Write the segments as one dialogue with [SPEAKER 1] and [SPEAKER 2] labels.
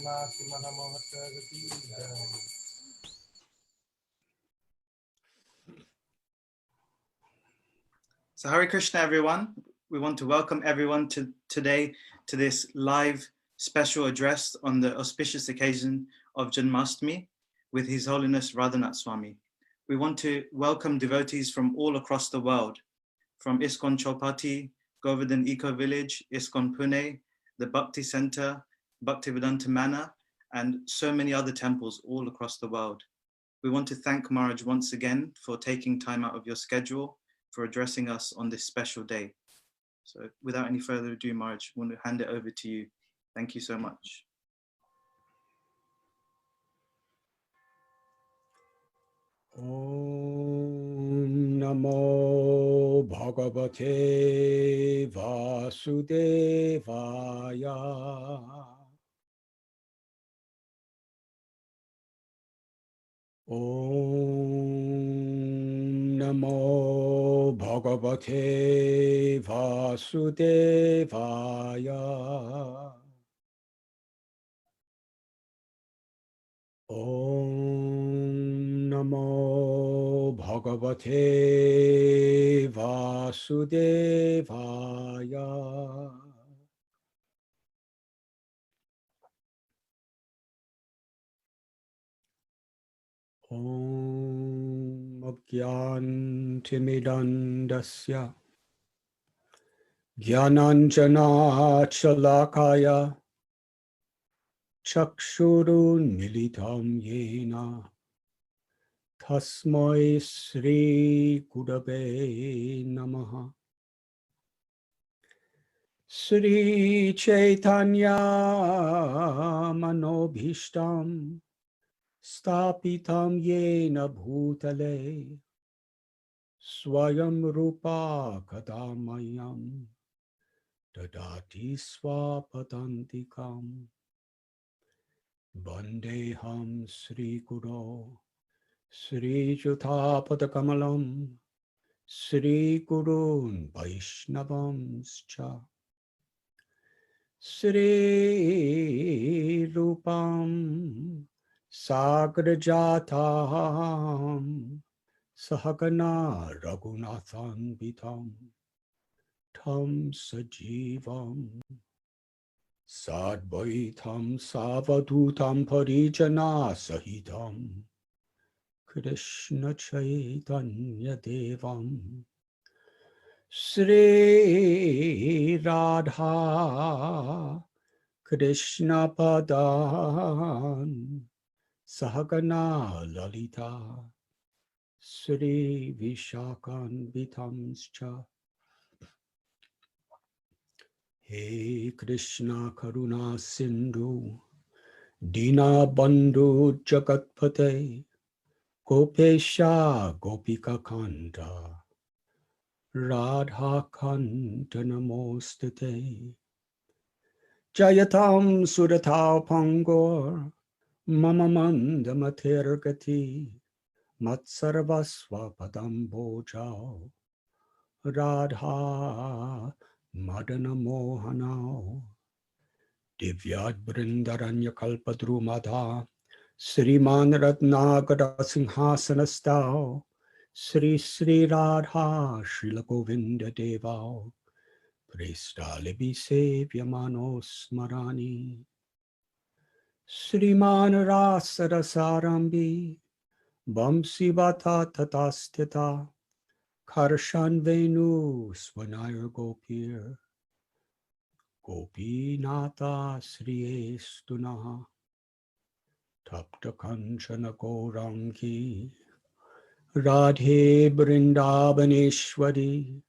[SPEAKER 1] So Hare Krishna, everyone. We want to welcome everyone today to this live special address on the auspicious occasion of Janmashtami with His Holiness Radhanath Swami. We want to welcome devotees from all across the world, from ISKCON Chowpatty, Govardhan Eco Village, ISKCON Pune, the Bhakti Center, Bhaktivedanta Manor, and so many other temples all across the world. We want to thank Maharaj once again for taking time out of your schedule for addressing us on this special day. So without any further ado, Maharaj, I want to hand it over to you. Thank you so much.
[SPEAKER 2] Om Namo Bhagavate Vasudevaya. Om Namo Bhagavate Vasudevaya. Om Namo Bhagavate Vasudevaya. Om Abhyantimidandasya Jnananjana Chalakaya Chakshurun Militam Yena Tasmai Sri Gurave Namaha. Sri Chaitanya Manobhishtam Stapitam Yena Bhutale Swayam Rupa Kadamayam Dadati Swapadantikam Bandeham Sri Guru Sri Juthapadakamalam Sri Gurun Vaishnavamscha Sri Rupam Sagrajatam Sahagana Raghunathan Vitam Tam Sajivam Sadvaitam Savadutam Parijana Sahitam Krishna Chaitanya Devam Sri Radha Krishna Padan Sahagana Lalita Sri Vishakan Vitamscha. Hey Krishna Karuna Sindhu Dina Bandhu Jagatpate Gopesha Gopika Kanta Radha Kanta Namostate Jayatam Suratao Pangor Mama Manda Matergati Matsarvasva Padam Bojao Radha Madana Mohanao Divyad Brindaranya Kalpadrumada Sriman Ratnagara Singhasanastao Sri Sri Radha Srila Govinda Devao Prestalibi Sevyamanos Smarani Sriman Rasarasarambi Bamsi Vata Tatastita Karshan Venu Swanayar Gopir Gopinata Sri Estunaha Tapta Kanchana Gaurangi Radhe Brindavaneshwari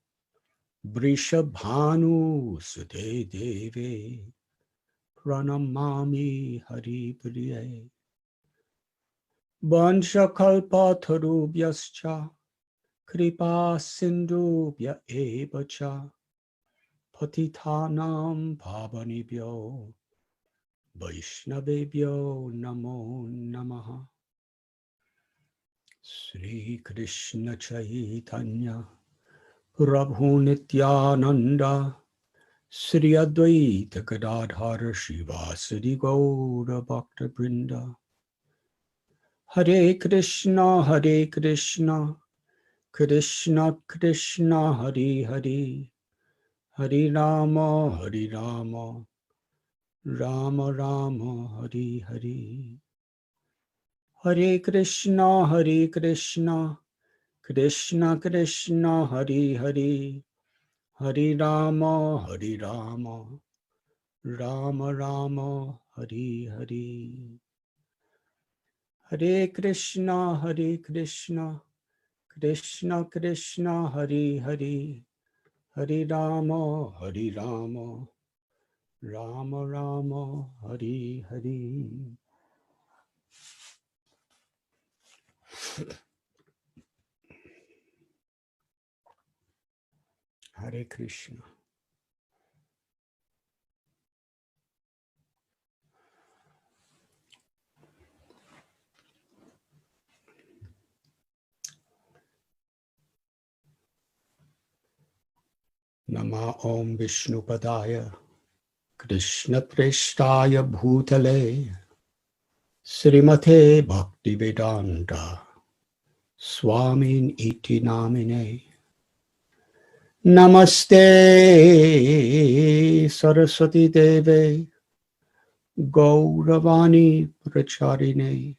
[SPEAKER 2] Vrishabhanu Sute Deve Pranamami Hari Priye Vansha Kalpa Tarubhyascha Kripa Sindhubhya Evacha Patitanam Pavanibhyo Vaishnavebhyo Namo Namaha. Sri Krishna Chaitanya Prabhu Nityananda Sri Advaita Gadadhara Shivasadi Gaura Bhakta Brinda. Hare Krishna, Krishna Krishna, Hare Hare, Hare Rama, Rama Rama, Hare Hare. Hare Krishna, Krishna Krishna, Hare Hare, Hare Rama, Rama Rama, Hare Hare. Hare Krishna, Krishna Krishna, Hare Hare, Hare Rama, Rama Rama, Hare Hare. Hare Krishna. Nama Om Vishnupadaya Krishna Preshtaya Bhutale Srimate Bhaktivedanta Swamin iti namine. Namaste Saraswati Deve Gauravani Pracharine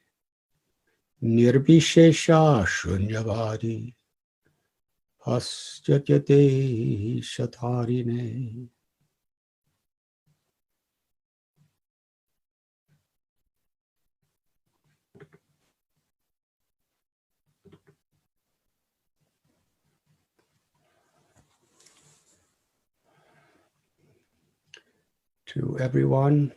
[SPEAKER 2] Nirbhishesha Shunyavadi Paschatyate Shatarine. To everyone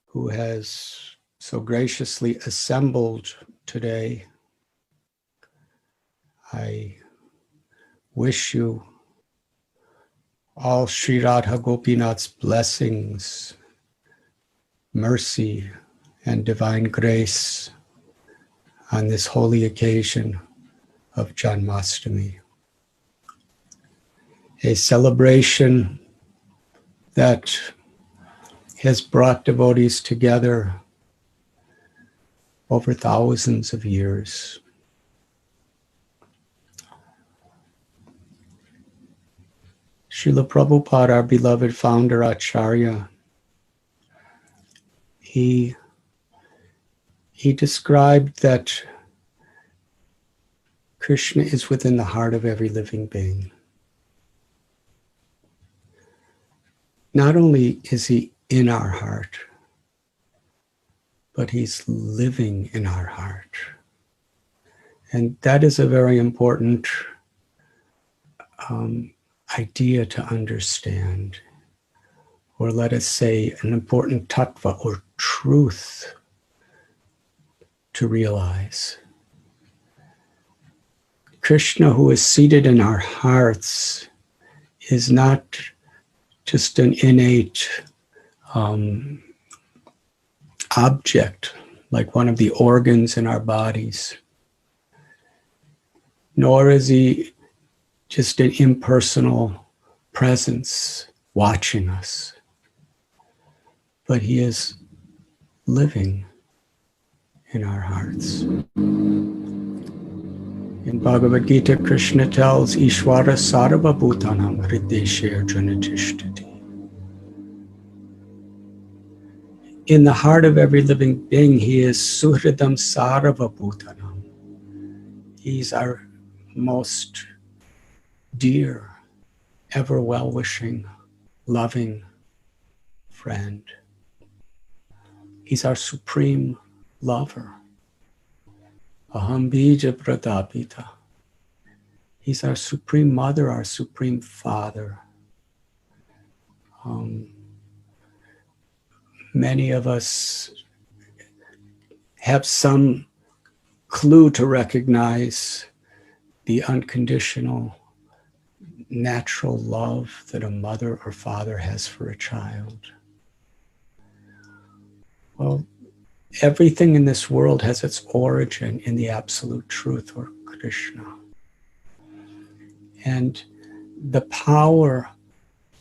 [SPEAKER 2] who has so graciously assembled today, I wish you all Sri Radha Gopinath's blessings, mercy, and divine grace on this holy occasion of Janmashtami, a celebration that has brought devotees together over thousands of years. Srila Prabhupada, our beloved founder Acharya, he described that Krishna is within the heart of every living being. Not only is he in our heart, but he's living in our heart. And that is a very important idea to understand, or let us say an important tattva or truth to realize. Krishna, who is seated in our hearts, is not just an innate object, like one of the organs in our bodies, nor is he just an impersonal presence watching us, but he is living in our hearts. In Bhagavad Gita, Krishna tells Ishvara Sarva Bhutanam Hrideshe Arjuna Tishtati. In the heart of every living being, he is Suhridam Sarva Bhutanam. He's our most dear, ever well-wishing, loving friend. He's our supreme lover. Aham bija pradapita. He's our supreme mother, our supreme father. Many of us have some clue to recognize the unconditional, natural love that a mother or father has for a child. Well, everything in this world has its origin in the absolute truth, or Krishna. And the power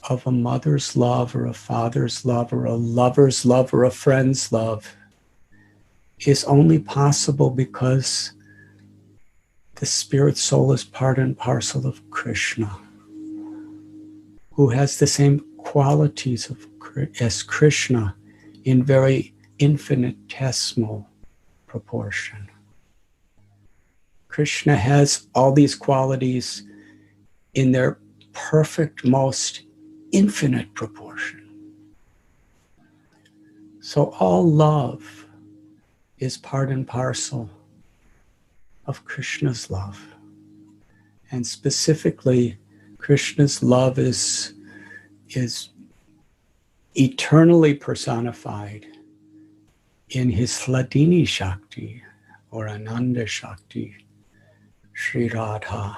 [SPEAKER 2] of a mother's love or a father's love or a lover's love or a friend's love is only possible because the spirit soul is part and parcel of Krishna, who has the same qualities as Krishna in very infinitesimal proportion. Krishna has all these qualities in their perfect, most infinite proportion. So all love is part and parcel of Krishna's love. And specifically, Krishna's love is eternally personified in his Hladini Shakti or Ananda Shakti, Sri Radha.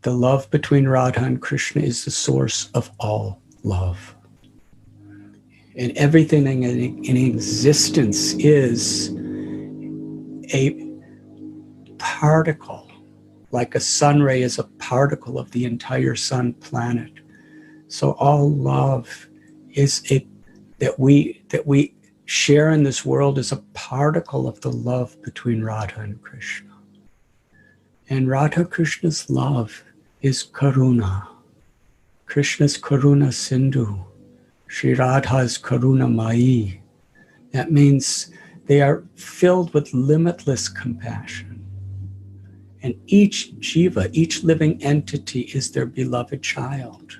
[SPEAKER 2] The love between Radha and Krishna is the source of all love. And everything in existence is a particle, like a sun ray is a particle of the entire sun planet. So all love is that we share in this world is a particle of the love between Radha and Krishna. And Radha Krishna's love is Karuna. Krishna's Karuna Sindhu. Sri Radha's Karuna Mai. That means they are filled with limitless compassion. And each jiva, each living entity is their beloved child.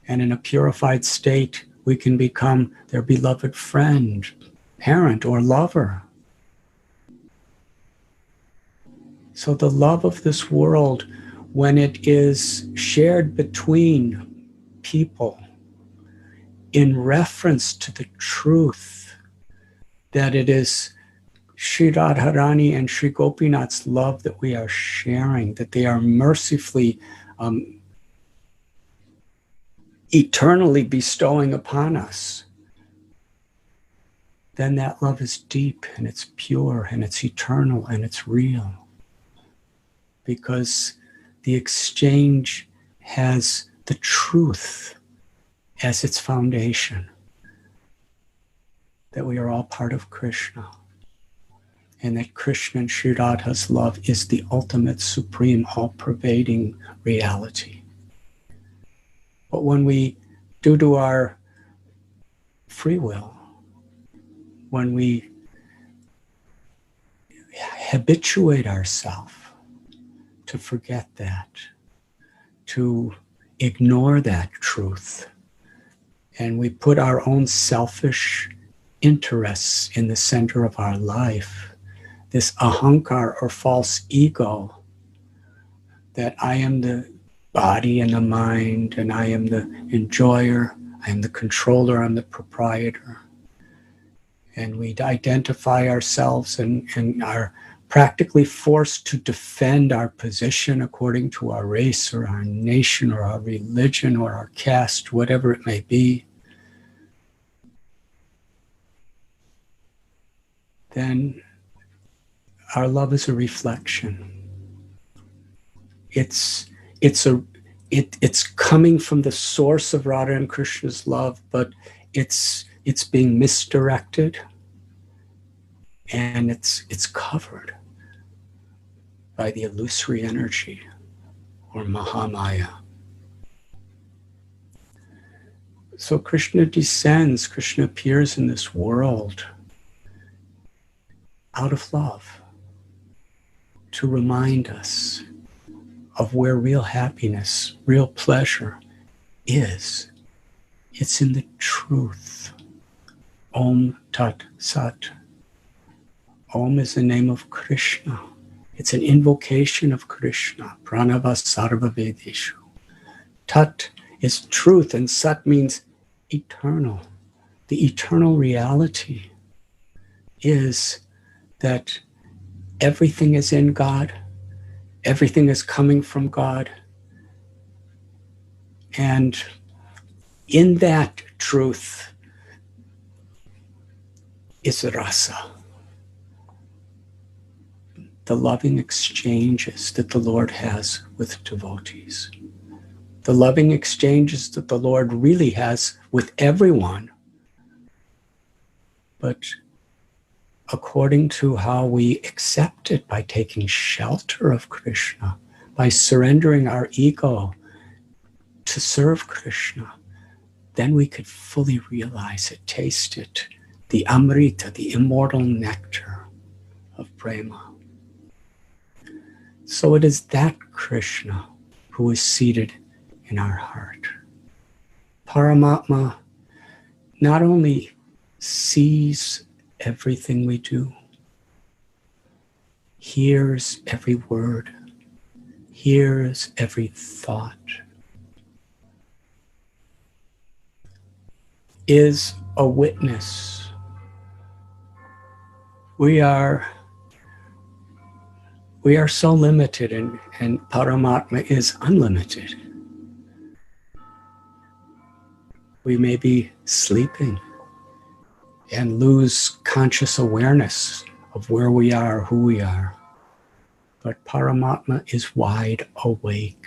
[SPEAKER 2] And in a purified state, we can become their beloved friend, parent, or lover. So the love of this world, when it is shared between people in reference to the truth that it is Sri Radharani and Sri Gopinath's love that we are sharing, that they are mercifully eternally bestowing upon us, then that love is deep and it's pure and it's eternal and it's real. Because the exchange has the truth as its foundation, that we are all part of Krishna, and that Krishna and Sri Radha's love is the ultimate, supreme, all-pervading reality. But when we, due to our free will, when we habituate ourselves to forget that, to ignore that truth, and we put our own selfish interests in the center of our life, this ahankar or false ego, that I am the body and the mind, and I am the enjoyer, I am the controller, I'm the proprietor. And we identify ourselves and are practically forced to defend our position according to our race or our nation or our religion or our caste, whatever it may be. Then our love is a reflection. It's coming from the source of Radha and Krishna's love, but it's being misdirected, and it's covered by the illusory energy or Mahamaya. So Krishna descends, Krishna appears in this world out of love to remind us of where real happiness, real pleasure is. It's in the truth. Om Tat Sat. Om is the name of Krishna. It's an invocation of Krishna. Pranava Sarva Vedeshu. Tat is truth, and Sat means eternal. The eternal reality is that everything is in God, everything is coming from God, and in that truth is rasa, the loving exchanges that the Lord has with devotees. the loving exchanges that the Lord really has with everyone, but according to how we accept it, by taking shelter of Krishna, by surrendering our ego to serve Krishna, then we could fully realize it, taste it, the Amrita, the immortal nectar of prema. So it is that Krishna who is seated in our heart. Paramatma not only sees everything we do, hears every word, hears every thought, is a witness. We are so limited, and Paramatma is unlimited. We may be sleeping and lose conscious awareness of where we are, who we are. But Paramatma is wide awake,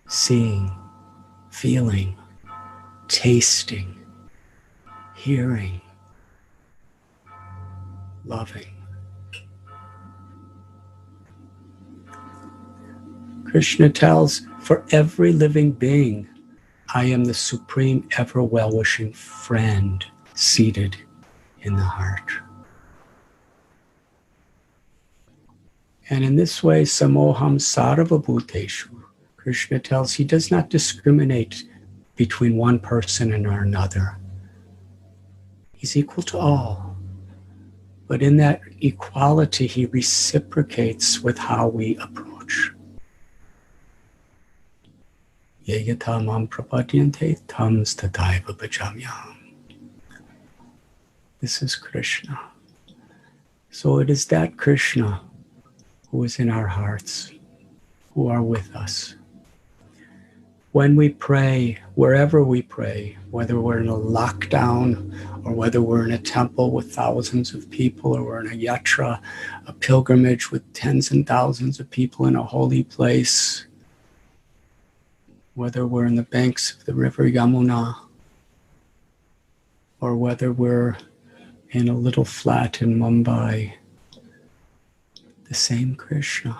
[SPEAKER 2] seeing, feeling, tasting, hearing, loving. Krishna tells, for every living being, I am the supreme, ever well-wishing friend seated in the heart. And in this way, samoham sarva bhuteshu, Krishna tells he does not discriminate between one person and another. He's equal to all. But in that equality, he reciprocates with how we approach. Yayata mam prapadyante tams tataiva bhajamyam. This is Krishna. So it is that Krishna who is in our hearts, who are with us. When we pray, wherever we pray, whether we're in a lockdown or whether we're in a temple with thousands of people, or we're in a yatra, a pilgrimage with tens and thousands of people in a holy place, whether we're in the banks of the river Yamuna, or whether we're in a little flat in Mumbai, the same Krishna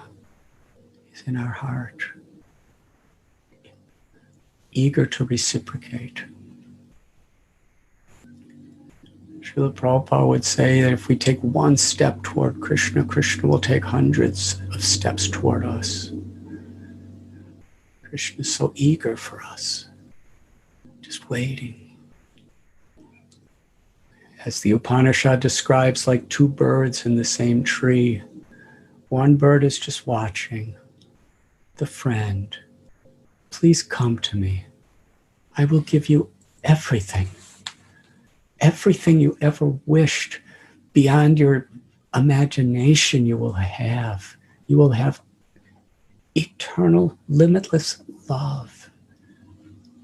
[SPEAKER 2] is in our heart, eager to reciprocate. Srila Prabhupada would say that if we take one step toward Krishna, Krishna will take hundreds of steps toward us. Krishna is so eager for us, just waiting. As the Upanishad describes, like two birds in the same tree. One bird is just watching. The friend, please come to me. I will give you everything. Everything you ever wished beyond your imagination you will have. You will have eternal, limitless love,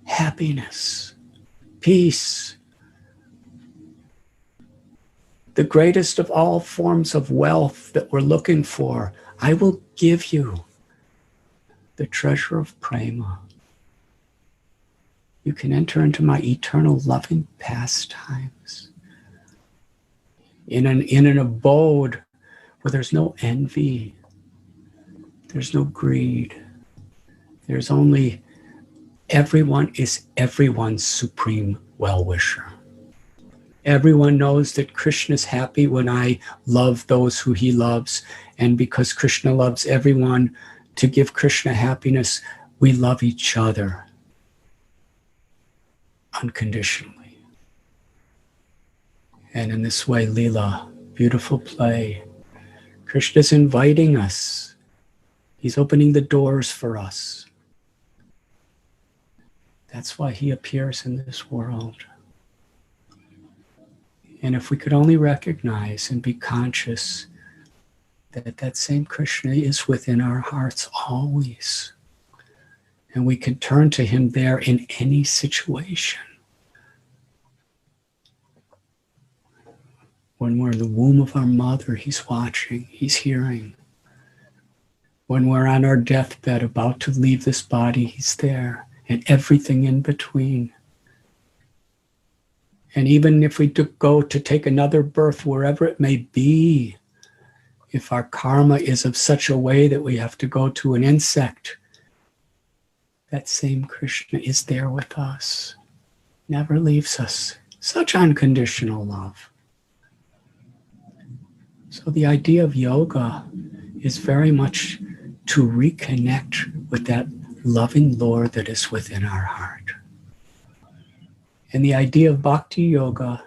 [SPEAKER 2] happiness, peace. The greatest of all forms of wealth that we're looking for, I will give you the treasure of prema. You can enter into my eternal loving pastimes. In an abode where there's no envy, there's no greed, there's only everyone is everyone's supreme well-wisher. Everyone knows that Krishna is happy when I love those who he loves. And because Krishna loves everyone, to give Krishna happiness, we love each other unconditionally. And in this way, Leela, beautiful play, Krishna is inviting us. He's opening the doors for us. That's why he appears in this world. And if we could only recognize and be conscious that that same Krishna is within our hearts always, and we can turn to him there in any situation. When we're in the womb of our mother, he's watching, he's hearing. When we're on our deathbed about to leave this body, he's there. and everything in between. And even if we go to take another birth, wherever it may be, if our karma is of such a way that we have to go to an insect, that same Krishna is there with us, never leaves us. Such unconditional love. So the idea of yoga is very much to reconnect with that loving Lord that is within our heart. And the idea of bhakti yoga,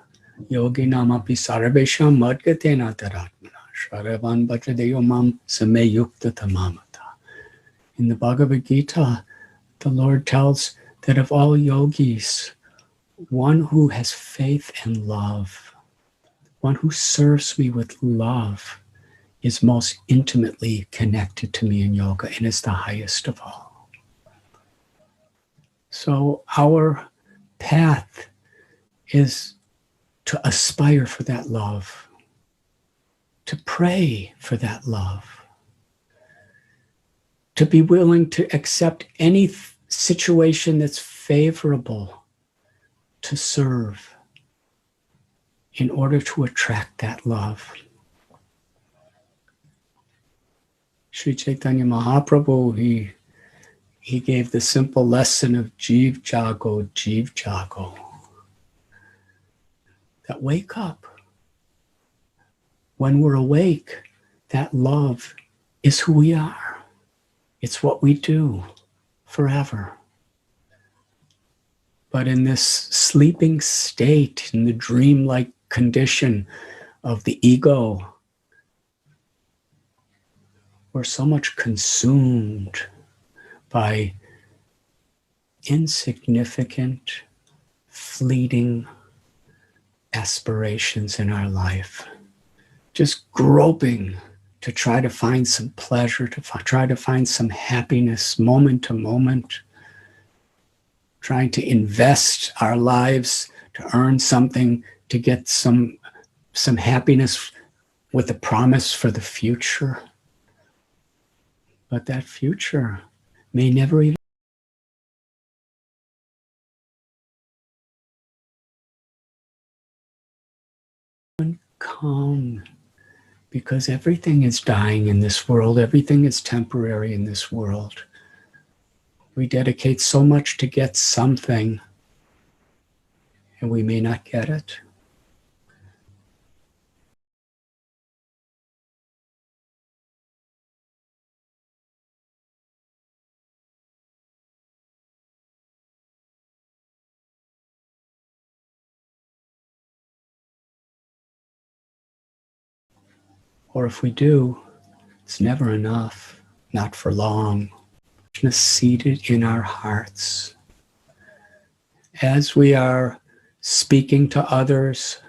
[SPEAKER 2] yogi namapi sarvesham madgatena taratmana sharavan bhajadeyo mam sameyukta tamamata. In the Bhagavad Gita, the Lord tells that of all yogis, one who has faith and love, one who serves me with love, is most intimately connected to me in yoga and is the highest of all. So our path is to aspire for that love, to pray for that love, to be willing to accept any situation that's favorable to serve in order to attract that love. Sri Chaitanya Mahaprabhu, he gave the simple lesson of Jeev Jago, that wake up. When we're awake, that love is who we are. It's what we do forever. But in this sleeping state, in the dreamlike condition of the ego, we're so much consumed by insignificant, fleeting aspirations in our life, just groping to try to find some pleasure, to try to find some happiness moment to moment, trying to invest our lives to earn something, to get some happiness with a promise for the future. But that future may never even come, because everything is dying in this world. Everything is temporary in this world. We dedicate so much to get something, and we may not get it. Or if we do, it's never enough, not for long. Krishna is seated in our hearts. As we are speaking to others,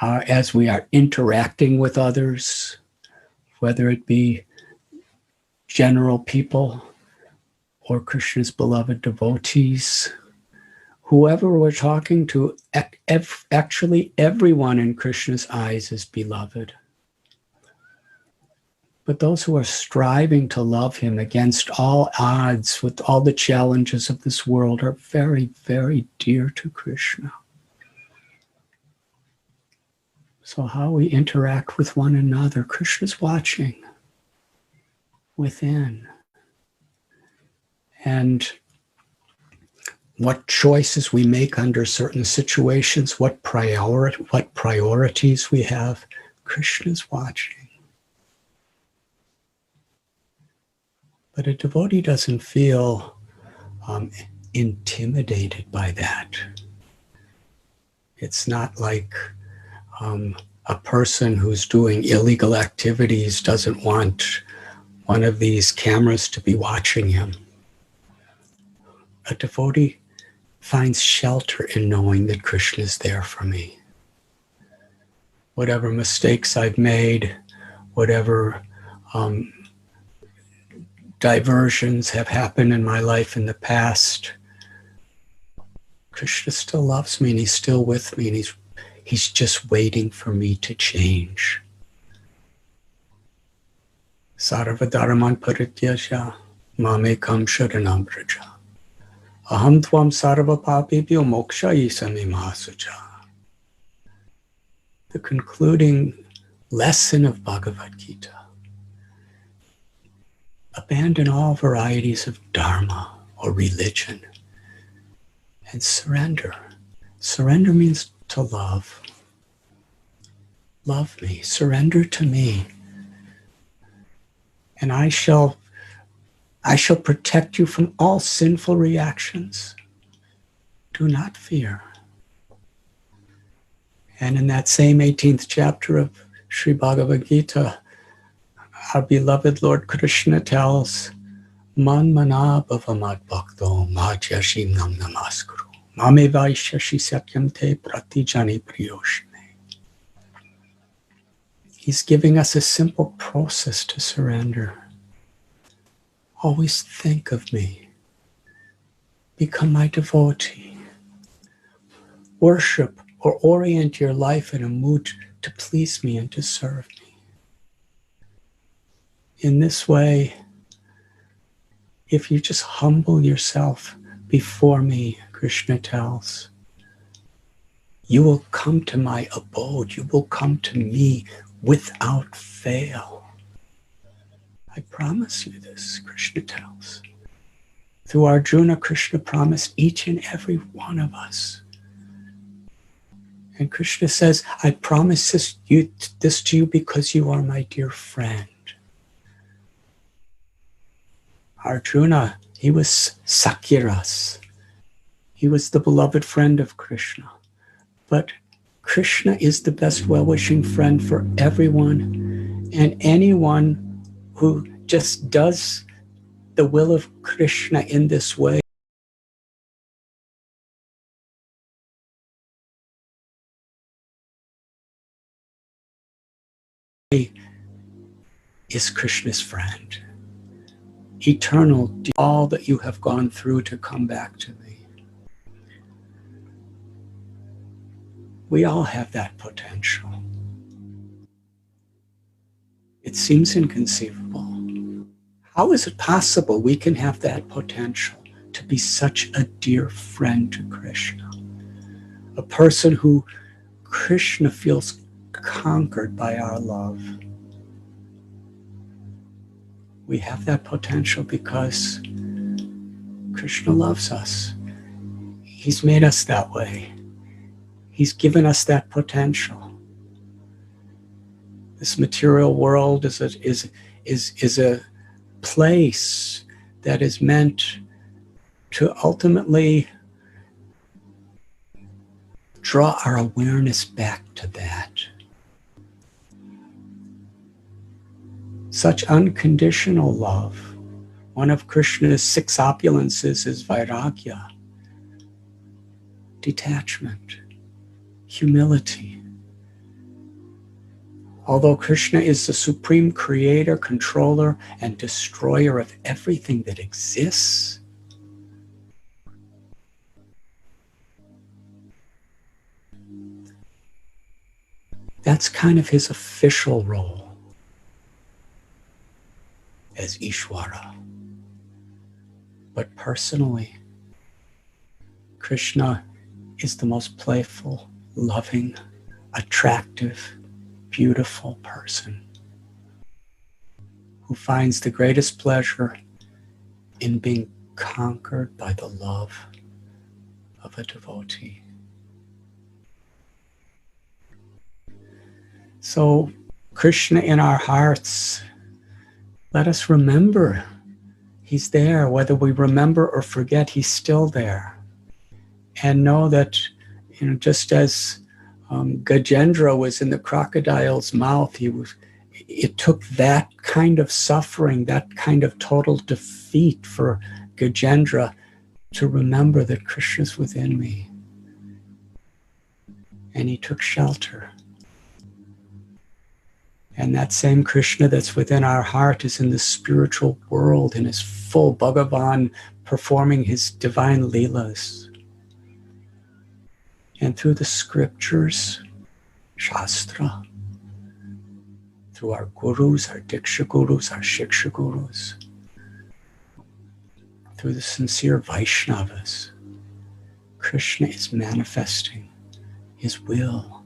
[SPEAKER 2] as we are interacting with others, whether it be general people or Krishna's beloved devotees, whoever we're talking to, actually everyone in Krishna's eyes is beloved. But those who are striving to love him against all odds with all the challenges of this world are very, very dear to Krishna. So how we interact with one another, Krishna's watching within. And what choices we make under certain situations, what priorities we have, Krishna's watching. But a devotee doesn't feel intimidated by that. It's not like a person who's doing illegal activities doesn't want one of these cameras to be watching him. A devotee finds shelter in knowing that Krishna is there for me. Whatever mistakes I've made, whatever diversions have happened in my life in the past, Krishna still loves me and he's still with me, and he's just waiting for me to change. Sarvadharaman parityaja mamekam sharanam vraja Aham tvam sarva papebhyo mokshayisami mahasucha. The concluding lesson of Bhagavad Gita. Abandon all varieties of dharma or religion and surrender. Surrender means to love. Love me, surrender to me, and I shall protect you from all sinful reactions. Do not fear. And in that same 18th chapter of Sri Bhagavad Gita, our beloved Lord Krishna tells, Man mana bhavamad bhakto majyashim nam namaskuru. Mame vaishyashi satyam te pratijani priyoshme. He's giving us a simple process to surrender. Always think of me. Become my devotee. Worship or orient your life in a mood to please me and to serve me. In this way, if you just humble yourself before me, Krishna tells, you will come to my abode. You will come to me without fail. I promise you this, Krishna tells. Through Arjuna, Krishna promised each and every one of us. And Krishna says, I promise this to you because you are my dear friend. Arjuna, he was Sakyaras. He was the beloved friend of Krishna. But Krishna is the best well-wishing friend for everyone, and anyone who just does the will of Krishna in this way is Krishna's friend. Eternal, all that you have gone through to come back to me. We all have that potential. It seems inconceivable. How is it possible we can have that potential to be such a dear friend to Krishna? A person who Krishna feels conquered by our love. We have that potential because Krishna loves us. He's made us that way. He's given us that potential. This material world is a place that is meant to ultimately draw our awareness back to that. Such unconditional love. One of Krishna's 6 opulences is vairagya, detachment, humility. Although Krishna is the supreme creator, controller, and destroyer of everything that exists, that's kind of his official role as Ishvara. But personally, Krishna is the most playful, loving, attractive, beautiful person who finds the greatest pleasure in being conquered by the love of a devotee. So, Krishna in our hearts, let us remember he's there. Whether we remember or forget, he's still there. And know that, just as Gajendra was in the crocodile's mouth, it took that kind of suffering, that kind of total defeat for Gajendra to remember that Krishna's within me. And he took shelter. And that same Krishna that's within our heart is in the spiritual world in his full Bhagavan, performing his divine leelas. And through the scriptures, Shastra, through our gurus, our Diksha gurus, our Shiksha gurus, through the sincere Vaishnavas, Krishna is manifesting his will.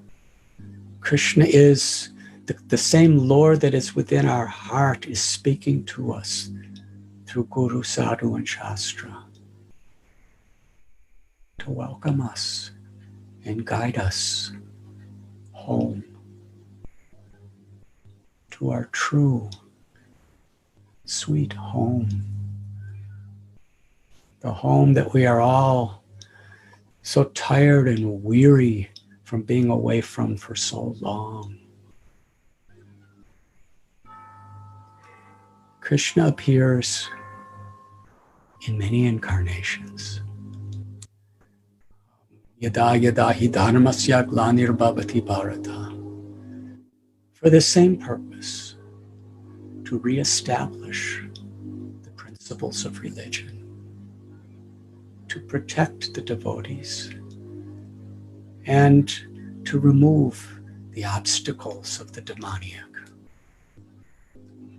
[SPEAKER 2] Krishna is the same Lord that is within our heart is speaking to us through Guru, Sadhu, and Shastra to welcome us and guide us home to our true, sweet home. The home that we are all so tired and weary from being away from for so long. Krishna appears in many incarnations. Yada yada hi dharmasya glanirvavati bharata. For the same purpose, to reestablish the principles of religion, to protect the devotees, and to remove the obstacles of the demoniac.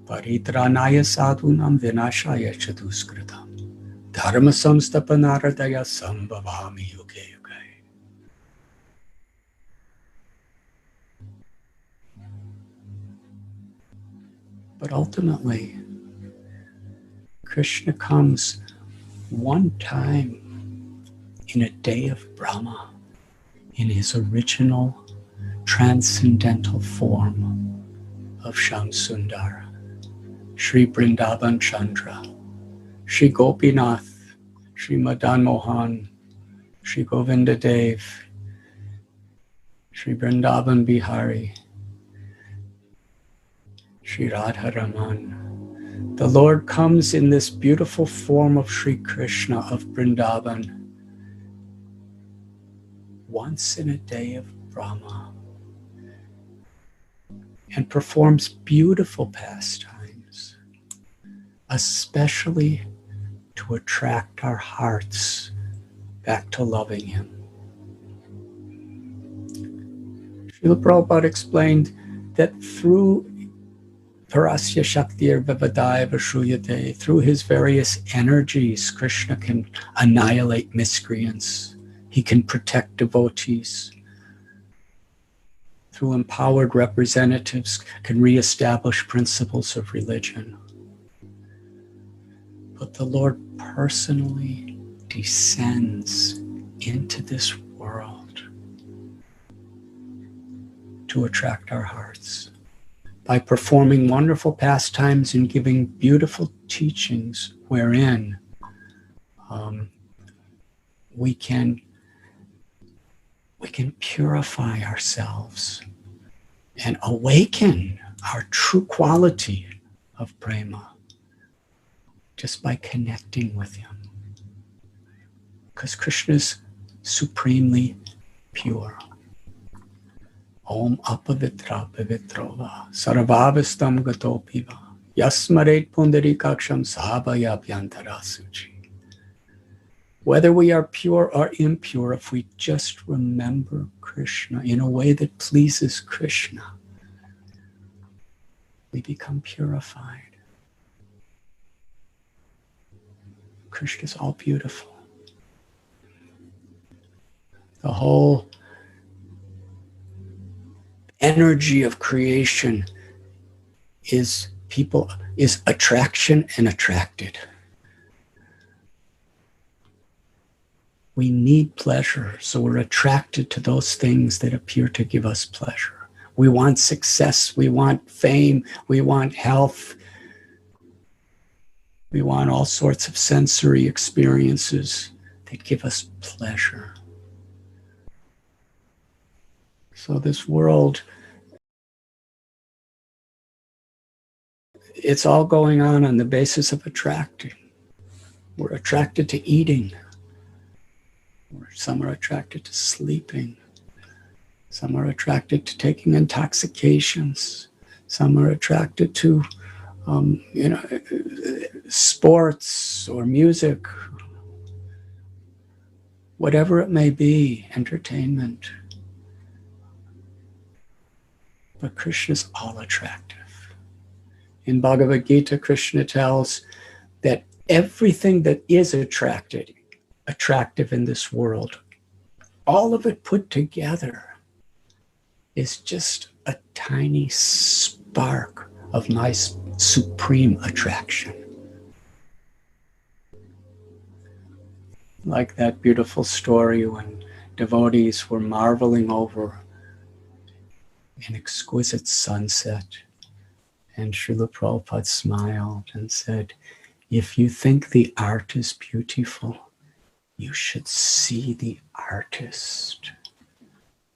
[SPEAKER 2] Paritranaya sadhunam vinashaya chaduskritam dharma samstapanaradaya sambhavami yuge yuge. But ultimately, Krishna comes one time in a day of Brahma in his original transcendental form of Shamsundar, Sri Vrindavan Chandra, Sri Gopinath, Sri Madan Mohan, Sri Govinda Dev, Sri Vrindavan Bihari, Sri Radha Raman. The Lord comes in this beautiful form of Sri Krishna of Vrindavan once in a day of Brahma and performs beautiful pastimes, especially to attract our hearts back to loving him. Srila Prabhupada explained that through Parasya Shaktir Vivadaya Vashruyate, through his various energies, Krishna can annihilate miscreants. He can protect devotees. Through empowered representatives, can reestablish principles of religion. But the Lord personally descends into this world to attract our hearts by performing wonderful pastimes and giving beautiful teachings wherein we can purify ourselves and awaken our true quality of prema just by connecting with him. Because Krishna is supremely pure. Om apavitra pavitrova sarvavastam gatopiva yasmaret pundarikaksham sahabaya bhyantarasuchi. Whether we are pure or impure, if we just remember Krishna in a way that pleases Krishna, we become purified. Krishna is all beautiful. The whole energy of creation is attraction and attracted. We need pleasure, so we're attracted to those things that appear to give us pleasure. We want success, we want fame, we want health, we want all sorts of sensory experiences that give us pleasure. So this world, it's all going on the basis of attracting. We're attracted to eating. Some are attracted to sleeping. Some are attracted to taking intoxications. Some are attracted to, sports or music, whatever it may be, entertainment. But Krishna is all attractive. In Bhagavad Gita, Krishna tells that everything that is attractive in this world, all of it put together is just a tiny spark of my supreme attraction. Like that beautiful story when devotees were marveling over an exquisite sunset, and Srila Prabhupada smiled and said, if you think the art is beautiful, you should see the artist.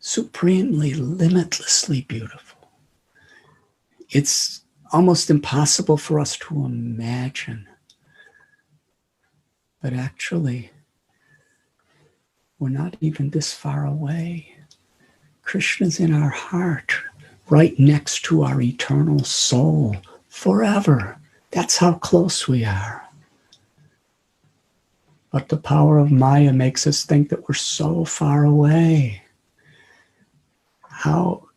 [SPEAKER 2] Supremely, limitlessly beautiful. It's almost impossible for us to imagine. But actually, we're not even this far away. Krishna's in our heart, right next to our eternal soul, forever. That's how close we are. But the power of Maya makes us think that we're so far away. How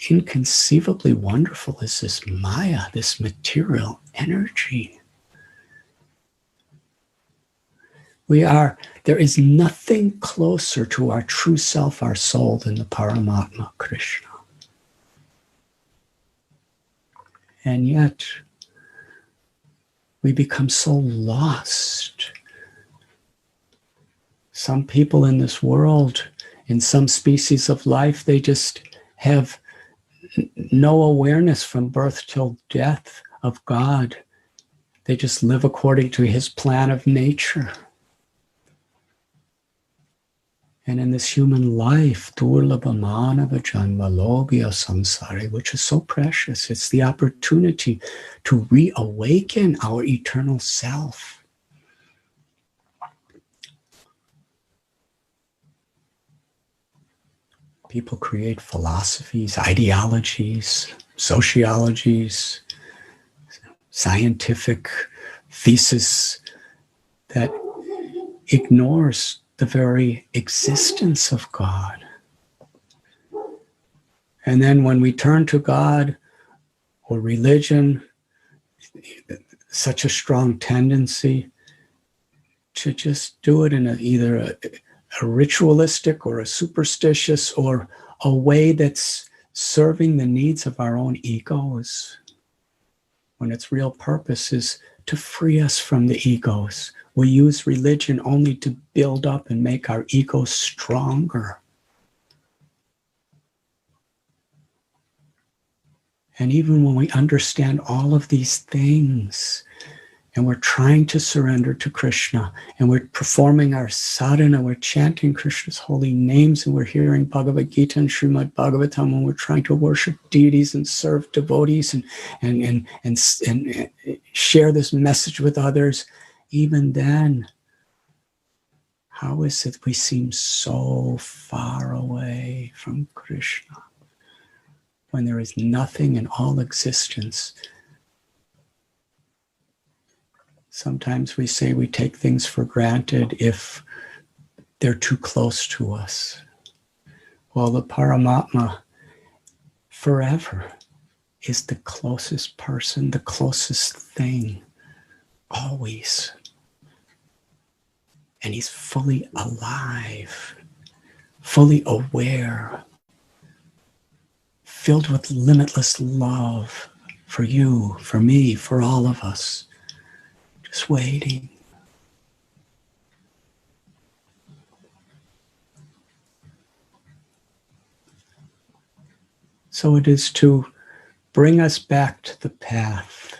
[SPEAKER 2] inconceivably wonderful is this Maya, this material energy? There is nothing closer to our true self, our soul, than the Paramatma, Krishna. And yet, we become so lost. Some people in this world, in some species of life, they just have no awareness from birth till death of God. They just live according to his plan of nature. And in this human life, Durlabha Manava Janma Lobhya Samsare, which is so precious, it's the opportunity to reawaken our eternal self. People create philosophies, ideologies, sociologies, scientific thesis that ignores the very existence of God. And then when we turn to God or religion, such a strong tendency to just do it in either a ritualistic or a superstitious or a way that's serving the needs of our own egos, when its real purpose is to free us from the egos. We use religion only to build up and make our egos stronger. And even when we understand all of these things, and we're trying to surrender to Krishna, and we're performing our sadhana, we're chanting Krishna's holy names, and we're hearing Bhagavad Gita and Srimad Bhagavatam, and we're trying to worship deities and serve devotees and share this message with others, even then, how is it we seem so far away from Krishna when there is nothing in all existence? Sometimes we say we take things for granted if they're too close to us. Well, the Paramatma forever is the closest person, the closest thing, always. And he's fully alive, fully aware, filled with limitless love for you, for me, for all of us. Just waiting. So it is to bring us back to the path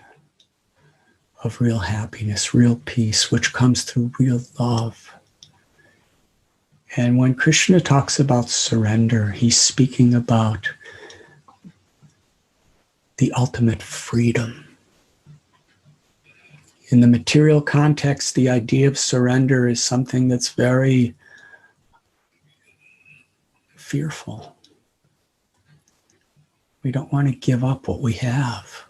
[SPEAKER 2] of real happiness, real peace, which comes through real love. And when Krishna talks about surrender, he's speaking about the ultimate freedom. In the material context, the idea of surrender is something that's very fearful. We don't want to give up what we have.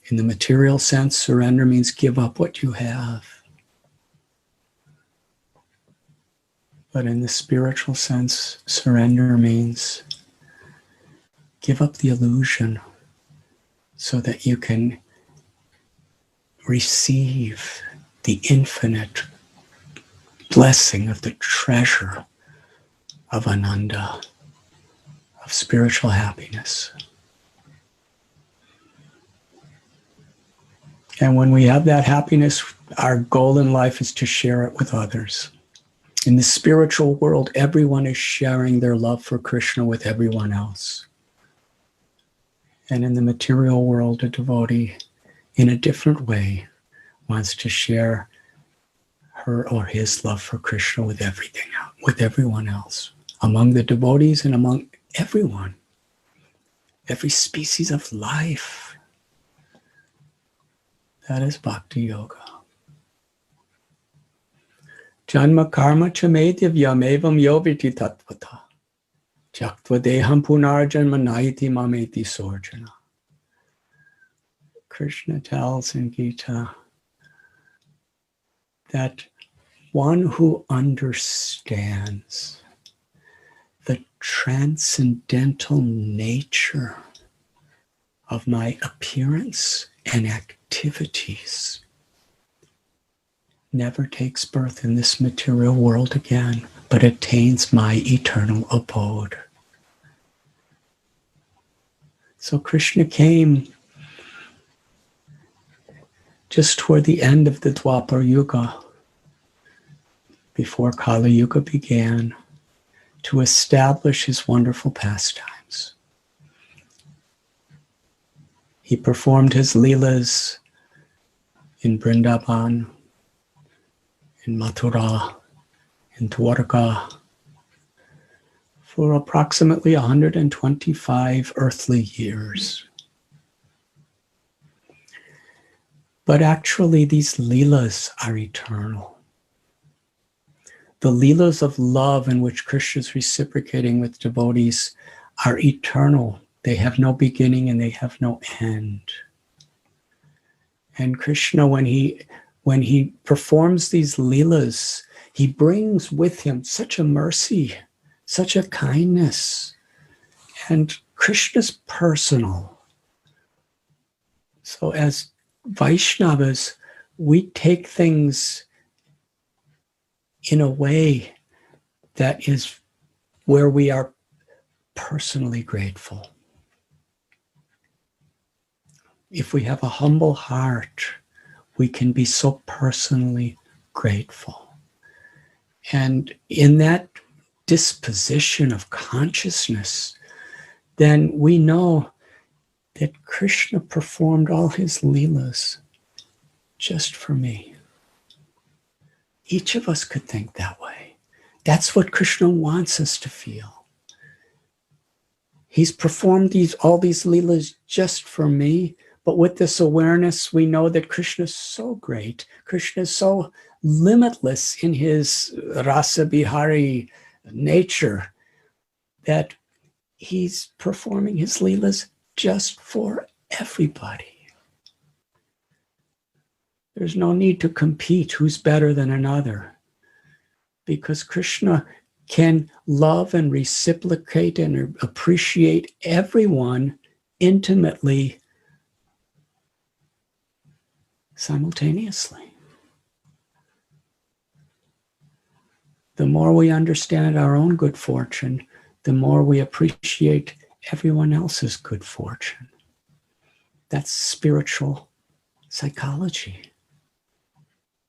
[SPEAKER 2] In the material sense, surrender means give up what you have. But in the spiritual sense, surrender means give up the illusion so that you can receive the infinite blessing of the treasure of Ananda, of spiritual happiness. And when we have that happiness, our goal in life is to share it with others. In the spiritual world, everyone is sharing their love for Krishna with everyone else. And in the material world, a devotee, in a different way, wants to share her or his love for Krishna with everyone else, among the devotees and among everyone, every species of life. That is bhakti yoga. Janma karma chame divyam evam yoviti tattvata. Jaktva deham punarjanma naiti mameti sorjana. Krishna tells in Gita that one who understands the transcendental nature of my appearance and activities never takes birth in this material world again, but attains my eternal abode. So Krishna came just toward the end of the Dwapar Yuga, before Kali Yuga began, to establish his wonderful pastimes. He performed his leelas in Vrindavan, in Mathura, in Dwarka, for approximately 125 earthly years. But actually, these leelas are eternal. The leelas of love in which Krishna is reciprocating with devotees are eternal. They have no beginning and they have no end. And Krishna, when he performs these leelas, he brings with him such a mercy, such a kindness. And Krishna's personal. So as Vaishnavas, we take things in a way that is where we are personally grateful. If we have a humble heart, we can be so personally grateful. And in that disposition of consciousness, then we know that Krishna performed all his leelas just for me. Each of us could think that way. That's what Krishna wants us to feel. He's performed all these leelas just for me, but with this awareness, we know that Krishna is so great. Krishna is so limitless in his rasa bihari nature that he's performing his leelas just for everybody. There's no need to compete who's better than another, because Krishna can love and reciprocate and appreciate everyone intimately, simultaneously. The more we understand our own good fortune, the more we appreciate everyone else's good fortune. That's spiritual psychology.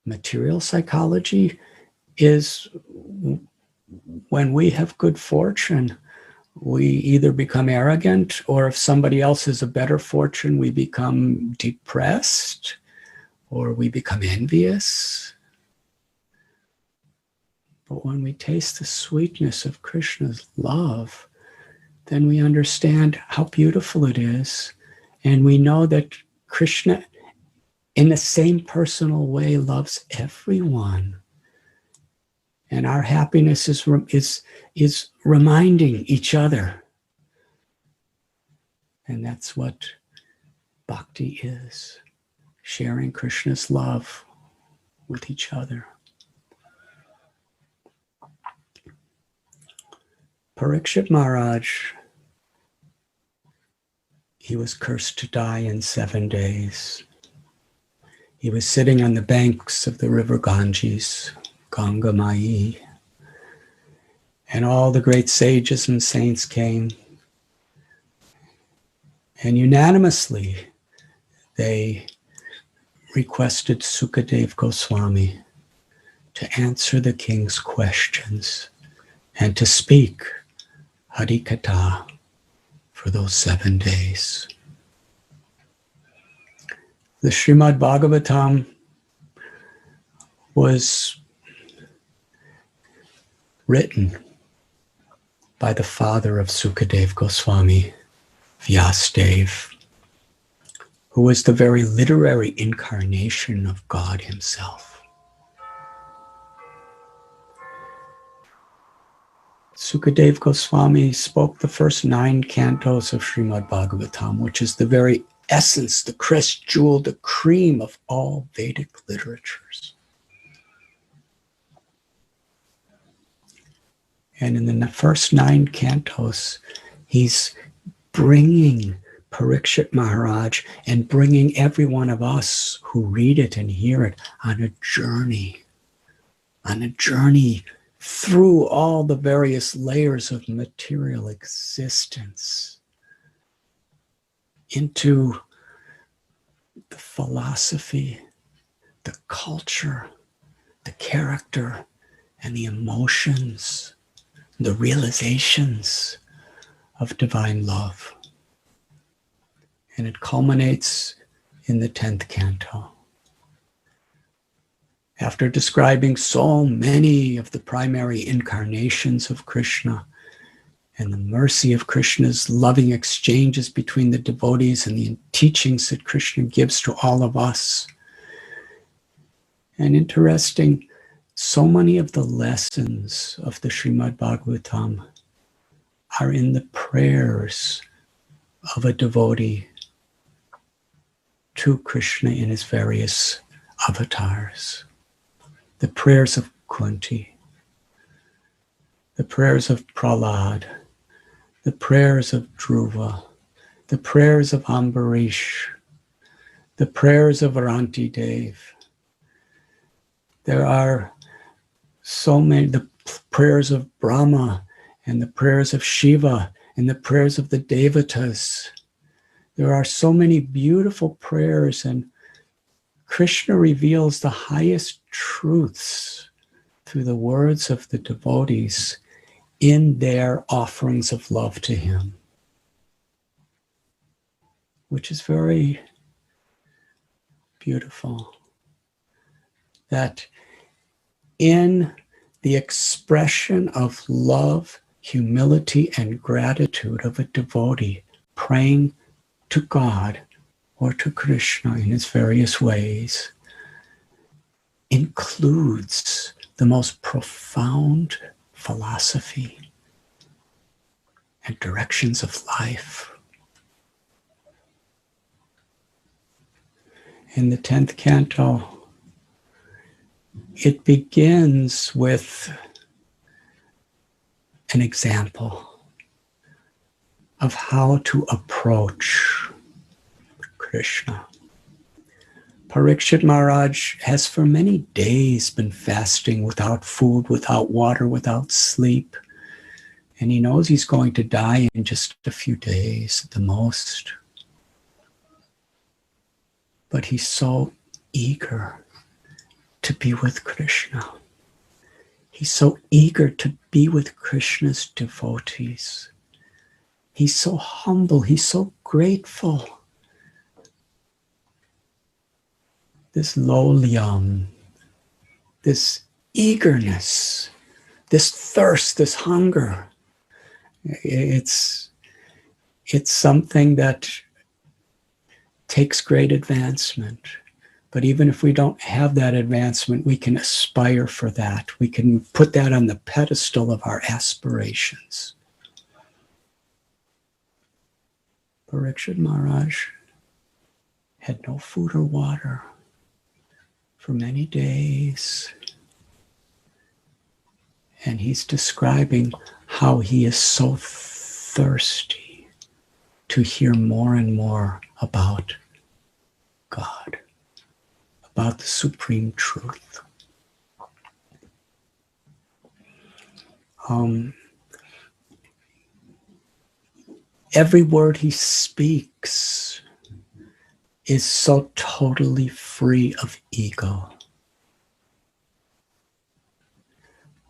[SPEAKER 2] Material psychology is when we have good fortune, we either become arrogant, or if somebody else has a better fortune, we become depressed, or we become envious. But when we taste the sweetness of Krishna's love, then we understand how beautiful it is. And we know that Krishna, in the same personal way, loves everyone. And our happiness is reminding each other. And that's what bhakti is, sharing Krishna's love with each other. Parikshit Maharaj, he was cursed to die in 7 days. He was sitting on the banks of the river Ganges, Ganga Mai, and all the great sages and saints came, and unanimously they requested Sukadev Goswami to answer the king's questions and to speak Harikatha for those 7 days. The Srimad Bhagavatam was written by the father of Sukadev Goswami, Vyasadeva, who was the very literary incarnation of God himself. Sukadev Goswami spoke the first 9 cantos of Srimad Bhagavatam, which is the very essence, the crest jewel, the cream of all Vedic literatures. And in the first 9 cantos, he's bringing Parikshit Maharaj and bringing every one of us who read it and hear it on a journey through all the various layers of material existence into the philosophy, the culture, the character, and the emotions, the realizations of divine love. And it culminates in the 10th canto. After describing so many of the primary incarnations of Krishna and the mercy of Krishna's loving exchanges between the devotees and the teachings that Krishna gives to all of us, and interesting, so many of the lessons of the Srimad Bhagavatam are in the prayers of a devotee to Krishna in his various avatars. The prayers of Kunti, the prayers of Prahlad, the prayers of Dhruva, the prayers of Ambarish, the prayers of Aranti Dev. There are so many, the prayers of Brahma and the prayers of Shiva and the prayers of the Devatas. There are so many beautiful prayers, and Krishna reveals the highest truths through the words of the devotees in their offerings of love to him, which is very beautiful. That in the expression of love, humility, and gratitude of a devotee praying to God or to Krishna in his various ways includes the most profound philosophy and directions of life. In the 10th canto, it begins with an example of how to approach Krishna. Parikshit Maharaj has for many days been fasting without food, without water, without sleep. And he knows he's going to die in just a few days at the most. But he's so eager to be with Krishna. He's so eager to be with Krishna's devotees. He's so humble. He's so grateful. This lowlyam, this eagerness, this thirst, this hunger, it's something that takes great advancement. But even if we don't have that advancement, we can aspire for that. We can put that on the pedestal of our aspirations. Parikshit Maharaj had no food or water for many days. And he's describing how he is so thirsty to hear more and more about God, about the supreme truth. Every word he speaks is so totally free of ego.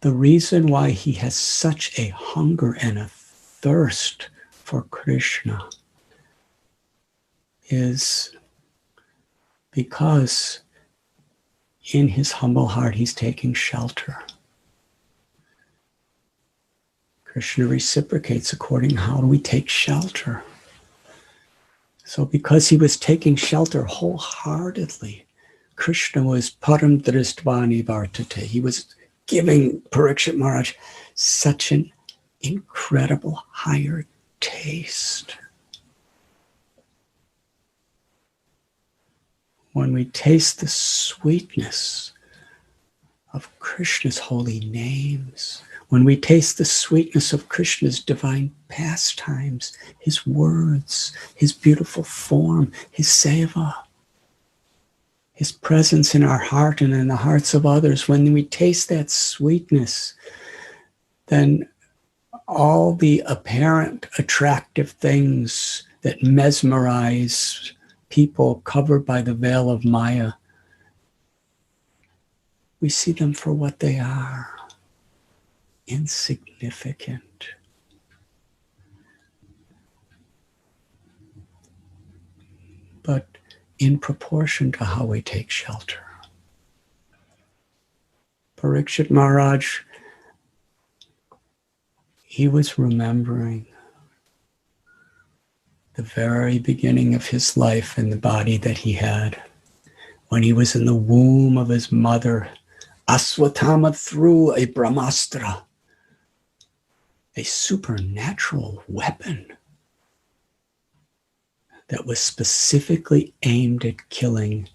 [SPEAKER 2] The reason why he has such a hunger and a thirst for Krishna is because in his humble heart he's taking shelter. Krishna reciprocates according how do we take shelter. So because he was taking shelter wholeheartedly, Krishna was param dristvani vartate. He was giving Parikshit Maharaj such an incredible higher taste. When we taste the sweetness of Krishna's holy names, when we taste the sweetness of Krishna's divine pastimes, his words, his beautiful form, his seva, his presence in our heart and in the hearts of others, when we taste that sweetness, then all the apparent attractive things that mesmerize people covered by the veil of Maya, we see them for what they are. Insignificant. But in proportion to how we take shelter. Parikshit Maharaj, he was remembering the very beginning of his life in the body that he had. When he was in the womb of his mother, Aswatthama threw a Brahmastra, a supernatural weapon that was specifically aimed at killing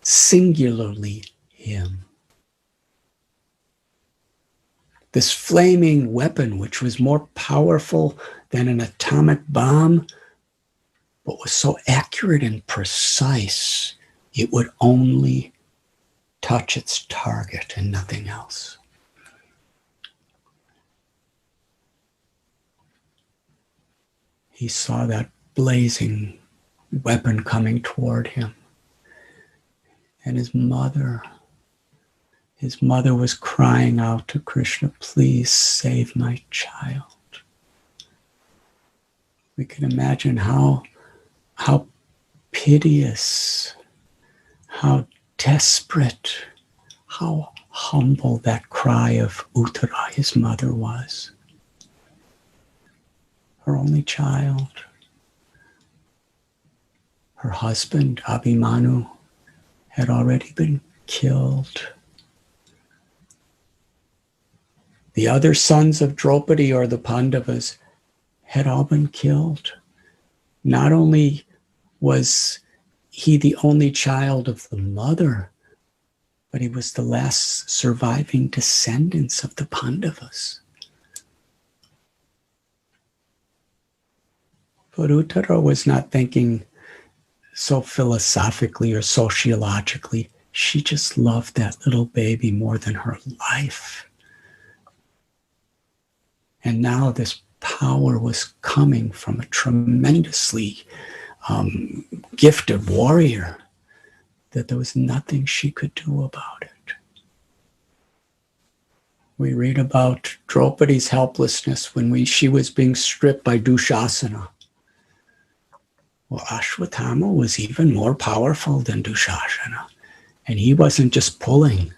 [SPEAKER 2] singularly him. This flaming weapon, which was more powerful than an atomic bomb, but was so accurate and precise, it would only touch its target and nothing else. He saw that blazing weapon coming toward him. And his mother was crying out to Krishna, please save my child. We can imagine how piteous, how desperate, how humble that cry of Uttara, his mother, was. Her only child. Her husband, Abhimanyu, had already been killed. The other sons of Draupadi, or the Pandavas, had all been killed. Not only was he the only child of the mother, but he was the last surviving descendants of the Pandavas. But Uttara was not thinking so philosophically or sociologically. She just loved that little baby more than her life. And now this power was coming from a tremendously gifted warrior that there was nothing she could do about it. We read about Draupadi's helplessness when she was being stripped by Dushasana. Well, Ashwatthama was even more powerful than Dushasana. And he wasn't just pulling.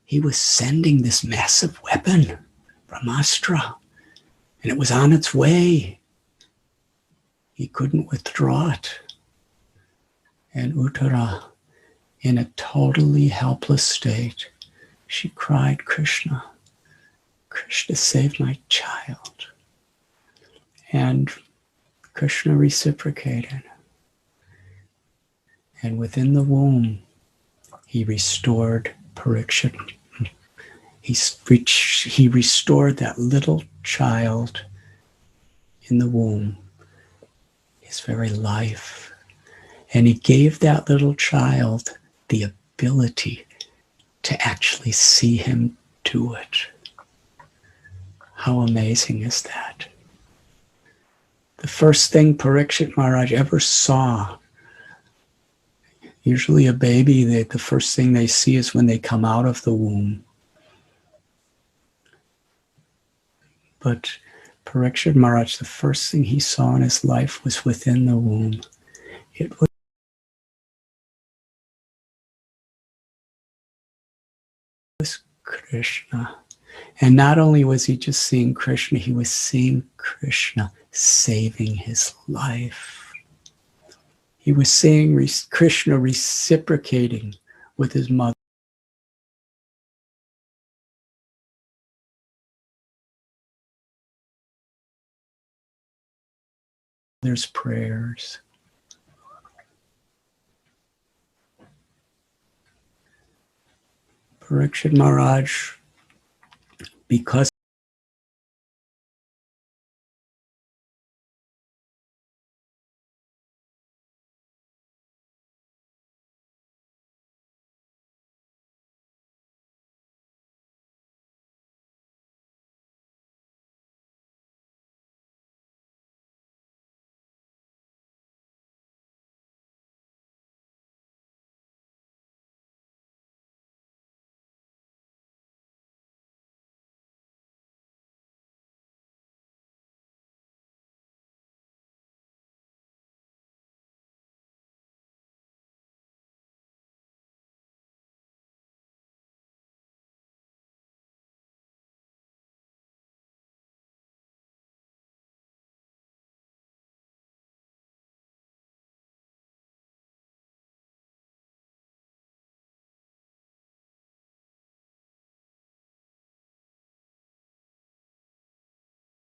[SPEAKER 2] He was sending this massive weapon, Brahmastra. And it was on its way. He couldn't withdraw it. And Uttara, in a totally helpless state, she cried, Krishna, Krishna, save my child. And Krishna reciprocated. And within the womb, he restored Parikshit. He restored that little child in the womb, his very life. And he gave that little child the ability to actually see him do it. How amazing is that? The first thing Parikshit Maharaj ever saw, usually a baby, the first thing they see is when they come out of the womb. But Parikshit Maharaj, the first thing he saw in his life was within the womb. It was Krishna. And not only was he just seeing Krishna, he was seeing Krishna saving his life. He was seeing Krishna reciprocating with his mother's prayers. Parikshit Maharaj, because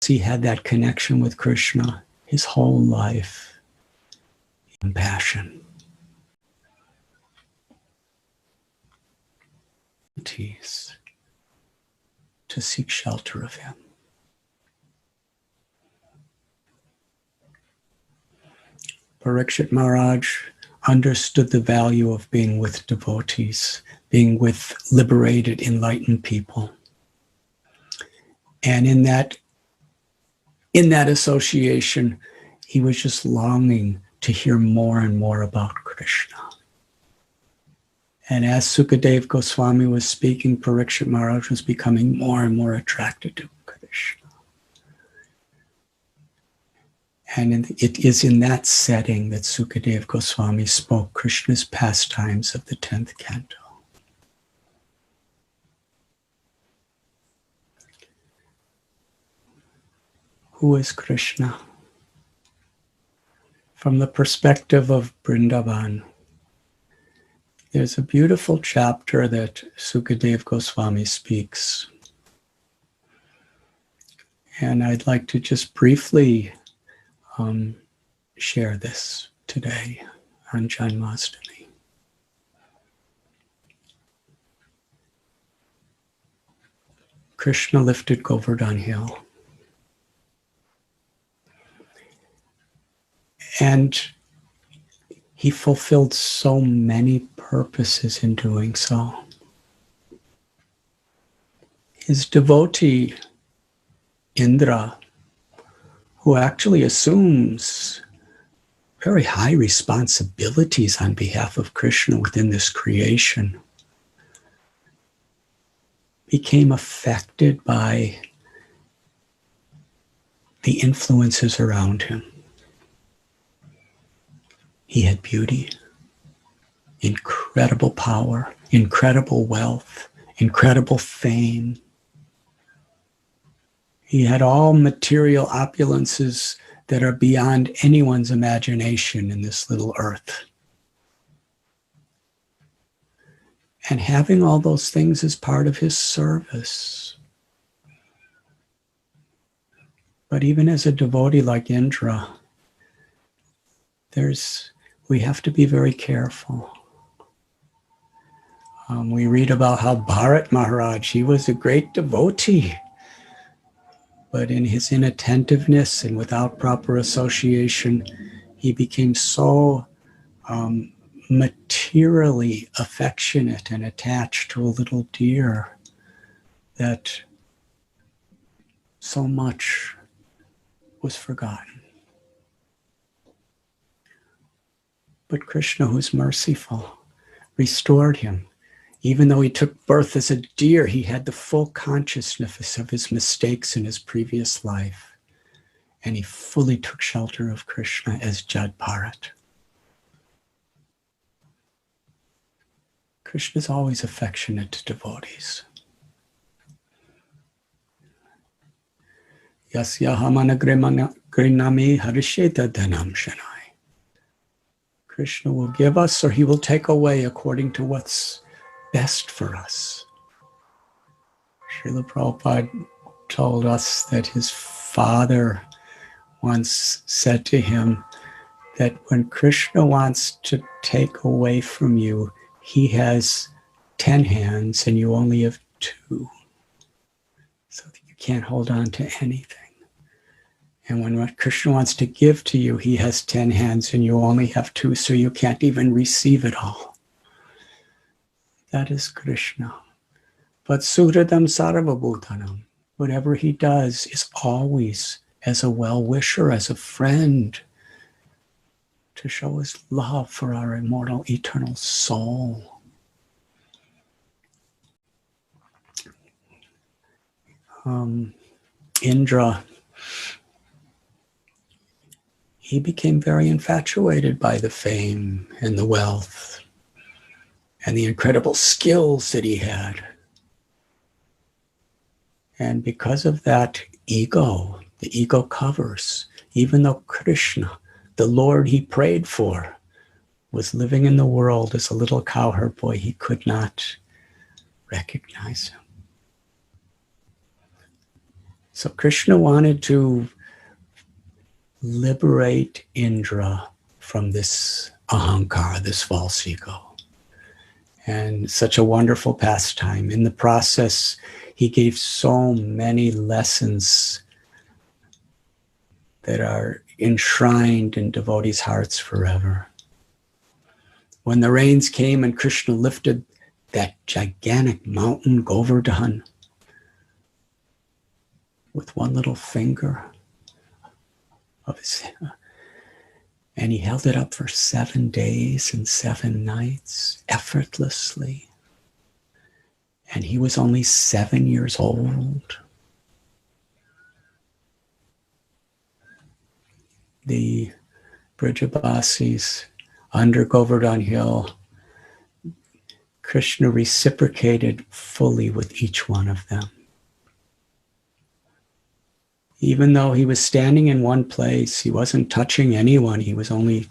[SPEAKER 2] he had that connection with Krishna his whole life, compassion, to seek shelter of him. Parikshit Maharaj understood the value of being with devotees, being with liberated, enlightened people. And in that association, he was just longing to hear more and more about Krishna. And as Sukadev Goswami was speaking, Parikshit Maharaj was becoming more and more attracted to Krishna. And it is in that setting that Sukadev Goswami spoke Krishna's pastimes of the 10th canto. Who is Krishna? From the perspective of Vrindavan, there's a beautiful chapter that Sukadev Goswami speaks. And I'd like to just briefly share this today on Janmashtami. Krishna lifted Govardhan hill. And he fulfilled so many purposes in doing so. His devotee, Indra, who actually assumes very high responsibilities on behalf of Krishna within this creation, became affected by the influences around him. He had beauty, incredible power, incredible wealth, incredible fame. He had all material opulences that are beyond anyone's imagination in this little earth. And having all those things is part of his service. But even as a devotee like Indra, we have to be very careful. We read about how Bharat Maharaj, he was a great devotee, but in his inattentiveness and without proper association, he became so materially affectionate and attached to a little deer that so much was forgotten. But Krishna, who's merciful, restored him. Even though he took birth as a deer, he had the full consciousness of his mistakes in his previous life. And he fully took shelter of Krishna as Jad Bharat. Krishna is always affectionate to devotees. Yasya hamanagrami harisheta dhanam shanai. Krishna will give us or he will take away according to what's best for us. Srila Prabhupada told us that his father once said to him that when Krishna wants to take away from you, he has 10 hands and you only have 2. So that you can't hold on to anything. And when Krishna wants to give to you, he has 10 hands and you only have 2, so you can't even receive it all. That is Krishna. But Suhridam Sarvabhutanam, whatever he does is always as a well-wisher, as a friend, to show his love for our immortal, eternal soul. Indra, he became very infatuated by the fame and the wealth and the incredible skills that he had. And because of that ego, the ego covers, even though Krishna, the Lord he prayed for, was living in the world as a little cowherd boy, he could not recognize him. So Krishna wanted to liberate Indra from this ahankara, this false ego. And such a wonderful pastime. In the process, he gave so many lessons that are enshrined in devotees' hearts forever. When the rains came and Krishna lifted that gigantic mountain, Govardhan, with one little finger of his, and he held it up for 7 days and 7 nights, effortlessly. And he was only 7 years old. The Brijabasis under Govardhan Hill, Krishna reciprocated fully with each one of them. Even though he was standing in one place, he wasn't touching anyone, he was only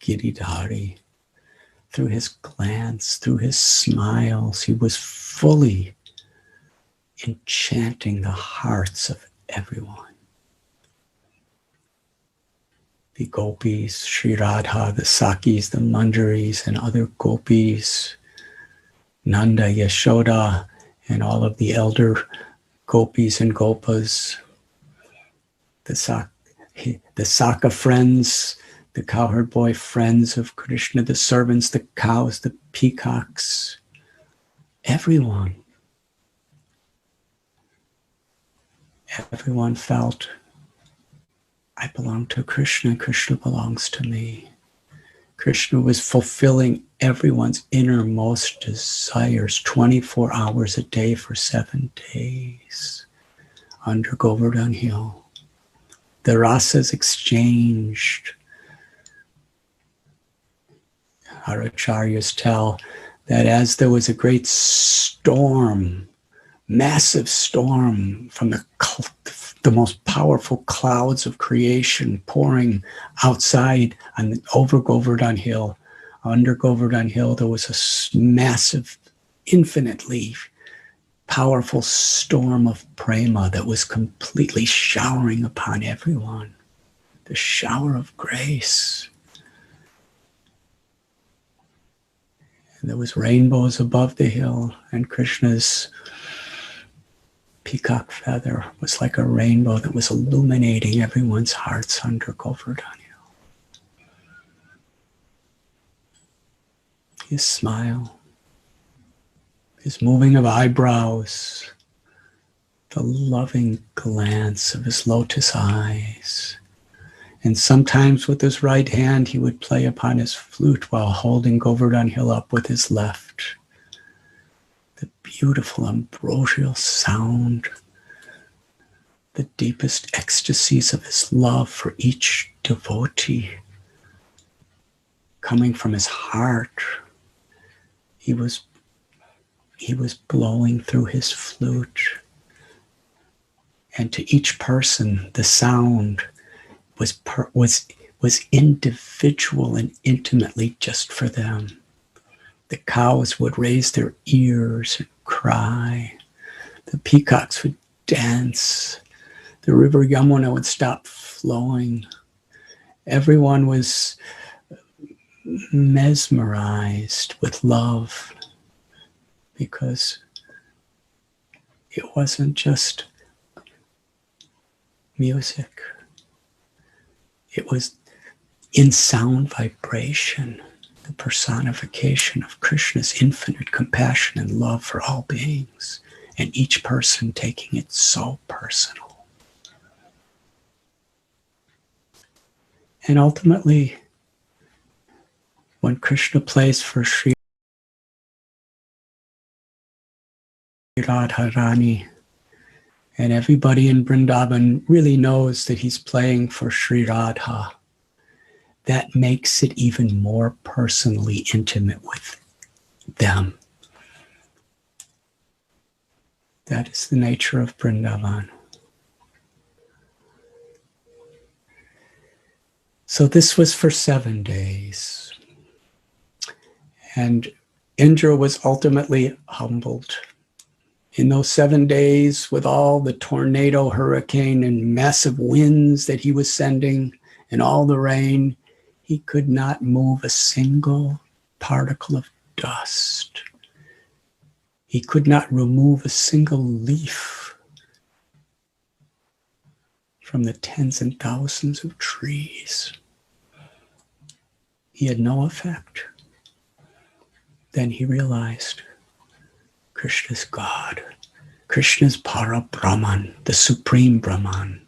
[SPEAKER 2] Giridhari. Through his glance, through his smiles, he was fully enchanting the hearts of everyone. The gopis, Sri Radha, the Sakis, the Manjaris, and other gopis, Nanda, Yashoda, and all of the elder gopis and gopas, the Saka friends, the cowherd boy friends of Krishna, the servants, the cows, the peacocks, everyone. Everyone felt, I belong to Krishna, Krishna belongs to me. Krishna was fulfilling everyone's innermost desires 24 hours a day for 7 days under Govardhan Hill. The rasas exchanged. Our acharyas tell that as there was a great storm, massive storm from the most powerful clouds of creation pouring outside and over Govardhan Hill, under Govardhan Hill, there was a massive, infinitely powerful storm of prema that was completely showering upon everyone. The shower of grace. And there was rainbows above the hill, and Krishna's peacock feather was like a rainbow that was illuminating everyone's hearts under Govardhan Hill. his smile, his moving of eyebrows, the loving glance of his lotus eyes. And sometimes with his right hand, he would play upon his flute while holding Govardhan Hill up with his left. The beautiful ambrosial sound, the deepest ecstasies of his love for each devotee coming from his heart. He was blowing through his flute. And to each person, the sound was individual and intimately just for them. The cows would raise their ears and cry. The peacocks would dance. The river Yamuna would stop flowing. Everyone was mesmerized with love because it wasn't just music. It was in sound vibration, the personification of Krishna's infinite compassion and love for all beings, and each person taking it so personal. And ultimately, when Krishna plays for Sri Radharani, and everybody in Vrindavan really knows that he's playing for Sri Radha, that makes it even more personally intimate with them. That is the nature of Vrindavan. So this was for 7 days. And Indra was ultimately humbled. In those 7 days, with all the tornado, hurricane, and massive winds that he was sending, and all the rain, he could not move a single particle of dust. He could not remove a single leaf from the tens and thousands of trees. He had no effect. Then he realized Krishna's God. Krishna's Parabrahman, the Supreme Brahman.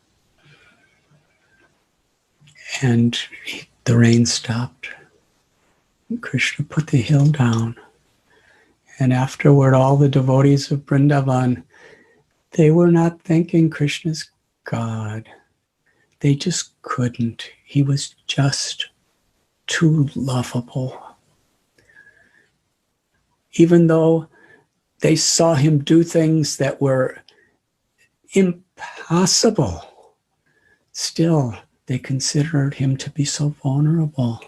[SPEAKER 2] And the rain stopped. Krishna put the hill down. And afterward, all the devotees of Vrindavan, they were not thinking Krishna's God. They just couldn't. He was just too lovable. Even though they saw him do things that were impossible, still they considered him to be so vulnerable.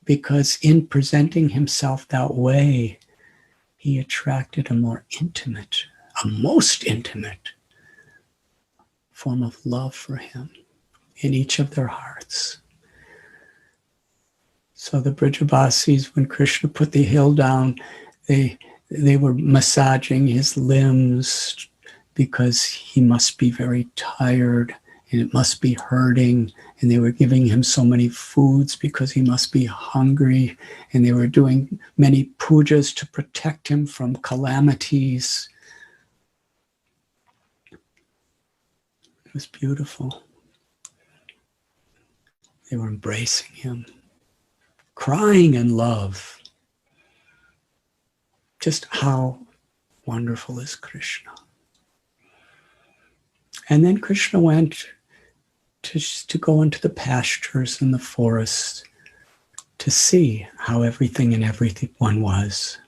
[SPEAKER 2] Because in presenting himself that way, he attracted a more intimate, a most intimate form of love for him in each of their hearts. So the Brajavasis, when Krishna put the hill down, they were massaging his limbs because he must be very tired and it must be hurting. And they were giving him so many foods because he must be hungry. And they were doing many pujas to protect him from calamities. It was beautiful. They were embracing him, crying in love. Just how wonderful is Krishna. And then Krishna went to go into the pastures and the forests to see how everything and everyone was.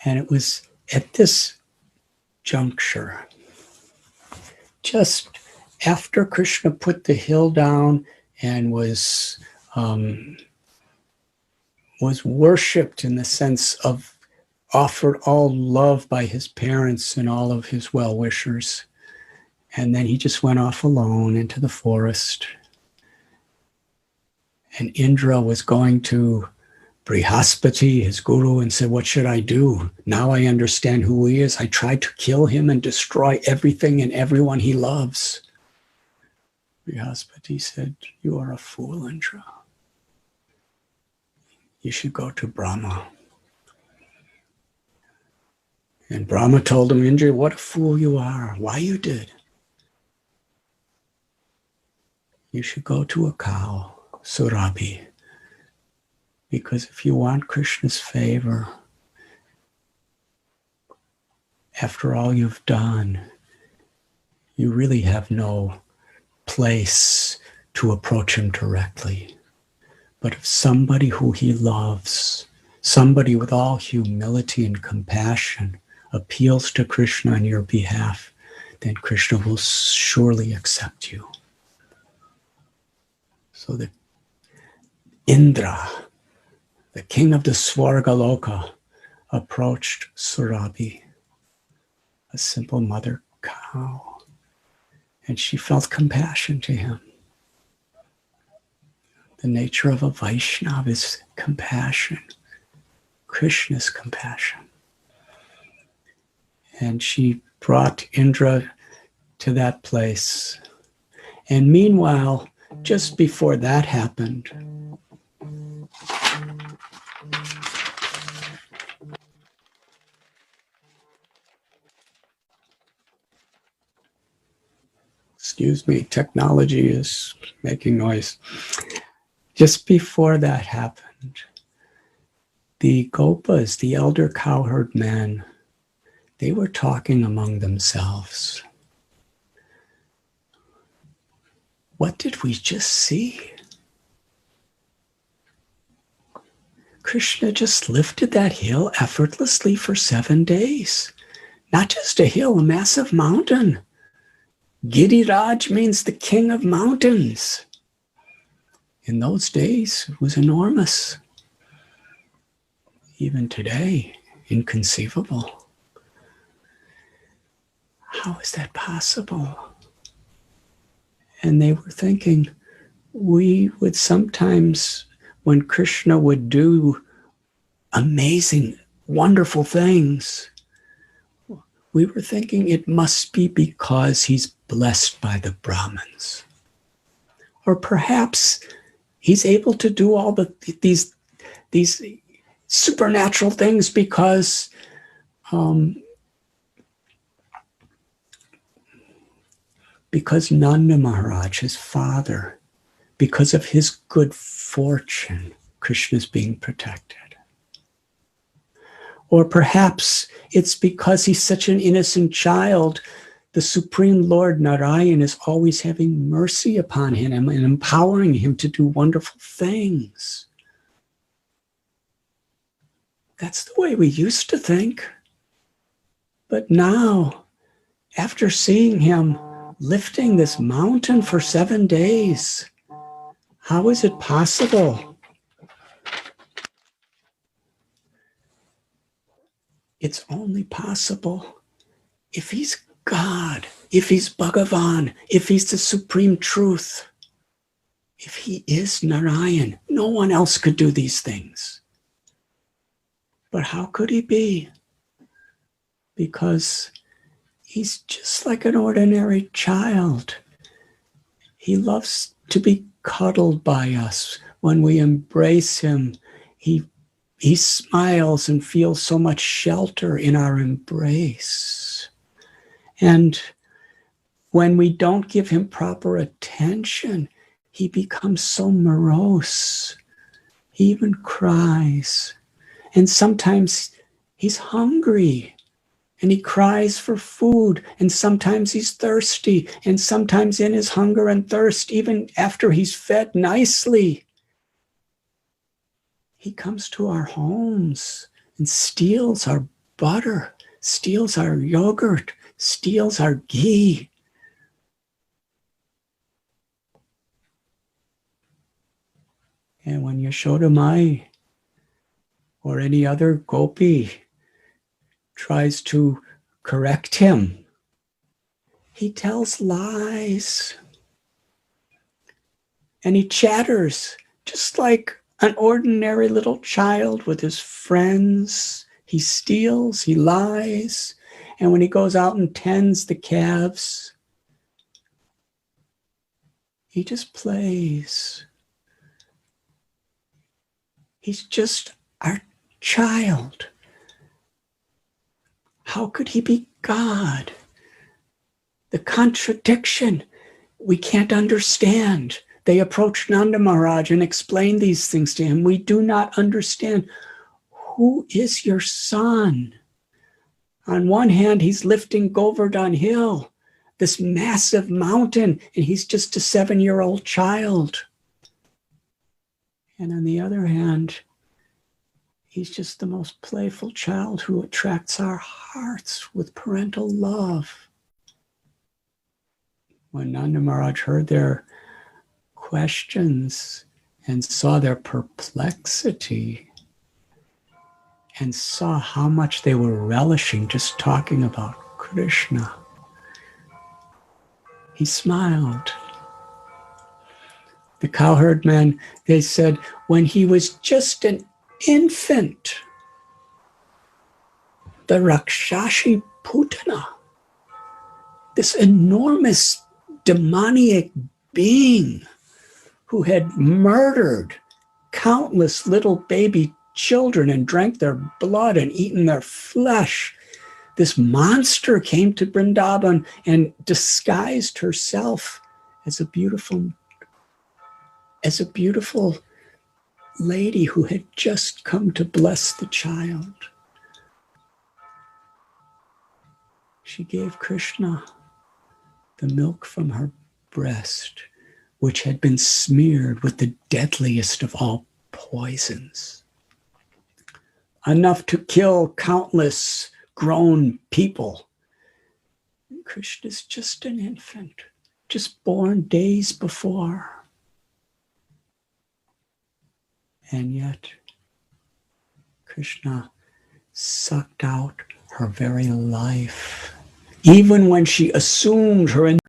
[SPEAKER 2] And it was at this juncture, just after Krishna put the hill down and was worshipped in the sense of offered all love by his parents and all of his well-wishers. And then he just went off alone into the forest. And Indra was going to Brihaspati, his guru, and said, "What should I do? Now I understand who he is. I tried to kill him and destroy everything and everyone he loves." Brihaspati said, "You are a fool, Indra. you should go to Brahma. And Brahma told him, Indra, what a fool you are. Why you did? You should go to a cow, Surabhi. Because if you want Krishna's favor, after all you've done, you really have no place to approach him directly. But if somebody who he loves, somebody with all humility and compassion, appeals to Krishna on your behalf, then Krishna will surely accept you. So the Indra, the king of the Swargaloka, approached Surabhi, a simple mother cow, and she felt compassion to him. The nature of a Vaishnava is compassion, Krishna's compassion. And she brought Indra to that place. And meanwhile, just before that happened, excuse me, technology is making noise. Just before that happened, the Gopas, the elder cowherd men, they were talking among themselves. What did we just see? Krishna just lifted that hill effortlessly for 7 days. Not just a hill, a massive mountain. Giriraj means the king of mountains. In those days, it was enormous. Even today, inconceivable. How is that possible? And they were thinking, we would sometimes, when Krishna would do amazing, wonderful things, we were thinking it must be because he's blessed by the Brahmins. Or perhaps he's able to do all these supernatural things because Nanda Maharaj, his father, because of his good fortune, Krishna's being protected. Or perhaps it's because he's such an innocent child, the Supreme Lord Narayan is always having mercy upon him and empowering him to do wonderful things. That's the way we used to think. But now, after seeing him lifting this mountain for 7 days, how is it possible? It's only possible if he's God, if he's Bhagavan, if he's the supreme truth. If he is Narayan, no one else could do these things. But how could he be? Because he's just like an ordinary child. He loves to be cuddled by us. When we embrace him, he smiles and feels so much shelter in our embrace. And when we don't give him proper attention, he becomes so morose. He even cries. And sometimes he's hungry and he cries for food. And sometimes he's thirsty. And sometimes in his hunger and thirst, even after he's fed nicely, he comes to our homes and steals our butter, steals our yogurt, steals our ghee. And when Yashoda Mai or any other gopi tries to correct him, he tells lies. And he chatters just like an ordinary little child with his friends. He steals, he lies. And when he goes out and tends the calves, he just plays. He's just our child. How could he be God? The contradiction we can't understand. They approached Nanda Maharaj and explained these things to him. We do not understand. Who is your son? On one hand, he's lifting Govardhan Hill, this massive mountain, and he's just a 7-year-old child. And on the other hand, he's just the most playful child who attracts our hearts with parental love. When Nanda Maharaj heard their questions and saw their perplexity and saw how much they were relishing just talking about Krishna, he smiled. The cowherd men, they said, when he was just an infant, the Rakshashi Putana, this enormous demoniac being who had murdered countless little baby children and drank their blood and eaten their flesh. This monster came to Vrindavan and disguised herself as a beautiful lady who had just come to bless the child. She gave Krishna the milk from her breast, which had been smeared with the deadliest of all poisons, enough to kill countless grown people. Krishna's just an infant, just born days before. And yet, Krishna sucked out her very life, even when she assumed her and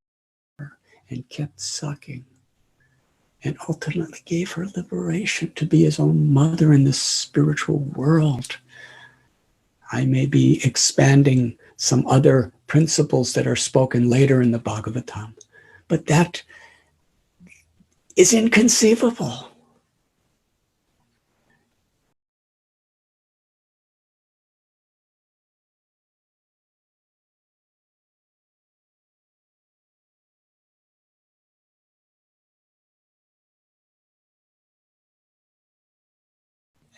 [SPEAKER 2] kept sucking, and ultimately gave her liberation to be his own mother in this spiritual world. I may be expanding some other principles that are spoken later in the Bhagavatam, but that is inconceivable.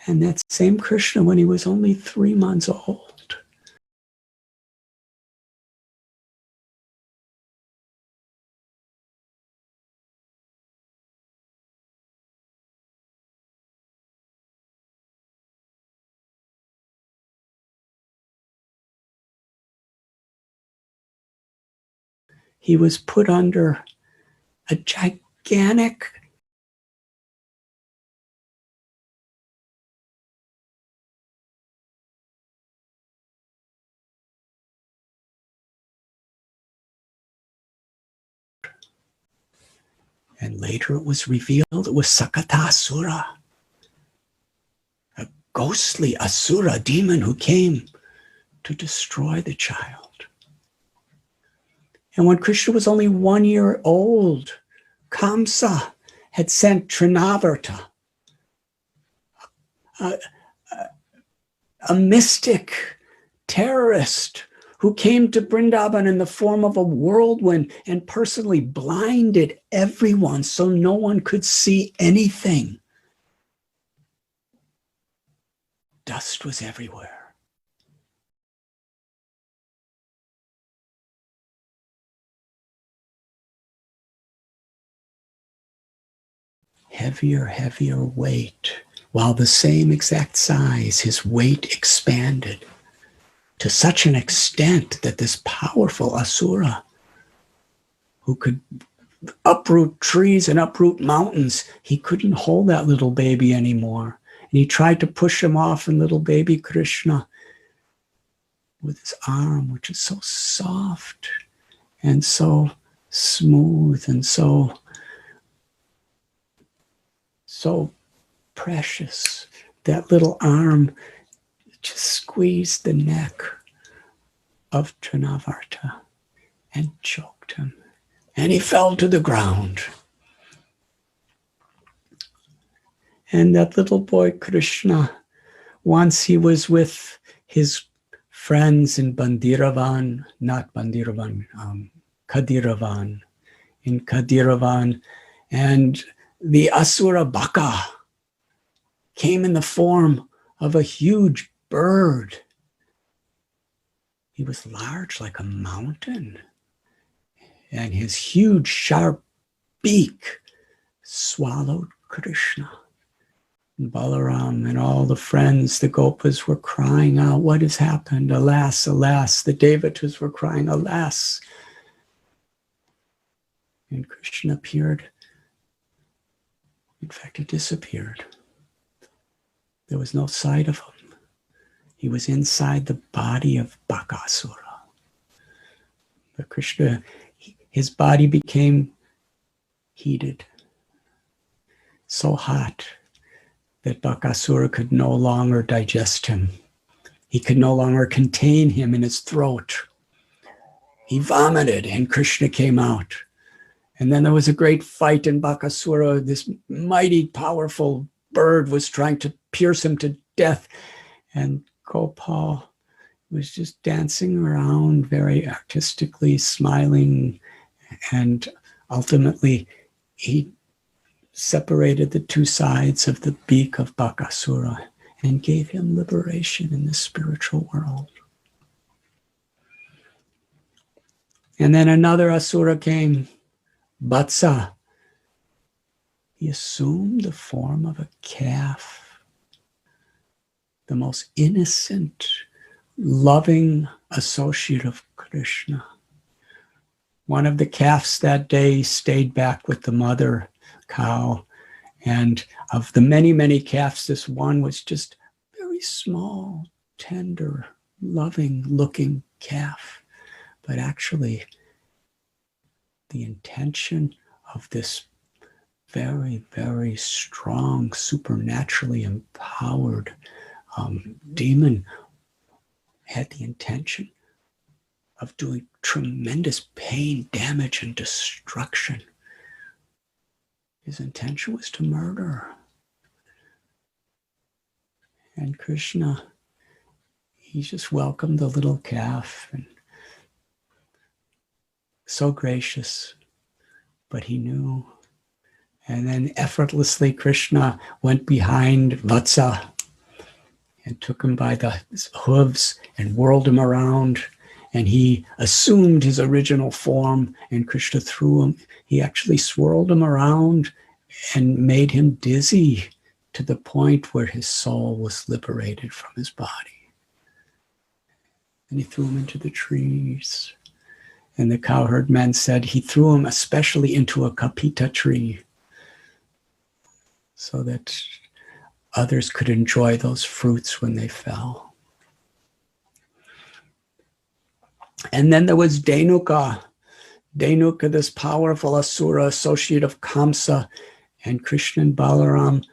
[SPEAKER 2] And that same Krishna, when he was only 3 months old, he was put under a gigantic and later it was revealed it was Sakatasura, a ghostly asura demon who came to destroy the child. And when Krishna was only 1 year old, Kamsa had sent Trinavarta, a mystic terrorist who came to Vrindavan in the form of a whirlwind and personally blinded everyone so no one could see anything. Dust was everywhere. Heavier weight. While the same exact size, his weight expanded to such an extent that this powerful asura, who could uproot trees and uproot mountains, he couldn't hold that little baby anymore. And he tried to push him off, and little baby Krishna, with his arm, which is so soft and so smooth and so precious, that little arm just squeezed the neck of Trinavarta and choked him, and he fell to the ground. And that little boy, Krishna, once he was with his friends in Bandiravan, not Bandiravan, Kadiravan, in Kadiravan, and the Asura Baka came in the form of a huge bird. He was large like a mountain, and his huge sharp beak swallowed Krishna. And Balaram and all the friends, the Gopas, were crying out, what has happened? Alas, alas. The devotees were crying, alas. And Krishna appeared. In fact, he disappeared. There was no sight of him. He was inside the body of Bakasura. But Krishna, his body became heated, so hot that Bakasura could no longer digest him. He could no longer contain him in his throat. He vomited and Krishna came out. And then there was a great fight in Bakasura. This mighty, powerful bird was trying to pierce him to death. And Gopal was just dancing around very artistically, smiling. And ultimately, he separated the two sides of the beak of Bakasura and gave him liberation in the spiritual world. And then another Asura came, Vatsa. He assumed the form of a calf, the most innocent, loving associate of Krishna. One of the calves that day stayed back with the mother cow, and of the many, many calves, this one was just very small, tender, loving looking calf. But actually, the intention of this very, very strong, supernaturally empowered demon had the intention of doing tremendous pain, damage, and destruction. His intention was to murder. And Krishna, he just welcomed the little calf, and so gracious, but he knew. And then effortlessly Krishna went behind Vatsa and took him by the hooves and whirled him around, and he assumed his original form, and Krishna threw him. He actually swirled him around and made him dizzy to the point where his soul was liberated from his body. And he threw him into the trees. And the cowherd men said he threw him especially into a kapita tree so that others could enjoy those fruits when they fell. And then there was Dhenuka. Dhenuka, this powerful Asura, associate of Kamsa, and Krishna and Balaram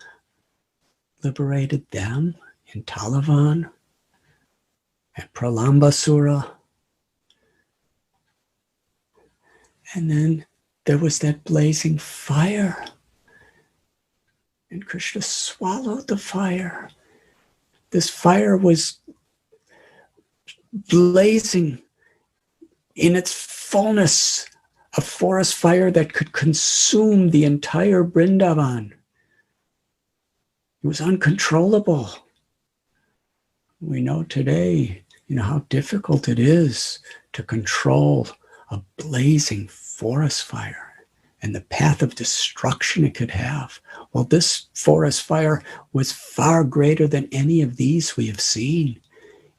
[SPEAKER 2] liberated them in Talavan and Pralambasura. And then there was that blazing fire. And Krishna swallowed the fire. This fire was blazing in its fullness, a forest fire that could consume the entire Vrindavan. It was uncontrollable. We know today, how difficult it is to control a blazing forest fire and the path of destruction it could have. Well, this forest fire was far greater than any of these we have seen.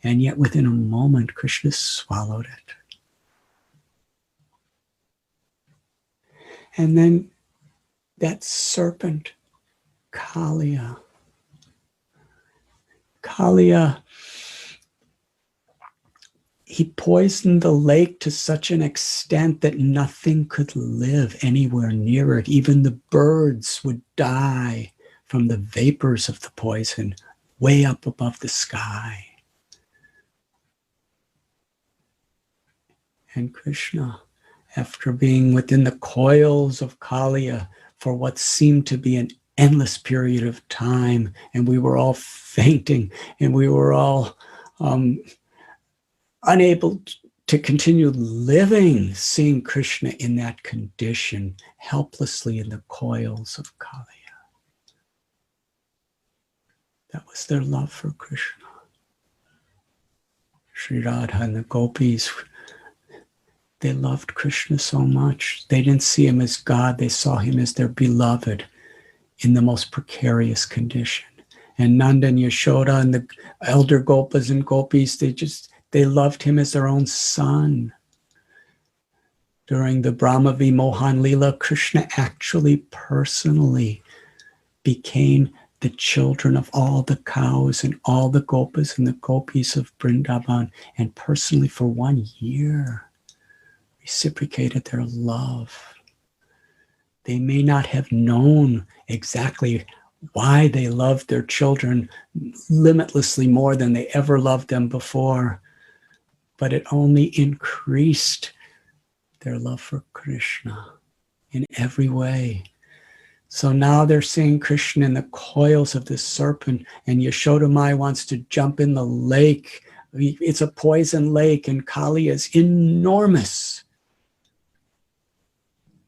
[SPEAKER 2] And yet within a moment, Krishna swallowed it. And then that serpent, Kalia. Kalia, he poisoned the lake to such an extent that nothing could live anywhere near it. Even the birds would die from the vapors of the poison way up above the sky. And Krishna, after being within the coils of Kalia for what seemed to be an endless period of time, and we were all fainting, and we were all unable to continue living, seeing Krishna in that condition, helplessly in the coils of Kalia. That was their love for Krishna. Sri Radha and the gopis, they loved Krishna so much. They didn't see him as God, they saw him as their beloved in the most precarious condition. And Nanda and Yashoda and the elder gopas and gopis, they loved him as their own son. During the Brahma Vimohan Leela, Krishna actually personally became the children of all the cows and all the gopas and the gopis of Vrindavan, and personally for 1 year reciprocated their love. They may not have known exactly why they loved their children limitlessly more than they ever loved them before, but it only increased their love for Krishna in every way. So now they're seeing Krishna in the coils of this serpent, and Yashoda Mai wants to jump in the lake. It's a poison lake, and Kali is enormous.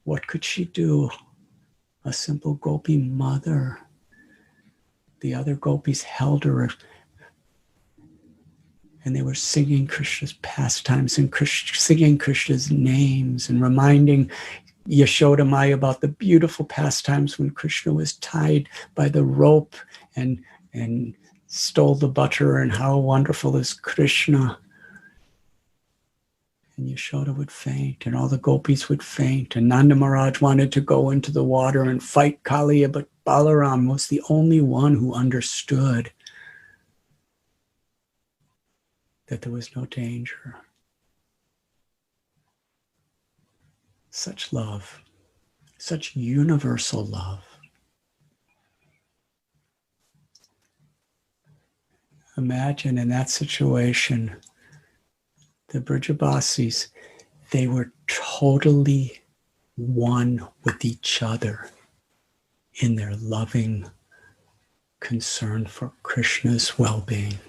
[SPEAKER 2] What could she do? A simple gopi mother. The other gopis held her, and they were singing Krishna's pastimes and singing Krishna's names and reminding Yashoda Maya about the beautiful pastimes when Krishna was tied by the rope and stole the butter, and how wonderful is Krishna. And Yashoda would faint, and all the gopis would faint, and Nanda Maharaj wanted to go into the water and fight Kalia, but Balaram was the only one who understood that there was no danger. Such love, such universal love. Imagine in that situation, the Brijabasis, they were totally one with each other in their loving concern for Krishna's well-being.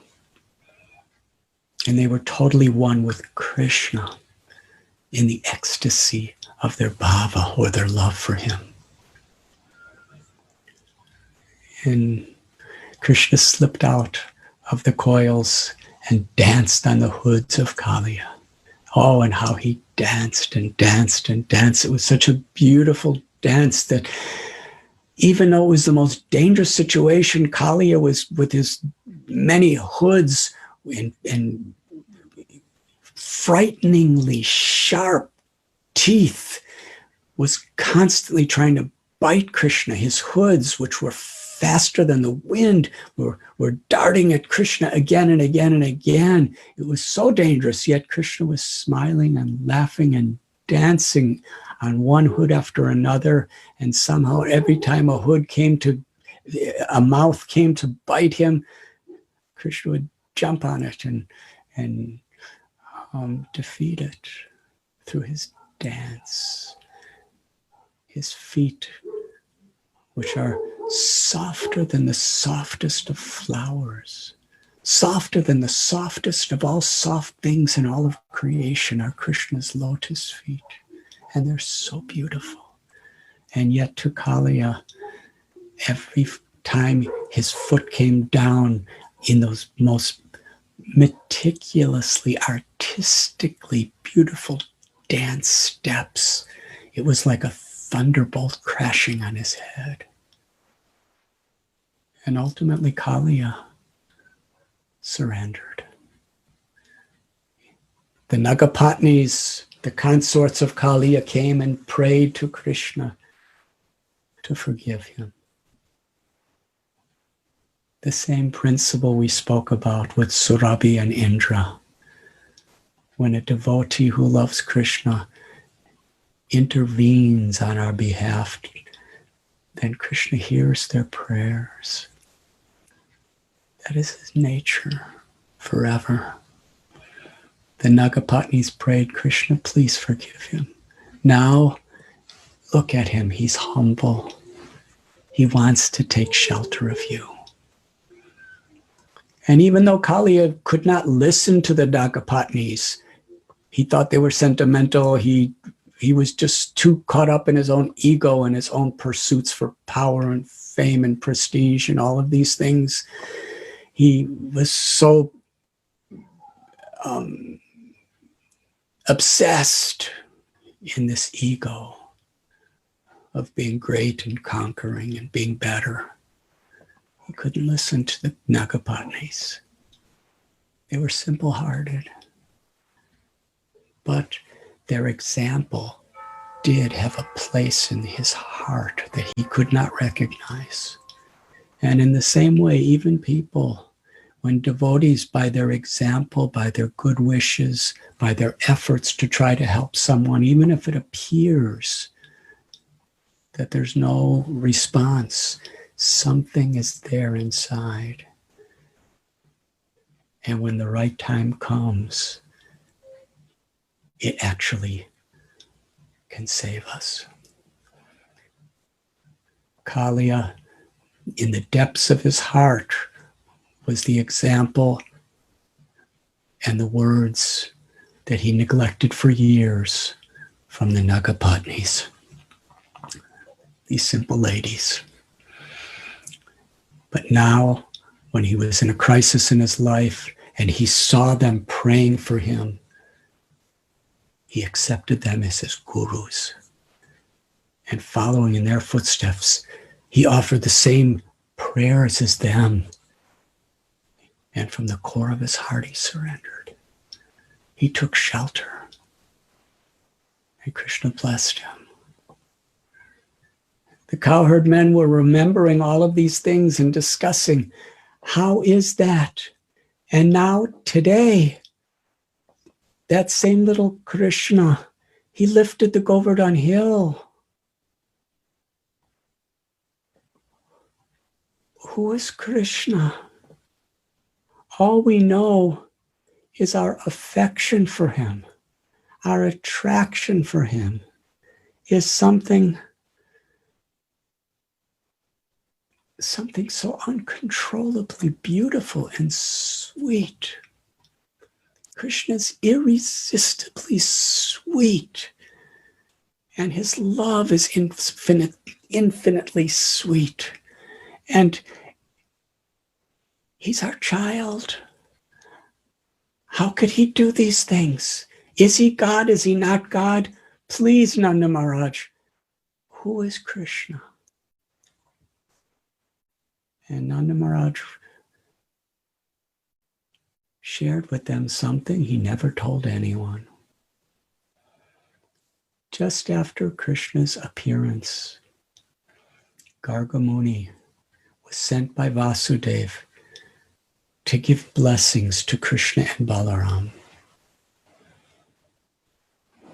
[SPEAKER 2] And they were totally one with Krishna in the ecstasy of their bhava, or their love for him. And Krishna slipped out of the coils and danced on the hoods of Kalia. Oh, and how he danced and danced and danced. It was such a beautiful dance that even though it was the most dangerous situation, Kalia was with his many hoods and frighteningly sharp teeth, was constantly trying to bite Krishna. His hoods, which were faster than the wind, were darting at Krishna again and again and again. It was so dangerous, yet Krishna was smiling and laughing and dancing on one hood after another, and somehow every time a mouth came to bite him, Krishna would jump on it and defeat it through his dance. His feet, which are softer than the softest of flowers, softer than the softest of all soft things in all of creation, are Krishna's lotus feet. And they're so beautiful. And yet to Kalia, every time his foot came down in those most meticulously, artistically beautiful dance steps, it was like a thunderbolt crashing on his head. And ultimately Kalia surrendered. The Nagapatnis, the consorts of Kalia, came and prayed to Krishna to forgive him. The same principle we spoke about with Surabhi and Indra. When a devotee who loves Krishna intervenes on our behalf, then Krishna hears their prayers. That is his nature forever. The Nagapatnis prayed, Krishna, please forgive him. Now, look at him, he's humble. He wants to take shelter of you. And even though Kalia could not listen to the Nagapatnis, he thought they were sentimental. He was just too caught up in his own ego and his own pursuits for power and fame and prestige and all of these things. He was so obsessed in this ego of being great and conquering and being better. He couldn't listen to the Nagapatnis. They were simple-hearted. But their example did have a place in his heart that he could not recognize. And in the same way, even people, when devotees, by their example, by their good wishes, by their efforts to try to help someone, even if it appears that there's no response, something is there inside. And when the right time comes, it actually can save us. Kalia, in the depths of his heart, was the example and the words that he neglected for years from the Nagapatnis, these simple ladies. But now, when he was in a crisis in his life and he saw them praying for him, he accepted them as his gurus. And following in their footsteps, he offered the same prayers as them. And from the core of his heart, he surrendered. He took shelter. And Krishna blessed him. The cowherd men were remembering all of these things and discussing, how is that? And now, today, that same little Krishna, he lifted the Govardhan hill. Who is Krishna? All we know is our affection for him, our attraction for him is something so uncontrollably beautiful and sweet. Krishna's irresistibly sweet, and his love is infinitely sweet. And he's our child. How could he do these things? Is he God? Is he not God? Please, Nanda Maharaj, who is Krishna? And Nanda Maharaj shared with them something he never told anyone. Just after Krishna's appearance, Garga Muni was sent by Vasudeva to give blessings to Krishna and Balaram.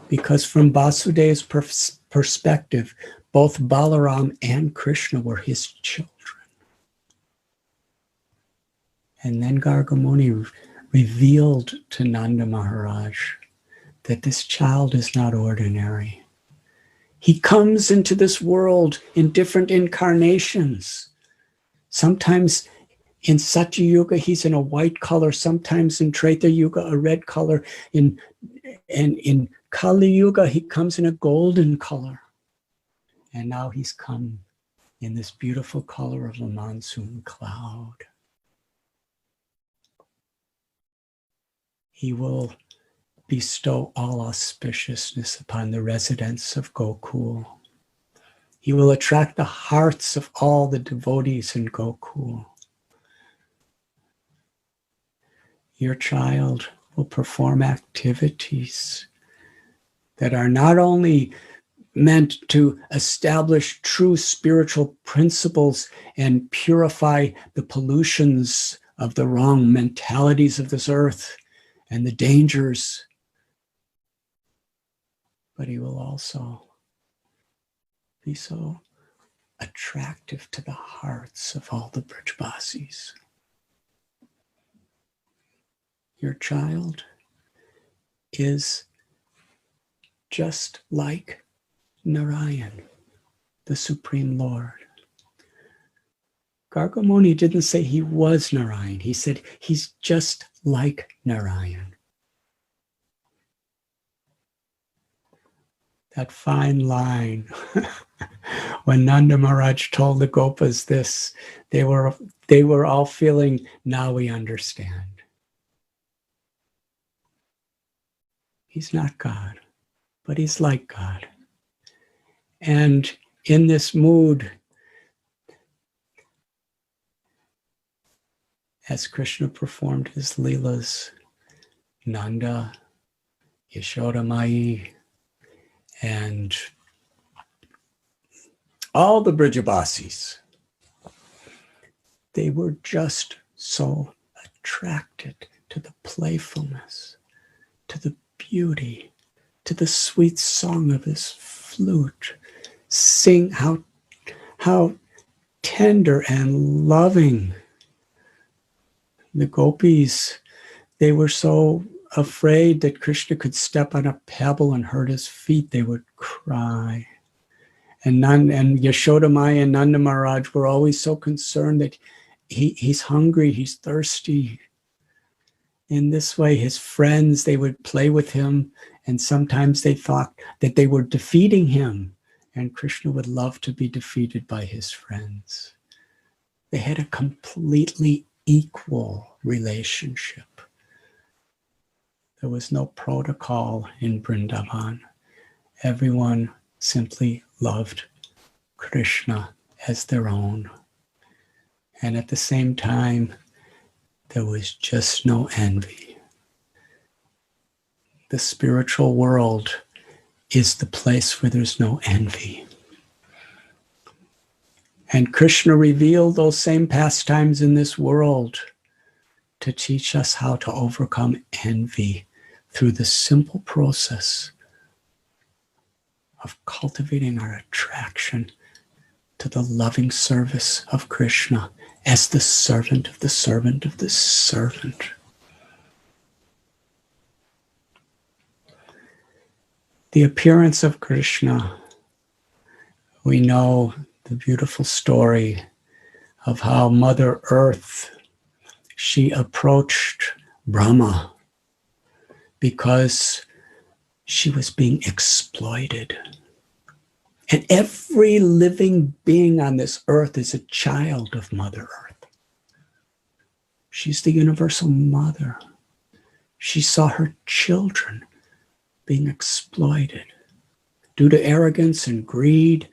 [SPEAKER 2] Because from Vasudeva's perspective, both Balaram and Krishna were his children. And then Garga Muni revealed to Nanda Maharaj that this child is not ordinary. He comes into this world in different incarnations. Sometimes in Satya Yuga, he's in a white color. Sometimes in Treta Yuga, a red color. And in Kali Yuga, he comes in a golden color. And now he's come in this beautiful color of a monsoon cloud. He will bestow all auspiciousness upon the residents of Gokul. He will attract the hearts of all the devotees in Gokul. Your child will perform activities that are not only meant to establish true spiritual principles and purify the pollutions of the wrong mentalities of this earth and the dangers, but he will also be so attractive to the hearts of all the Brajbasis. Your child is just like Narayan, the Supreme Lord. Gargamuni didn't say he was Narayan. He said he's just like Narayan. That fine line. When Nanda Maharaj told the Gopas this, they were all feeling, now we understand. He's not God, but he's like God. And in this mood, as Krishna performed his Leelas, Nanda, Yashodamai, and all the Brijabasis, they were just so attracted to the playfulness, to the beauty, to the sweet song of his flute. Sing how tender and loving. The gopis, they were so afraid that Krishna could step on a pebble and hurt his feet. They would cry. And Yashodamaya and Nanda Maharaj were always so concerned that he's hungry, he's thirsty. In this way, his friends, they would play with him, and sometimes they thought that they were defeating him, and Krishna would love to be defeated by his friends. They had a completely equal relationship. There was no protocol in Vrindavan. Everyone simply loved Krishna as their own. And at the same time, there was just no envy. The spiritual world is the place where there's no envy. And Krishna revealed those same pastimes in this world to teach us how to overcome envy through the simple process of cultivating our attraction to the loving service of Krishna as the servant of the servant of the servant. The appearance of Krishna, we know the beautiful story of how Mother Earth, she approached Brahma because she was being exploited. And every living being on this earth is a child of Mother Earth. She's the universal mother. She saw her children being exploited. Due to arrogance and greed,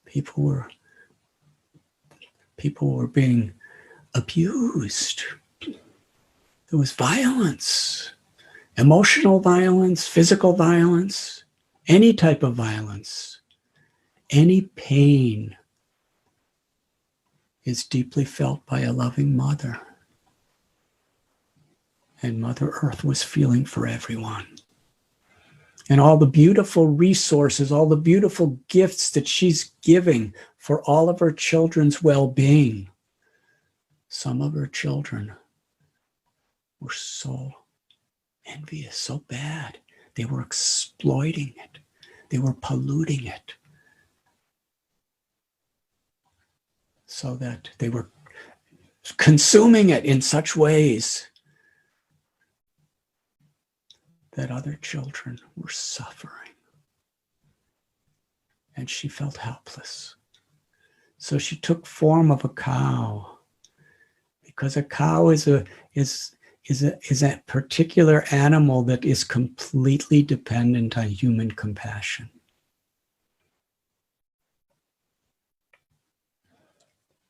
[SPEAKER 2] people were being abused. There was violence, emotional violence, physical violence, any type of violence, any pain is deeply felt by a loving mother. And Mother Earth was feeling for everyone. And all the beautiful resources, all the beautiful gifts that she's giving for all of her children's well-being. Some of her children were so envious, so bad. They were exploiting it. They were polluting it. So that they were consuming it in such ways that other children were suffering. And she felt helpless. So she took form of a cow, because a cow is a particular animal that is completely dependent on human compassion.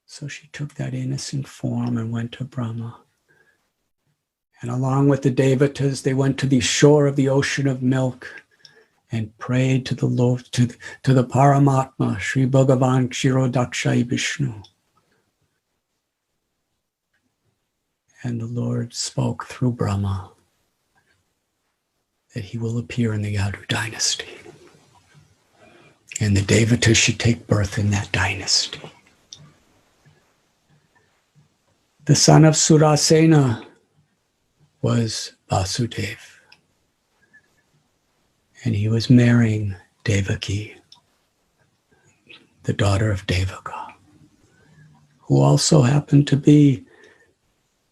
[SPEAKER 2] So she took that innocent form and went to Brahma. And along with the devatas, they went to the shore of the ocean of milk and prayed to the Lord, to the Paramatma, Sri Bhagavan Kshirodakshai Vishnu. And the Lord spoke through Brahma that he will appear in the Yadu dynasty. And the devatas should take birth in that dynasty. The son of Surasena was Vasudev. And he was marrying Devaki, the daughter of Devaka. who also happened to be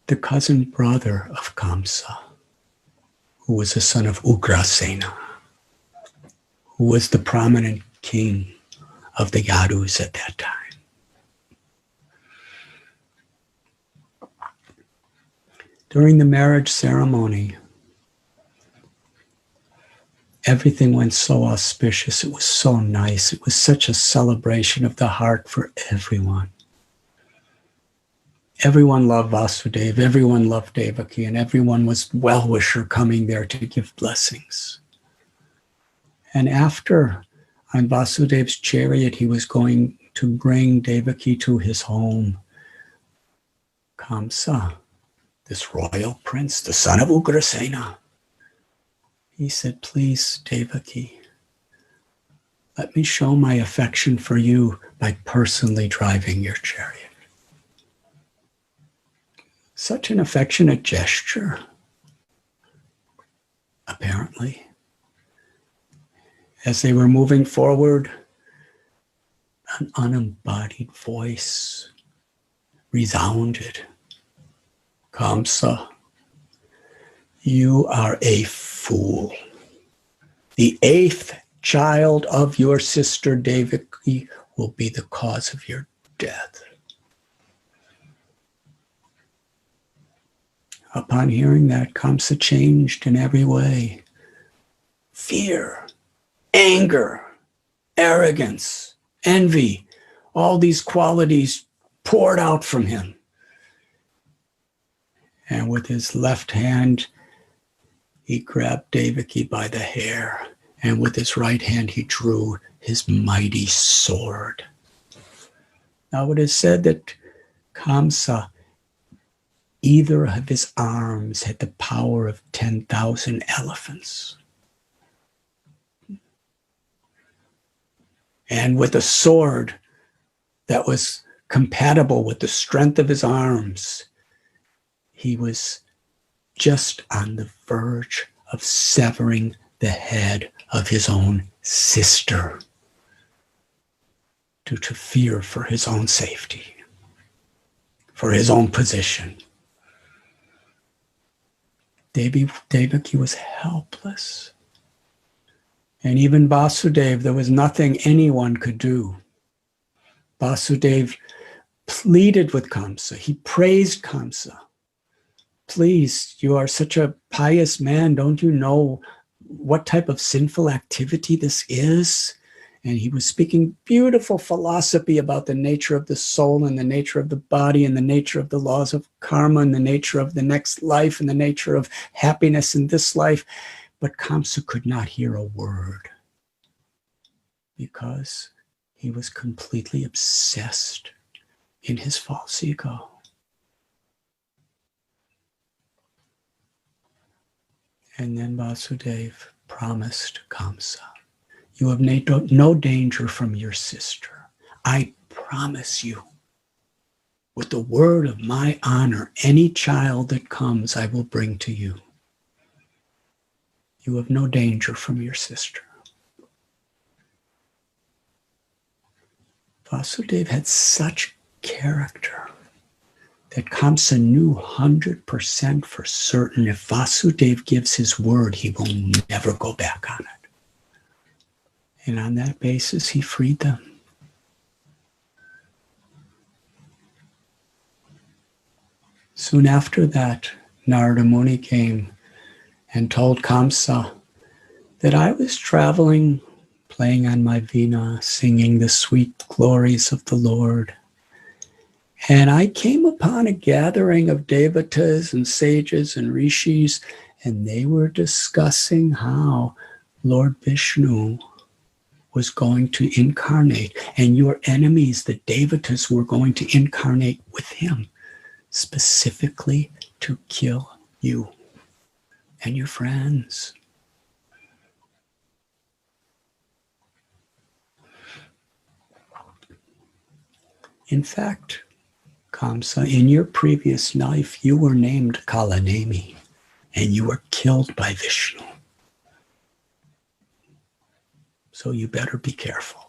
[SPEAKER 2] the cousin brother of Kamsa, who was the son of Ugrasena, who was the prominent king of the Yadus at that time. During the marriage ceremony, everything went so auspicious. It was so nice. It was such a celebration of the heart for everyone. Everyone loved Vasudeva, everyone loved Devaki, and everyone was well-wisher coming there to give blessings. And after, on Vasudev's chariot, he was going to bring Devaki to his home. Kamsa, this royal prince, the son of Ugrasena, he said, please, Devaki, let me show my affection for you by personally driving your chariot. Such an affectionate gesture, apparently. As they were moving forward, an unembodied voice resounded. Kamsa, you are a fool. The 8th child of your sister Devaki will be the cause of your death. Upon hearing that, Kamsa changed in every way. Fear, anger, arrogance, envy, all these qualities poured out from him. And with his left hand, he grabbed Devaki by the hair, and with his right hand, he drew his mighty sword. Now it is said that Kamsa, either of his arms had the power of 10,000 elephants. And with a sword that was compatible with the strength of his arms, he was just on the verge of severing the head of his own sister due to fear for his own safety, for his own position. Devaki was helpless. And even Vasudeva, there was nothing anyone could do. Vasudeva pleaded with Kamsa. He praised Kamsa. Please, you are such a pious man. Don't you know what type of sinful activity this is? And he was speaking beautiful philosophy about the nature of the soul and the nature of the body and the nature of the laws of karma and the nature of the next life and the nature of happiness in this life. But Kamsa could not hear a word because he was completely obsessed in his false ego. And then Vasudeva promised Kamsa, you have no danger from your sister. I promise you, with the word of my honor, any child that comes, I will bring to you. You have no danger from your sister. Vasudeva had such character that Kamsa knew 100% for certain if Vasudeva gives his word, he will never go back on it. And on that basis, he freed them. Soon after that, Narada Muni came and told Kamsa that I was traveling, playing on my veena, singing the sweet glories of the Lord. And I came upon a gathering of devatas and sages and rishis, and they were discussing how Lord Vishnu was going to incarnate, and your enemies, the devatas, were going to incarnate with him, specifically to kill you and your friends. In fact, Kamsa, in your previous life, you were named Kalanemi, and you were killed by Vishnu. So you better be careful.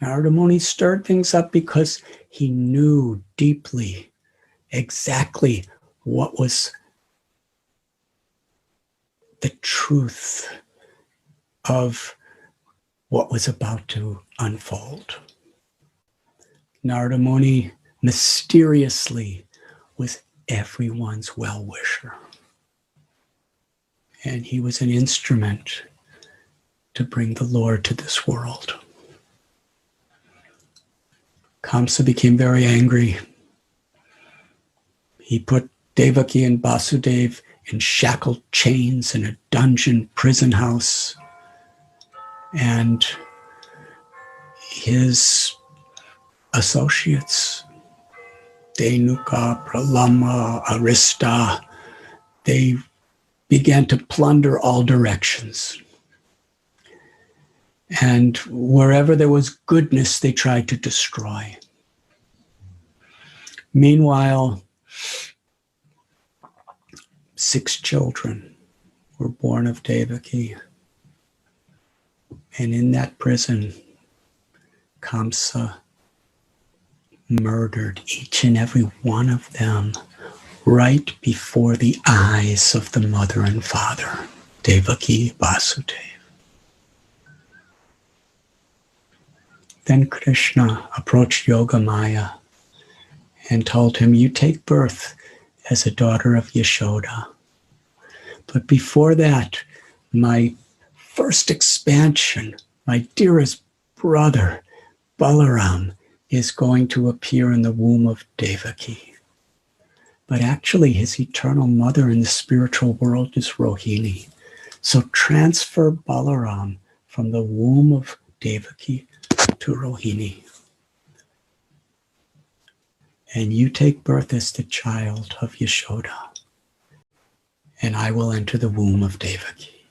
[SPEAKER 2] Narada Muni stirred things up because he knew deeply exactly what was the truth of what was about to unfold. Narada Muni mysteriously was everyone's well-wisher. And he was an instrument to bring the Lord to this world. Kamsa became very angry. He put Devaki and Vasudev in shackled chains in a dungeon prison house. And his associates, Denuka, Pralama, Arista, they began to plunder all directions. And wherever there was goodness, they tried to destroy. Meanwhile, 6 children were born of Devaki. And in that prison, Kamsa murdered each and every one of them right before the eyes of the mother and father, Devaki, Vasudev. Then Krishna approached Yogamaya and told him, you take birth as a daughter of Yashoda. But before that, my first expansion, my dearest brother, Balaram, is going to appear in the womb of Devaki. But actually, his eternal mother in the spiritual world is Rohini. So transfer Balaram from the womb of Devaki to Rohini. And you take birth as the child of Yashoda. And I will enter the womb of Devaki.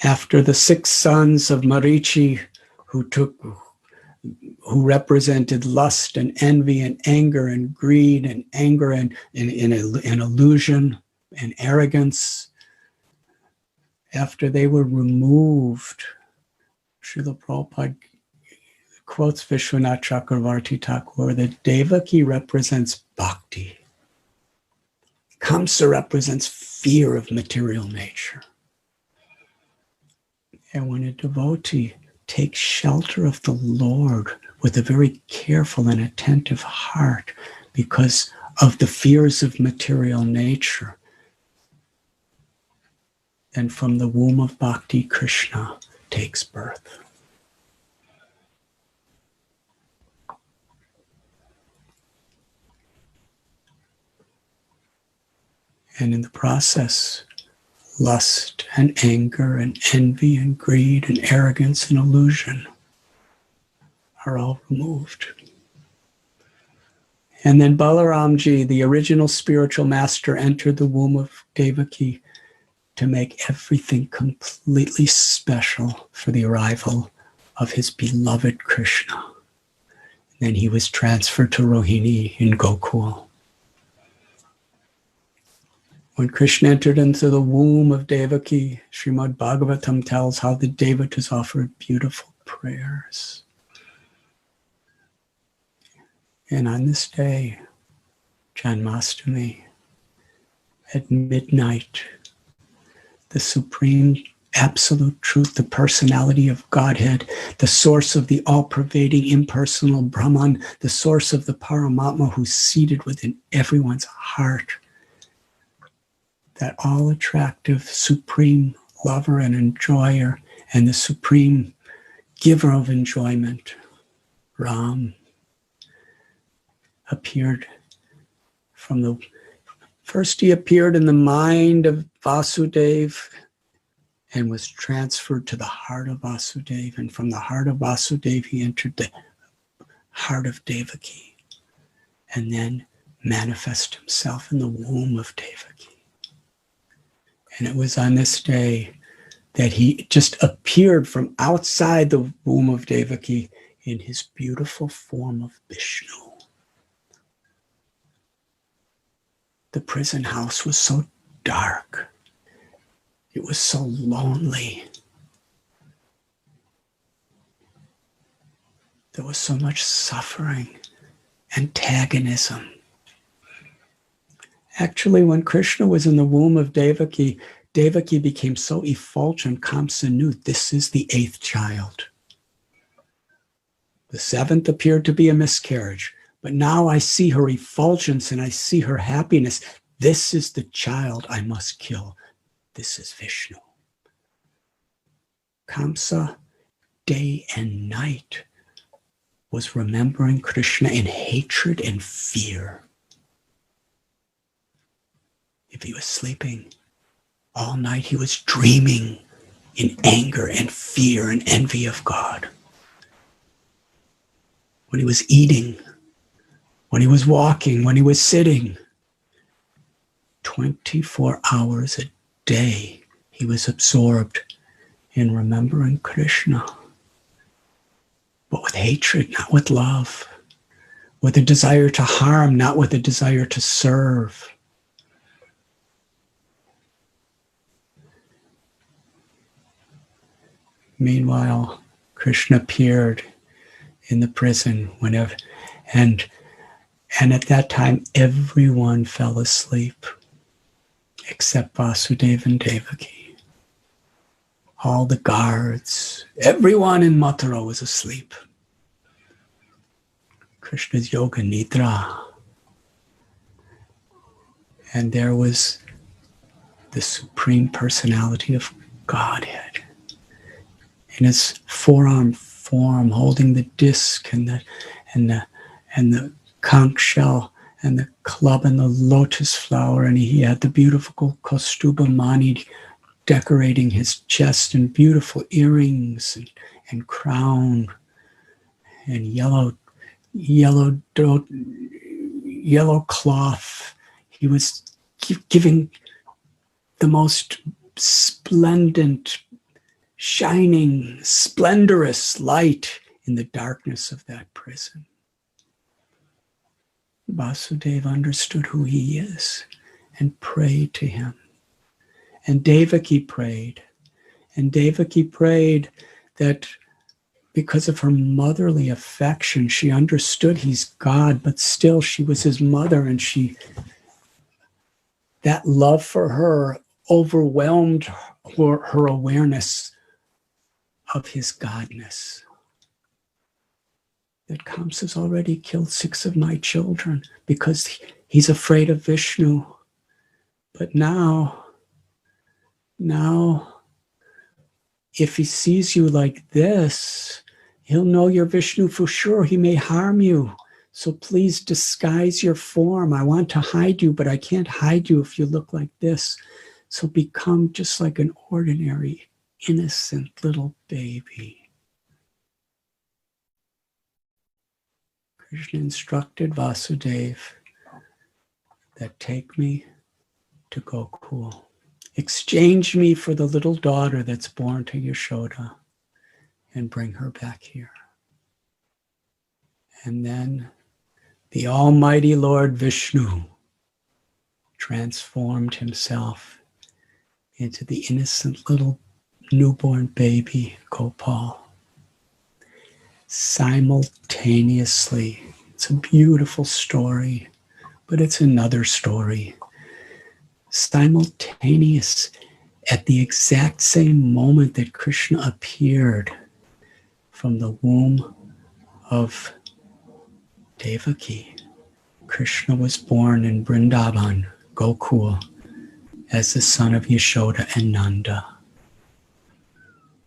[SPEAKER 2] After the 6 sons of Marichi who represented lust and envy and anger and greed and anger and illusion and arrogance, after they were removed, Srila Prabhupada quotes Vishwanath Chakravarti Thakur that Devaki represents bhakti. Kamsa represents fear of material nature. And when a devotee takes shelter of the Lord with a very careful and attentive heart because of the fears of material nature, then from the womb of bhakti, Krishna takes birth. And in the process, lust and anger and envy and greed and arrogance and illusion are all removed. And then Balaramji, the original spiritual master, entered the womb of Devaki to make everything completely special for the arrival of his beloved Krishna. And then he was transferred to Rohini in Gokul. When Krishna entered into the womb of Devaki, Srimad Bhagavatam tells how the devatas offered beautiful prayers. And on this day, Janmashtami, at midnight, the supreme absolute truth, the personality of Godhead, the source of the all-pervading impersonal Brahman, the source of the Paramatma who's seated within everyone's heart, that all-attractive supreme lover and enjoyer and the supreme giver of enjoyment, Ram, appeared from the first he appeared in the mind of Vasudeva and was transferred to the heart of Vasudeva, and from the heart of Vasudeva he entered the heart of Devaki and then manifested himself in the womb of Devaki. And it was on this day that he just appeared from outside the womb of Devaki in his beautiful form of Vishnu. The prison house was so dark. It was so lonely. There was so much suffering, antagonism. Actually, when Krishna was in the womb of Devaki, Devaki became so effulgent, Kamsa knew this is the 8th child. The 7th appeared to be a miscarriage, but now I see her effulgence and I see her happiness. This is the child I must kill. This is Vishnu. Kamsa, day and night, was remembering Krishna in hatred and fear. If he was sleeping, all night he was dreaming in anger and fear and envy of God. When he was eating, when he was walking, when he was sitting, 24 hours a day, he was absorbed in remembering Krishna. But with hatred, not with love. With a desire to harm, not with a desire to serve. Meanwhile, Krishna appeared in the prison whenever, and at that time everyone fell asleep except Vasudeva and Devaki. All the guards, everyone in Mathura was asleep. Krishna's yoga nidra. And there was the Supreme Personality of Godhead in his forearm form, holding the disc and the conch shell and the club and the lotus flower, and he had the beautiful Kaustubha mani decorating his chest, and beautiful earrings and crown and yellow cloth. He was giving the most splendid, shining, splendorous light in the darkness of that prison. Vasudeva understood who he is and prayed to him. And Devaki prayed. And Devaki prayed that because of her motherly affection, she understood he's God, but still she was his mother, and that love for her overwhelmed her awareness of his godness. That Kamsa's already killed 6 of my children because he's afraid of Vishnu. But now, if he sees you like this, he'll know you're Vishnu for sure. He may harm you. So please disguise your form. I want to hide you, but I can't hide you if you look like this. So become just like an ordinary, innocent little baby. Krishna instructed Vasudeva that take me to Gokul. Exchange me for the little daughter that's born to Yashoda and bring her back here. And then the Almighty Lord Vishnu transformed himself into the innocent little newborn baby Gopal. Simultaneously, it's a beautiful story, but it's another story. Simultaneous, at the exact same moment that Krishna appeared from the womb of Devaki, Krishna was born in Vrindavan, Gokul, as the son of Yashoda and Nanda.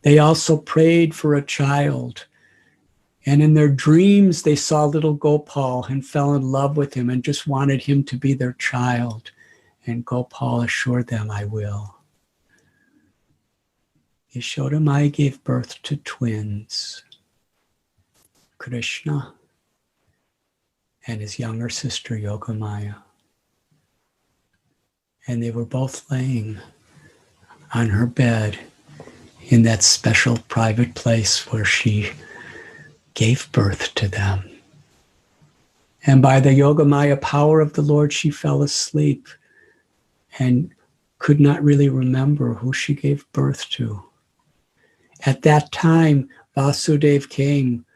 [SPEAKER 2] They also prayed for a child, and in their dreams they saw little Gopal and fell in love with him and just wanted him to be their child. And Gopal assured them, I will. Yashoda Mai gave birth to twins, Krishna and his younger sister Yogamaya. And they were both laying on her bed in that special private place where she gave birth to them. And by the Yogamaya power of the Lord, she fell asleep and could not really remember who she gave birth to. At that time, Vasudeva came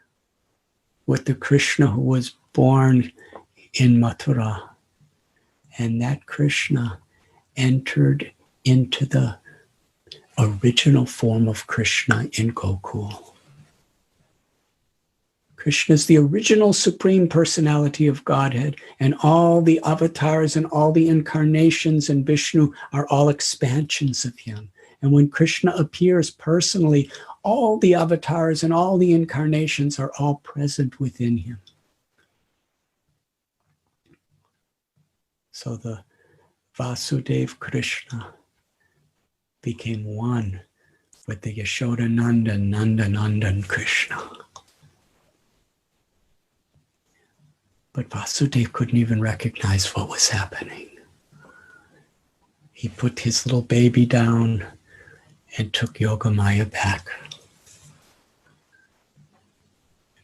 [SPEAKER 2] with the Krishna who was born in Mathura. And that Krishna entered into the original form of Krishna in Gokul. Krishna is the original Supreme Personality of Godhead, and all the avatars and all the incarnations in Vishnu are all expansions of him. And when Krishna appears personally, all the avatars and all the incarnations are all present within him. So the Vasudeva Krishna became one with the Yashoda Nandan, Nanda Nandan Krishna. But Vasudeva couldn't even recognize what was happening. He put his little baby down and took Yogamaya back.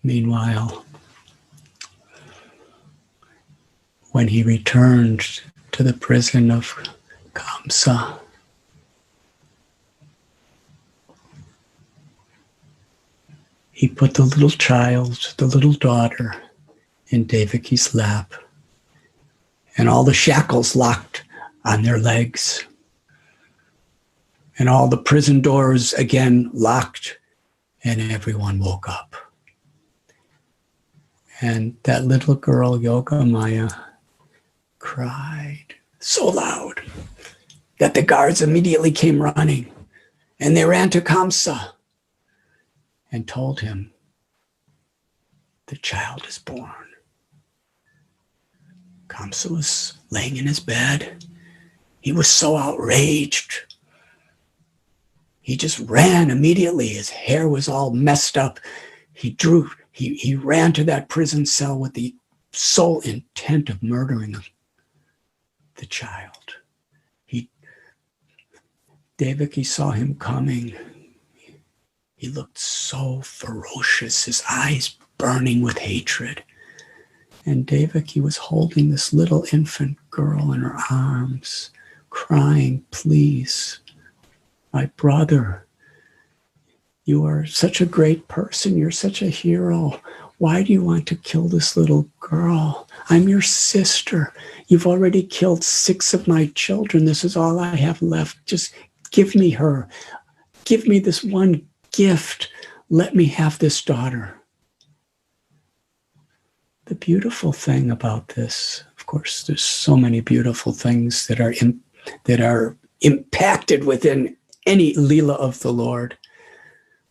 [SPEAKER 2] Meanwhile, when he returned to the prison of Kamsa, he put the little child, the little daughter, in Devaki's lap, and all the shackles locked on their legs, and all the prison doors again locked, and everyone woke up. And that little girl, Yogamaya, cried so loud that the guards immediately came running, and they ran to Kamsa and told him, the child is born. Kamsa was laying in his bed. He was so outraged. He just ran immediately. His hair was all messed up. He ran to that prison cell with the sole intent of murdering the child. Devaki saw him coming. He looked so ferocious, his eyes burning with hatred. And Devaki was holding this little infant girl in her arms, crying, please, my brother, you are such a great person. You're such a hero. Why do you want to kill this little girl? I'm your sister. You've already killed 6 of my children. This is all I have left. Just give me her. Give me this one gift. Let me have this daughter. The beautiful thing about this, of course, there's so many beautiful things that are impacted within any Leela of the Lord.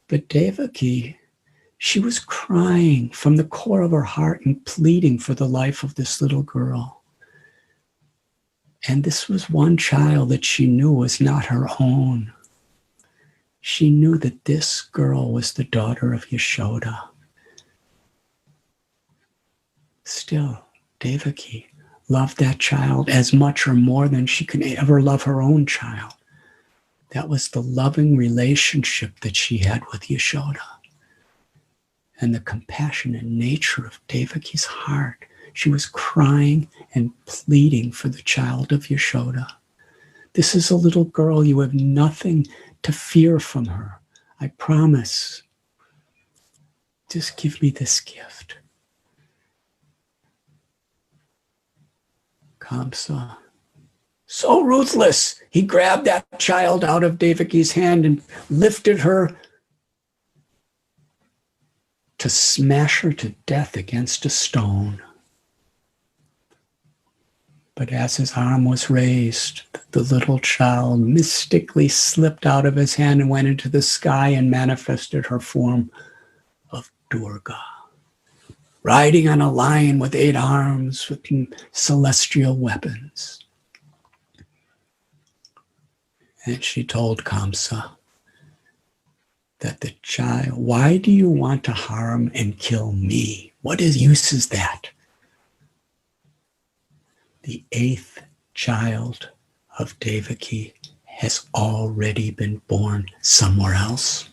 [SPEAKER 2] But Devaki, she was crying from the core of her heart and pleading for the life of this little girl. And this was one child that she knew was not her own. She knew that this girl was the daughter of Yashoda. Still, Devaki loved that child as much or more than she could ever love her own child. That was the loving relationship that she had with Yashoda. And the compassionate nature of Devaki's heart. She was crying and pleading for the child of Yashoda. This is a little girl. You have nothing to fear from her. I promise. Just give me this gift. Kamsa, so ruthless, he grabbed that child out of Devaki's hand and lifted her to smash her to death against a stone. But as his arm was raised, the little child mystically slipped out of his hand and went into the sky and manifested her form of Durga, riding on a lion with 8 arms, with celestial weapons. And she told Kamsa that the child, why do you want to harm and kill me? What use is that? The 8th child of Devaki has already been born somewhere else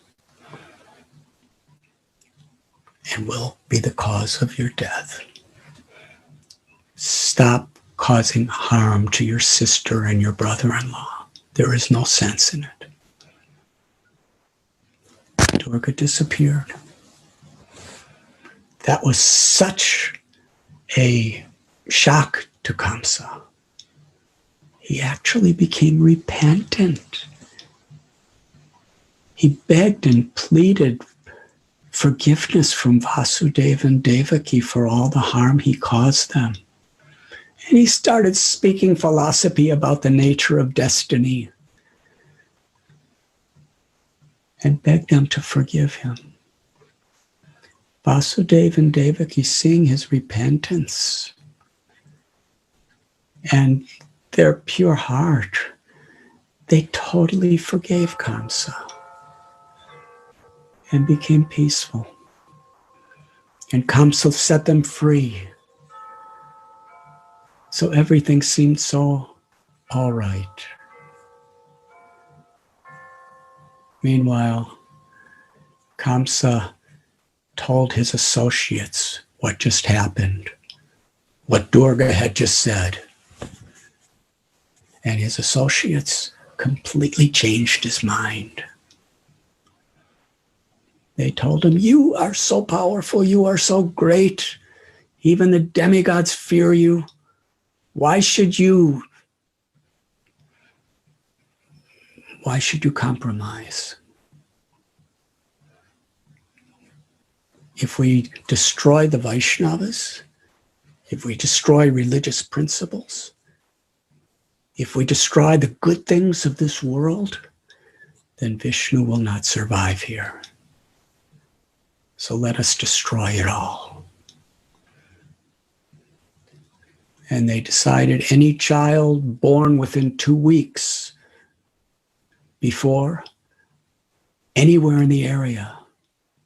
[SPEAKER 2] and will be the cause of your death. Stop causing harm to your sister and your brother-in-law. There is no sense in it. Durga disappeared. that was such a shock to Kamsa. He actually became repentant. He begged and pleaded forgiveness from Vasudeva and Devaki for all the harm he caused them. And he started speaking philosophy about the nature of destiny and begged them to forgive him. Vasudeva and Devaki, seeing his repentance and their pure heart, they totally forgave Kamsa and became peaceful. And Kamsa set them free. So everything seemed so all right. Meanwhile, Kamsa told his associates what just happened, what Durga had just said. And his associates completely changed his mind. They told him, "You are so powerful, you are so great. Even the demigods fear you. Why should you compromise? If we destroy the Vaishnavas, if we destroy religious principles, if we destroy the good things of this world, then Vishnu will not survive here. So let us destroy it all." And they decided any child born within 2 weeks before anywhere in the area,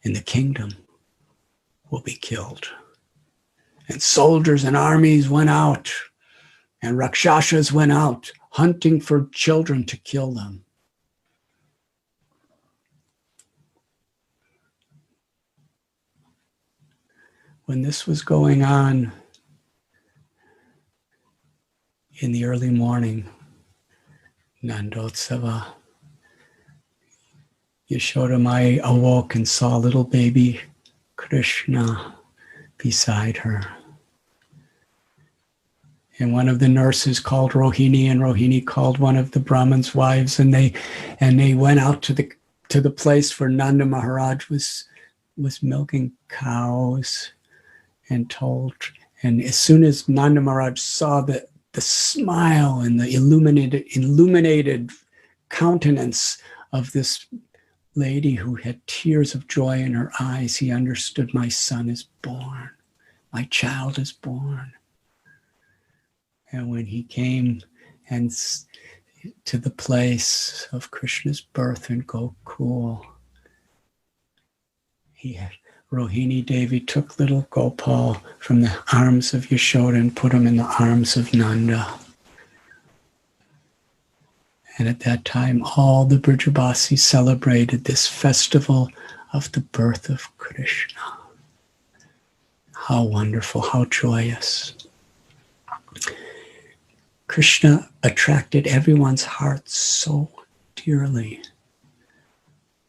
[SPEAKER 2] in the kingdom, will be killed. And soldiers and armies went out, and Rakshasas went out hunting for children to kill them. When this was going on in the early morning, Nanda Utsava, Yashodamaya awoke and saw little baby Krishna beside her. And one of the nurses called Rohini, and Rohini called one of the Brahmin's wives, and they went out to the place where Nanda Maharaj was milking cows, and as soon as Nanda Maharaj saw the smile and the illuminated countenance of this lady who had tears of joy in her eyes, he understood, my son is born, my child is born. And when he came to the place of Krishna's birth in Gokul, Rohini Devi took little Gopal from the arms of Yashoda and put him in the arms of Nanda. And at that time, all the Brijabasis celebrated this festival of the birth of Krishna. How wonderful, how joyous. Krishna attracted everyone's heart so dearly.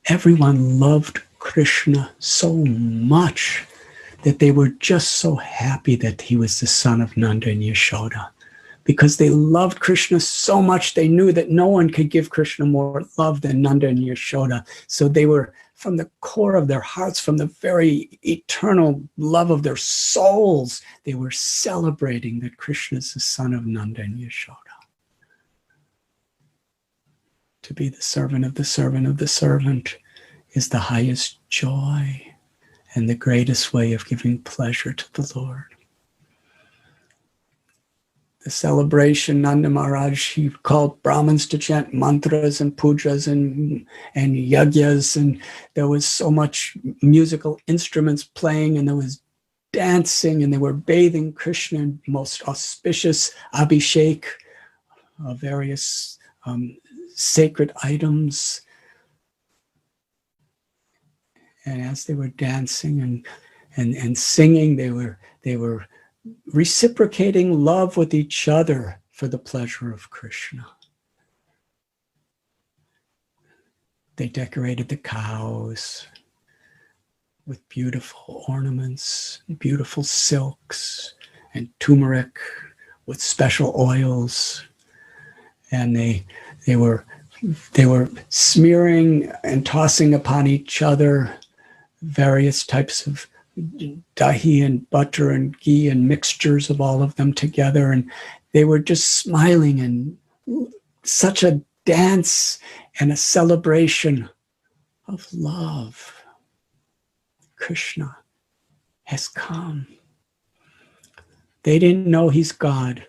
[SPEAKER 2] Everyone loved Krishna so much that they were just so happy that he was the son of Nanda and Yashoda. Because they loved Krishna so much, they knew that no one could give Krishna more love than Nanda and Yashoda. So they were, from the core of their hearts, from the very eternal love of their souls, they were celebrating that Krishna is the son of Nanda and Yashoda. To be the servant of the servant of the servant is the highest joy and the greatest way of giving pleasure to the Lord. The celebration, Nanda Maharaj, he called Brahmins to chant mantras and pujas and yagyas, and there was so much musical instruments playing, and there was dancing, and they were bathing Krishna in most auspicious abhishek of various sacred items. And as they were dancing and singing, they were reciprocating love with each other for the pleasure of Krishna. They decorated the cows with beautiful ornaments, beautiful silks, and turmeric with special oils. And they were smearing and tossing upon each other various types of dahi and butter and ghee and mixtures of all of them together. And they were just smiling, and such a dance and a celebration of love. Krishna has come. They didn't know he's God,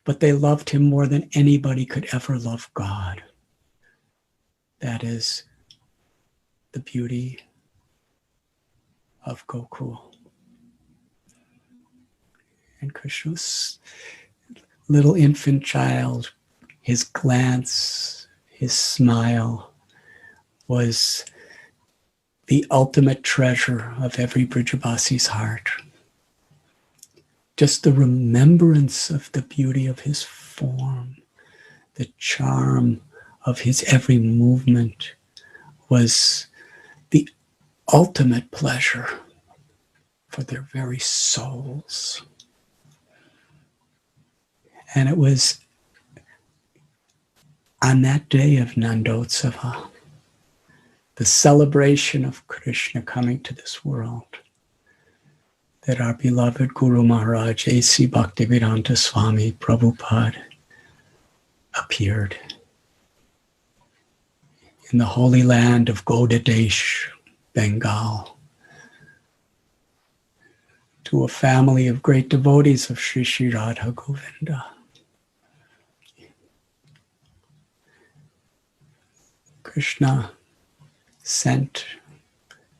[SPEAKER 2] but they loved him more than anybody could ever love God. That is the beauty of Gokul. And Krishna's little infant child, his glance, his smile was the ultimate treasure of every Brijavasi's heart. Just the remembrance of the beauty of his form, the charm of his every movement was the ultimate pleasure for their very souls. And it was on that day of Nanda Utsava, the celebration of Krishna coming to this world, that our beloved Guru Maharaj, A.C. Bhaktivedanta Swami Prabhupada, appeared in the holy land of Govardhan, Bengal, to a family of great devotees of Sri Sri Radha Govinda. Krishna sent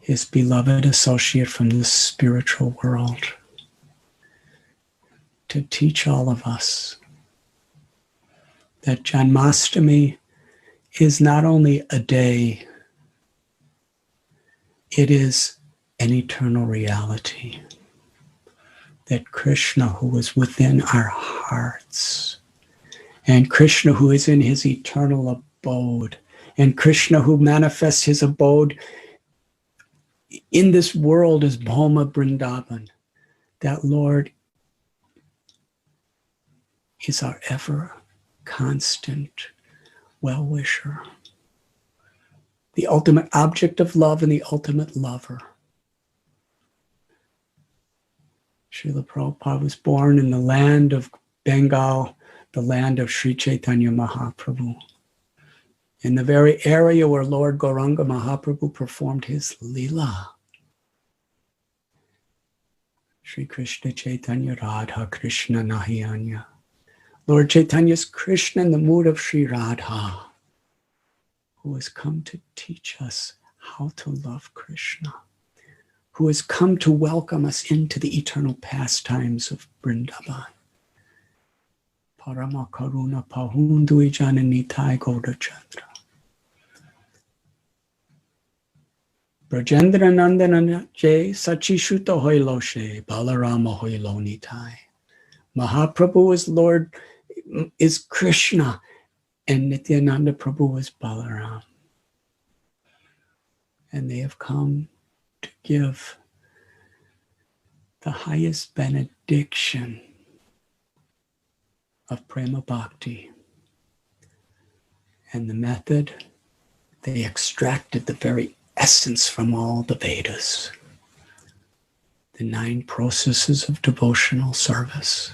[SPEAKER 2] his beloved associate from the spiritual world to teach all of us that Janmashtami is not only a day, it is an eternal reality. That Krishna, who is within our hearts, and Krishna, who is in his eternal abode, and Krishna, who manifests his abode in this world as Bhoma Vrindavan, that Lord is our ever constant well-wisher, the ultimate object of love and the ultimate lover. Srila Prabhupada was born in the land of Bengal, the land of Sri Chaitanya Mahaprabhu, in the very area where Lord Gauranga Mahaprabhu performed his Leela. Sri Krishna Chaitanya Radha Krishna Nahiyanya. Lord Chaitanya's Krishna in the mood of Sri Radha, who has come to teach us how to love Krishna, who has come to welcome us into the eternal pastimes of Vrindavan. Parama Karuna Pahundui Jananitai Gaurachandra. Brajendra Nandana Jay Sachishuta Hoiloshe Balarama Hoilonitai. Mahaprabhu is Lord, is Krishna, and Nityananda Prabhu is Balaram. And they have come to give the highest benediction of Prema Bhakti. And the method, they extracted the very essence from all the Vedas, the 9 processes of devotional service.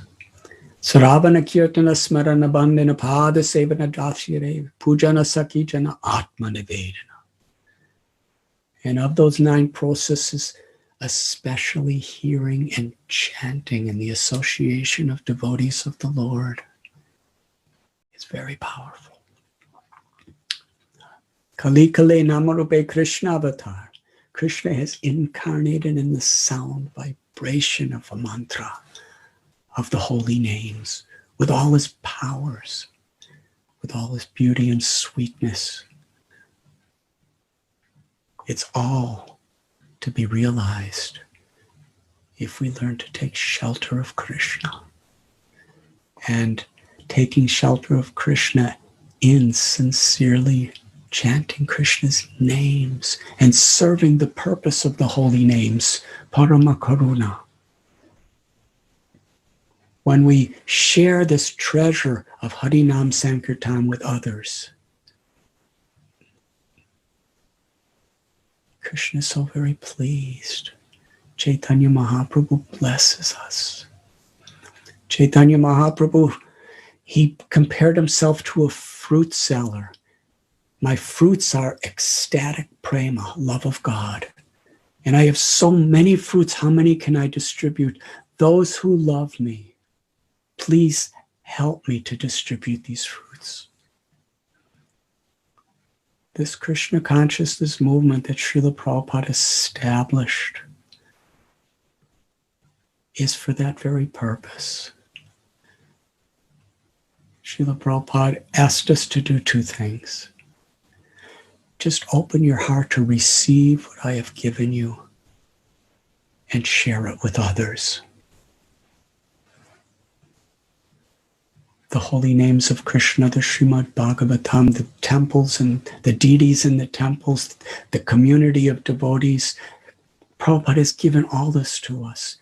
[SPEAKER 2] Saravana Kirtana Smarana Bandhana Pada Sevana Dashire Pujana Sakijana Atma Nivedana. And of those 9 processes, especially hearing and chanting in the association of devotees of the Lord is very powerful. Kali Kale Namarupe Krishna Avatar. Krishna has incarnated in the sound vibration of a mantra, of the holy names, with all his powers, with all his beauty and sweetness. It's all to be realized if we learn to take shelter of Krishna. And taking shelter of Krishna in sincerely chanting Krishna's names and serving the purpose of the holy names, Parama Karuna. When we share this treasure of Harinam Sankirtan with others, Krishna is so very pleased. Chaitanya Mahaprabhu blesses us. Chaitanya Mahaprabhu, he compared himself to a fruit seller. My fruits are ecstatic prema, love of God. And I have so many fruits, how many can I distribute? Those who love me, please help me to distribute these fruits. This Krishna consciousness movement that Srila Prabhupada established is for that very purpose. Srila Prabhupada asked us to do two things. Just open your heart to receive what I have given you and share it with others. The holy names of Krishna, the Srimad Bhagavatam, the temples and the deities in the temples, the community of devotees. Prabhupada has given all this to us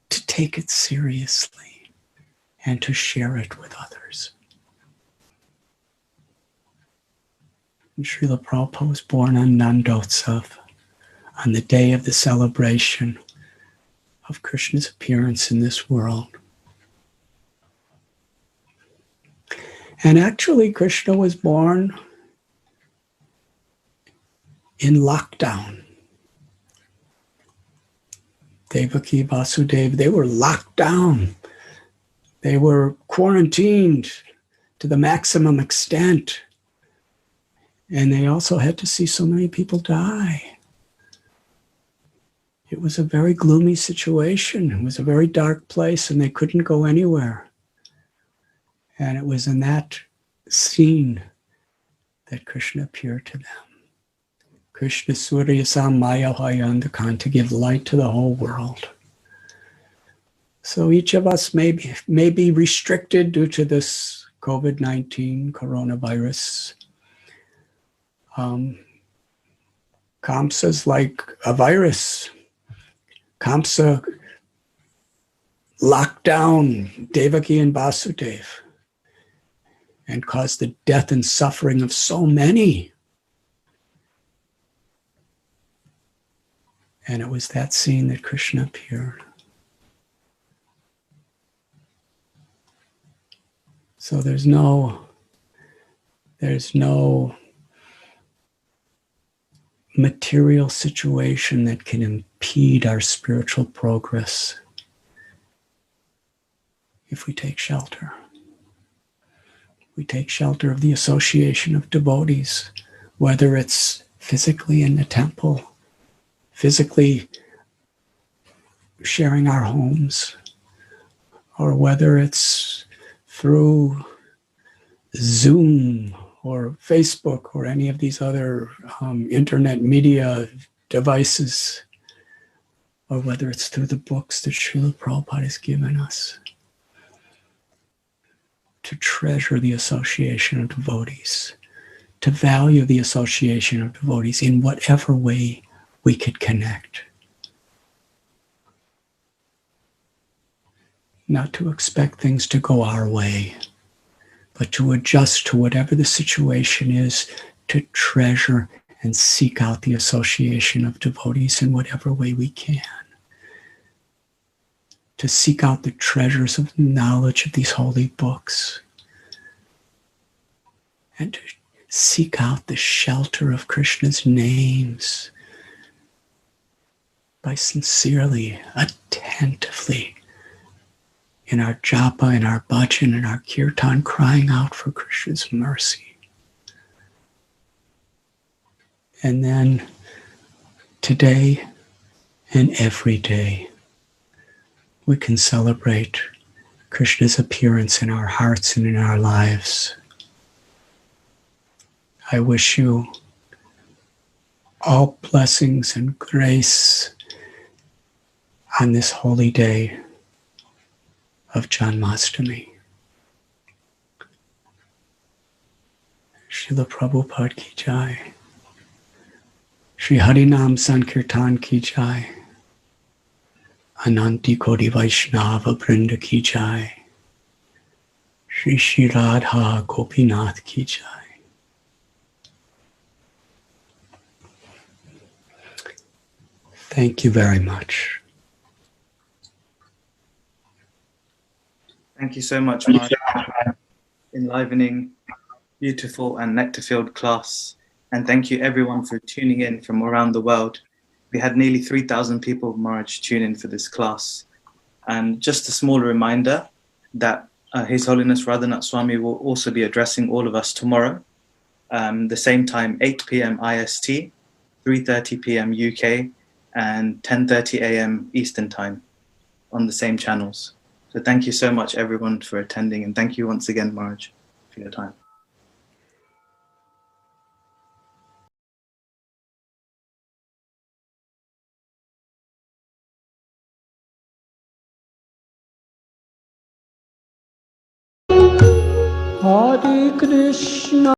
[SPEAKER 2] to take it seriously and to share it with others. And Srila Prabhupada was born on Nanda Utsava, on the day of the celebration of Krishna's appearance in this world. And actually, Krishna was born in lockdown. Devaki, Vasudeva, they were locked down. They were quarantined to the maximum extent. And they also had to see so many people die. It was a very gloomy situation. It was a very dark place, and they couldn't go anywhere. And it was in that scene that Krishna appeared to them. Krishna Surya Samaya Hayandakan, to give light to the whole world. So each of us may be restricted due to this COVID-19 coronavirus. Kamsa is like a virus. Kamsa locked down Devaki and Vasudeva and caused the death and suffering of so many. And it was that scene that Krishna appeared. So there's no material situation that can impede our spiritual progress if we take shelter. We take shelter of the association of devotees, whether it's physically in the temple, physically sharing our homes, or whether it's through Zoom or Facebook or any of these other internet media devices, or whether it's through the books that Srila Prabhupada has given us, to treasure the association of devotees, to value the association of devotees in whatever way we could connect. Not to expect things to go our way, but to adjust to whatever the situation is, to treasure and seek out the association of devotees in whatever way we can. To seek out the treasures of knowledge of these holy books. And to seek out the shelter of Krishna's names by sincerely, attentively, in our japa, in our bhajan, in our kirtan, crying out for Krishna's mercy. And then today and every day, we can celebrate Krishna's appearance in our hearts and in our lives. I wish you all blessings and grace on this holy day of Janmashtami. Srila Prabhupada ki jai. Shri Harinam Sankirtan ki jai. Ananti Koti Vaishnava Brinda ki jai. Shri Shri Radha Gopinath ki jai. Thank you very much.
[SPEAKER 1] Thank you so much, Maharaj. Enlivening, beautiful and nectar-filled class. And thank you everyone for tuning in from around the world. We had nearly 3,000 people, Maharaj, tune in for this class. And just a small reminder that His Holiness Radhanath Swami will also be addressing all of us tomorrow, the same time, 8 p.m. IST, 3:30 p.m. UK, and 10:30 a.m. Eastern Time on the same channels. So thank you so much, everyone, for attending. And thank you once again, Maharaj, for your time.
[SPEAKER 2] Hare Krishna.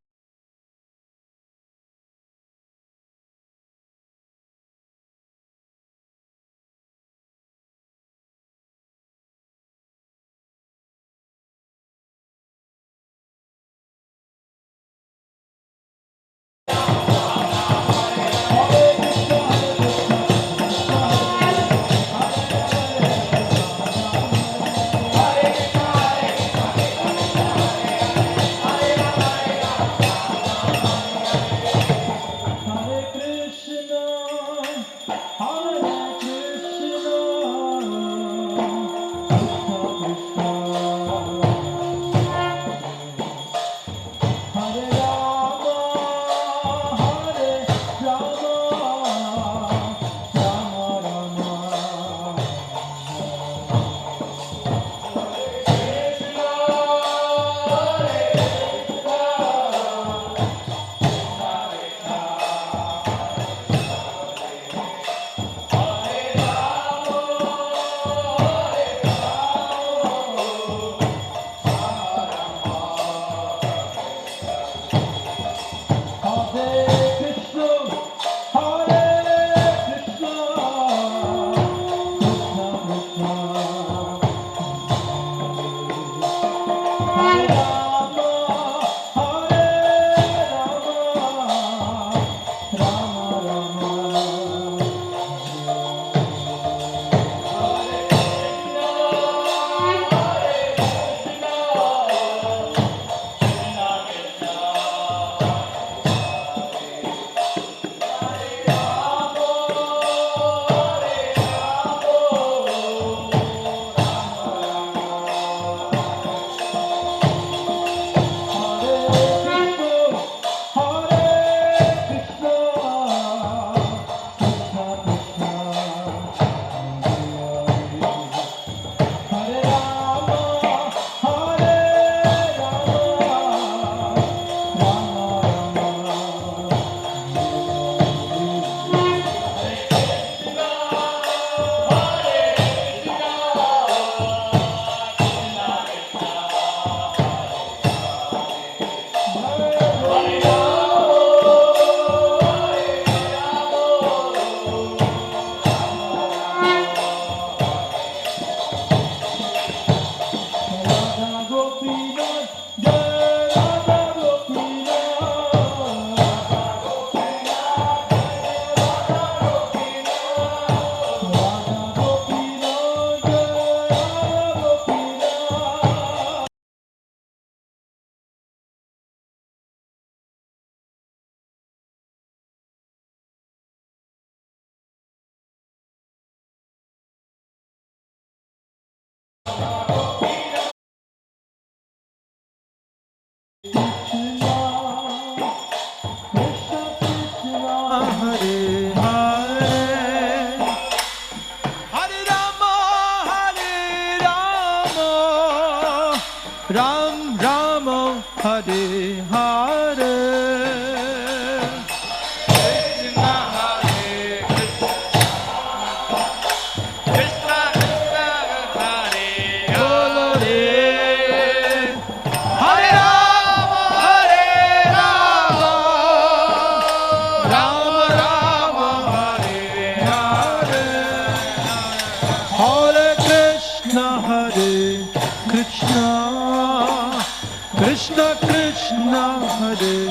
[SPEAKER 2] Krishna, Hare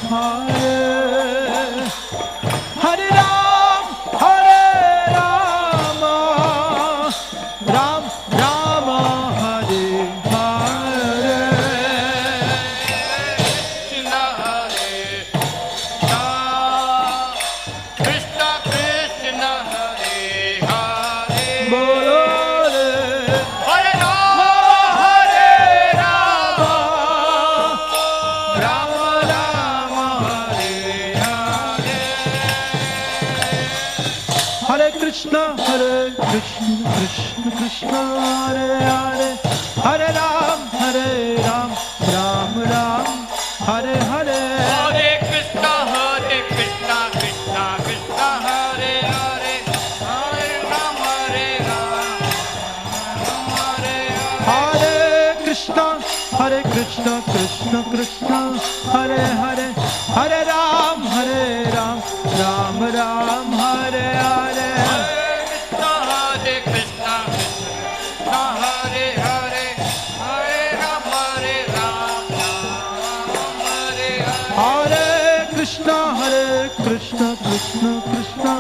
[SPEAKER 2] Hare, Hare Ram, Hare Rama, Ram Rama, Hare Hare.
[SPEAKER 3] Krishna Hare Krishna, Krishna Krishna Hare Hare,
[SPEAKER 2] Bolo re,
[SPEAKER 3] Hare Rama, Hare Rama,
[SPEAKER 2] Rama Rama,
[SPEAKER 3] Hare Hare.
[SPEAKER 2] Hare Krishna, Krishna Krishna, Hare Hare, Hare Ram, Ram Ram, Hare Hare.
[SPEAKER 3] Hare Krishna, Krishna Krishna, Hare Hare, Hare Rama, Hare Hare.
[SPEAKER 2] Hare Krishna, Krishna Krishna, Hare Hare, Hare Ram, Ram Ram, Hare Hare.
[SPEAKER 3] Hare Krishna, Hare Hare, Hare Rama, Hare Hare.
[SPEAKER 2] Hare Krishna, Krishna Krishna,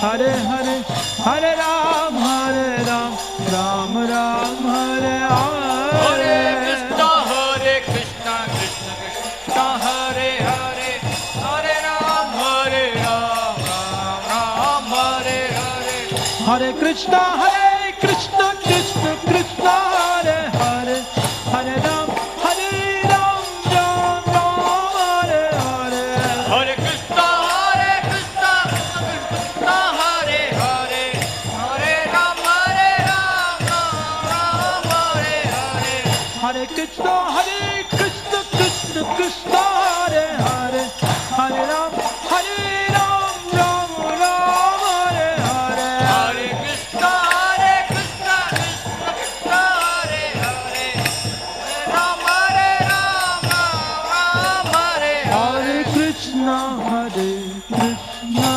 [SPEAKER 2] Hare Hare, Hare Ram, Ram Ram, Hare
[SPEAKER 3] Hare
[SPEAKER 2] Hare.
[SPEAKER 3] Krishna, Krishna Krishna, Hare Hare, Hare Ram, Ram Hare Hare.
[SPEAKER 2] Hare Krishna, Krishna Krishna, Hare Hare, Hare Ram, Ram Ram, Hare Hare.
[SPEAKER 3] Hare Krishna, Krishna Krishna, Hare Hare, Hare Ram, Ram Hare Hare.
[SPEAKER 2] Hare Krishna, Krishna Krishna, Hare Hare, Hare Ram, Ram Ram, Hare Hare.
[SPEAKER 3] Hare Krishna, Krishna Krishna, Hare Hare, Hare Ram, Ram Hare Hare.
[SPEAKER 2] Hare Krishna,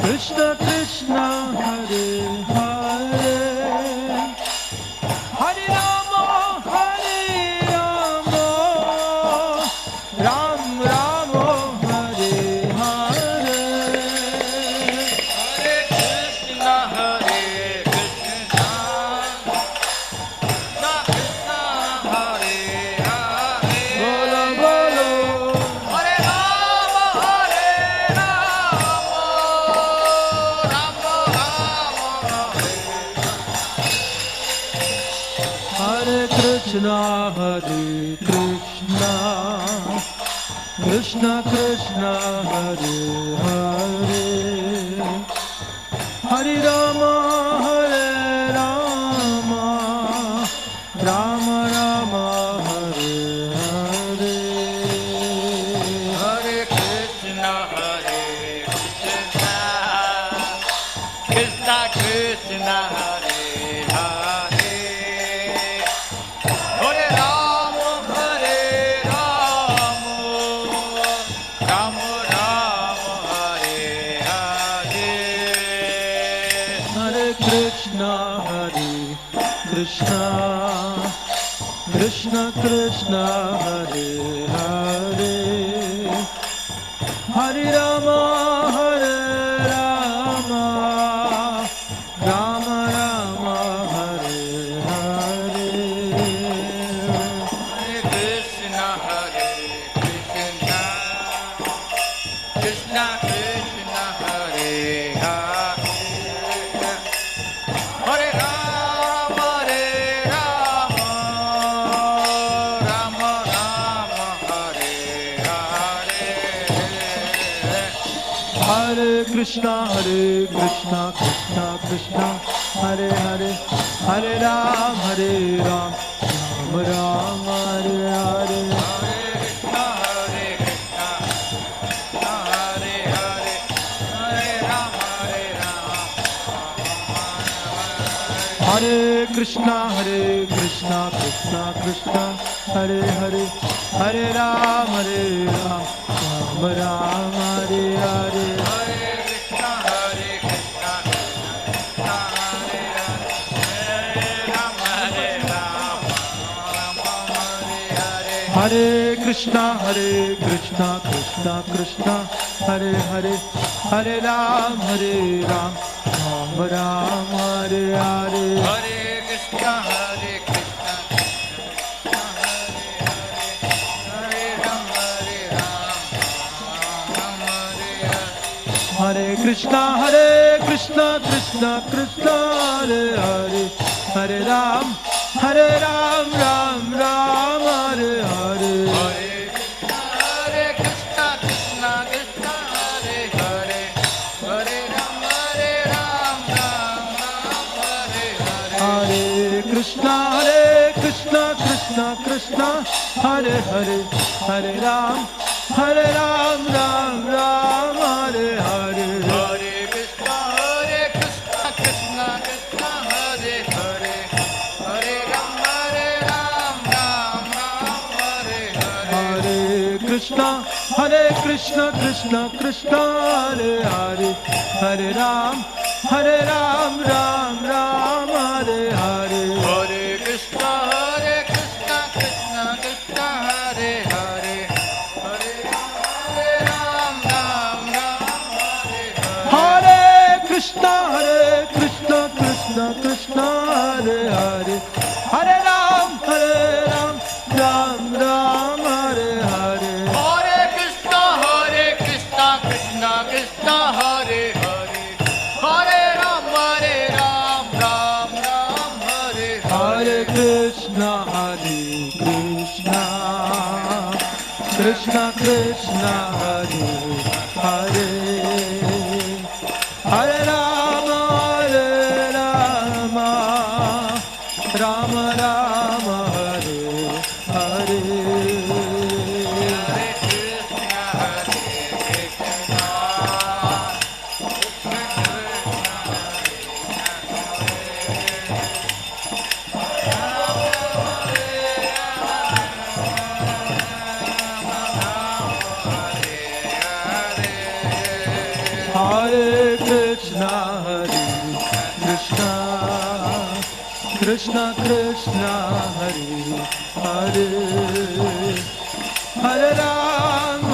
[SPEAKER 2] Krishna Krishna, Hare Hare, Hare Rama, Ram Rama, Hare Hare.
[SPEAKER 3] Hare Krishna, Krishna Krishna, Hare Hare.
[SPEAKER 2] Bolo bolo,
[SPEAKER 3] Hare Rama, Rama Rama,
[SPEAKER 2] Hare Krishna, Krishna Krishna, Hare Hare, Hare Rama, Rama Rama, Hare Hare.
[SPEAKER 3] Hare Krishna, Krishna Krishna, Hare Hare, Hare Rama, Rama Rama, Hare Hare.
[SPEAKER 2] Hare Krishna, Krishna Krishna, Hare Hare, Hare Rama, Rama Rama, Hare Hare.
[SPEAKER 3] Hare Krishna, Krishna Krishna, Hare Hare, Hare Rama, Rama Rama, Hare Hare.
[SPEAKER 2] Hare Krishna, Krishna Krishna, Hare Hare, Hare Ram, Ram Ram, Hare Hare. Krishna, Krishna Krishna, Hare Hare, Hare Ram, Ram Ram, Hare Hare.
[SPEAKER 3] Hare Krishna, Krishna Krishna, Hare Hare, Hare Ram, Ram Ram, Hare Hare. Hare Krishna, Krishna Krishna, Hare Hare, Hare Ram, Ram Hare Hare. Hare Krishna, Krishna Krishna, Hare Hare, Hare Ram, Ram Ram, Hare Hare. Hare Krishna, Krishna Krishna, Hare Hare, Hare Ram, Ram Hare Hare. Hare Krishna, Krishna Krishna, Hare Hare, Hare Ram, Ram Hare Hare. Hare Krishna, Krishna Krishna, Hare Hare, Hare Ram, Ram Hare Hare. Hare Krishna, Krishna Krishna, Hare Hare, Hare Ram, Ram Hare Hare. Hare Krishna, Krishna Krishna, Hare Hare, Hare Ram Hare Hare. Hare Krishna, Krishna Krishna, Hare Hare, Hare Ram Ram Hare Hare. Hare Krishna, Krishna Krishna, Hare Hare, Hare Ram Ram Hare Hare. Hare Krishna, Krishna Krishna, Hare Hare, Hare Ram Ram Hare Hare. Hare Krishna, Krishna Hare Krishna, Krishna Krishna, Hare Hare, Hare Ram Ram Ram Hare Hare. Hare Krishna, Krishna Hare Hare, Hare Ram Ram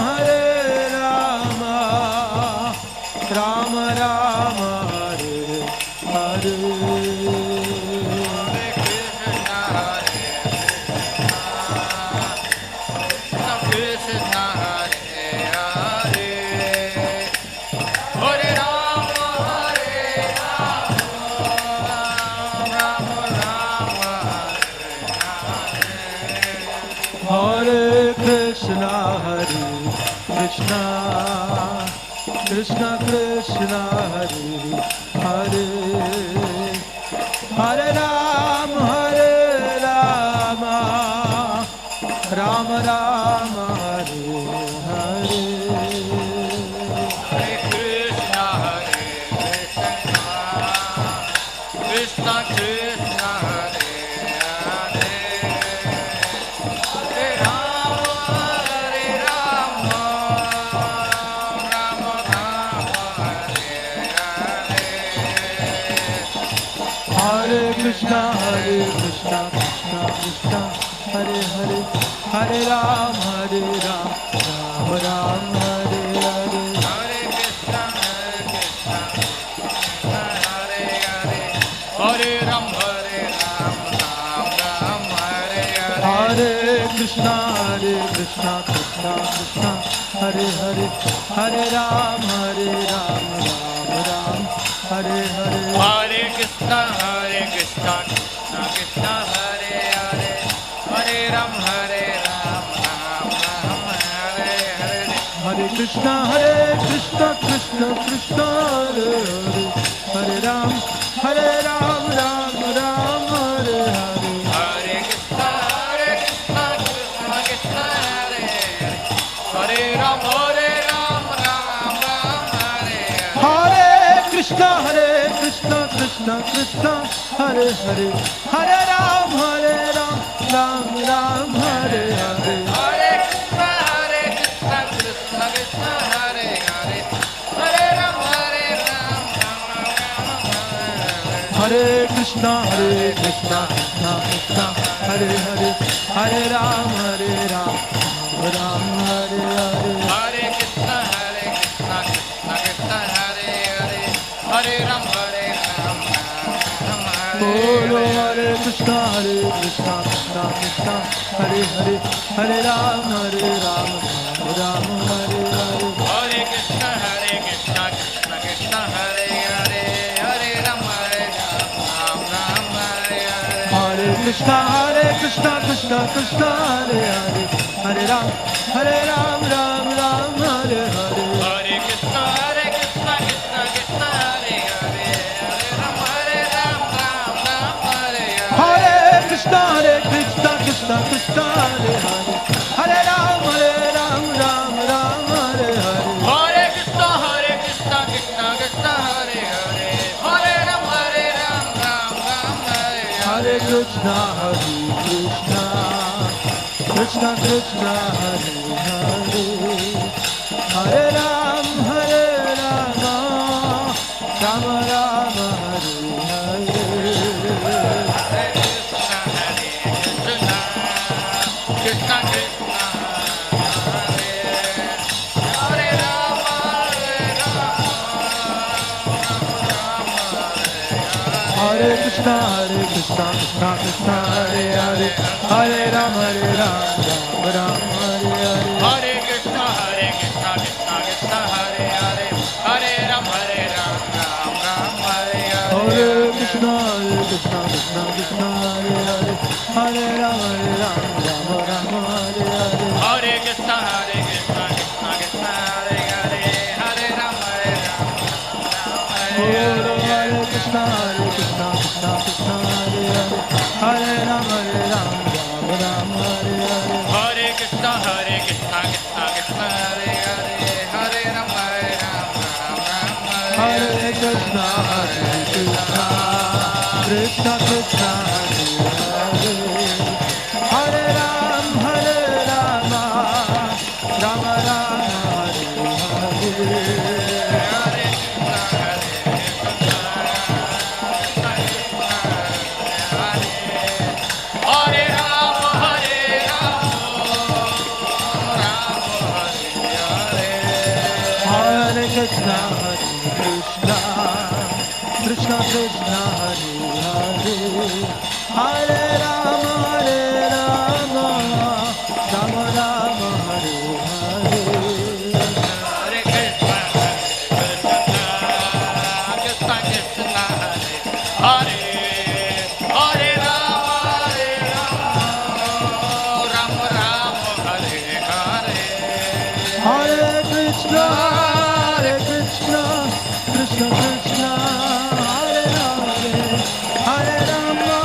[SPEAKER 3] Hare Krishna, Krishna Krishna, Hare Hare, Hare Ram Ram Ram Hare Hare. Hare Krishna, Krishna Krishna, Hare Hare, Hare Ram Ram Ram Hare Hare. Hare Krishna, Krishna Krishna, Hare Hare, Hare Ram Ram Ram Hare Hare. Hare Krishna, Hare Hare, Hare Ram Ram Hare Hare. Hare Krishna, Krishna Krishna, Hare Hare, Hare Ram Ram Hare Hare. Hare Krishna, Krishna Krishna, Hare Hare, Hare Ram Ram Hare Hare. Hare Krishna, Krishna Krishna, Hare Hare, Hare Ram Ram Hare Hare. Hare Krishna, Krishna Krishna, Hare Hare, Hare Ram Ram Hare Hare. Hare Krishna, Krishna Krishna, Hare Hare, Hare Ram Ram Hare Hare. Hare Krishna, Krishna Krishna, Hare Hare, Hare Ram Ram Hare Hare. Hare Krishna, Hare Krishna, Krishna Krishna, Hare Hare, Hare Ram, Ram Hare Hare.
[SPEAKER 4] Hare Krishna, Krishna Krishna, Hare Hare, Hare Ram, Ram Hare.
[SPEAKER 3] Bolo Hare Krishna, Krishna Krishna, Hare Hare, Hare Ram, Ram Hare Hare.
[SPEAKER 4] Hare Krishna, Krishna Krishna, Hare Hare, Hare Ram, Ram Hare Hare.
[SPEAKER 3] Hare Krishna, Krishna Krishna, Hare Hare, Hare Ram, Ram Hare Hare.
[SPEAKER 4] Hare Krishna, Krishna Krishna, Hare Hare, Hare Ram, Ram Hare Hare.
[SPEAKER 3] Hare Krishna, Krishna Krishna, Hare Hare, Hare Ram, Ram Hare Hare.
[SPEAKER 4] Hare Krishna, Krishna Krishna, Hare Hare, Hare Ram, Ram Hare
[SPEAKER 3] Hare
[SPEAKER 4] Hare.
[SPEAKER 3] Krishna, Krishna Krishna, Hare Hare, Hare Ram, Ram Hare Hare.
[SPEAKER 4] Krishna Krishna, Hare Hare Ram,
[SPEAKER 3] Hare Krishna, Krishna Krishna, Hare Hare, Hare Ram, Ram Hare Hare.
[SPEAKER 4] Hare Krishna, Krishna Krishna, Hare Hare, Hare Ram, Ram Hare Hare.
[SPEAKER 3] Hare Krishna, Krishna Krishna, Hare Hare, Hare Ram, Ram Hare Hare.
[SPEAKER 4] Hare Krishna, Krishna Krishna, Hare Hare, Hare Ram, Hare
[SPEAKER 3] Hare
[SPEAKER 4] Hare.
[SPEAKER 3] Krishna, Krishna Krishna, Hare Hare, Hare Ram, Ram Hare Hare.
[SPEAKER 4] Hare Krishna, Krishna Krishna, Hare Hare, Hare Ram, Ram Hare
[SPEAKER 3] Hare
[SPEAKER 4] Hare.
[SPEAKER 3] Krishna, Krishna Krishna, Hare Hare, Hare Ram, Ram Hare Hare.
[SPEAKER 4] Hare Ram, Ram Hare Hare.
[SPEAKER 3] Hare Krishna, Krishna Krishna, Hare Hare, Hare Ram, Ram Ram Hare Hare.
[SPEAKER 4] Hare Krishna, Krishna Krishna, Hare Hare Ram, Ram Hare Hare.
[SPEAKER 3] Hare Krishna, Krishna Krishna, Hare Hare, Hare Rama,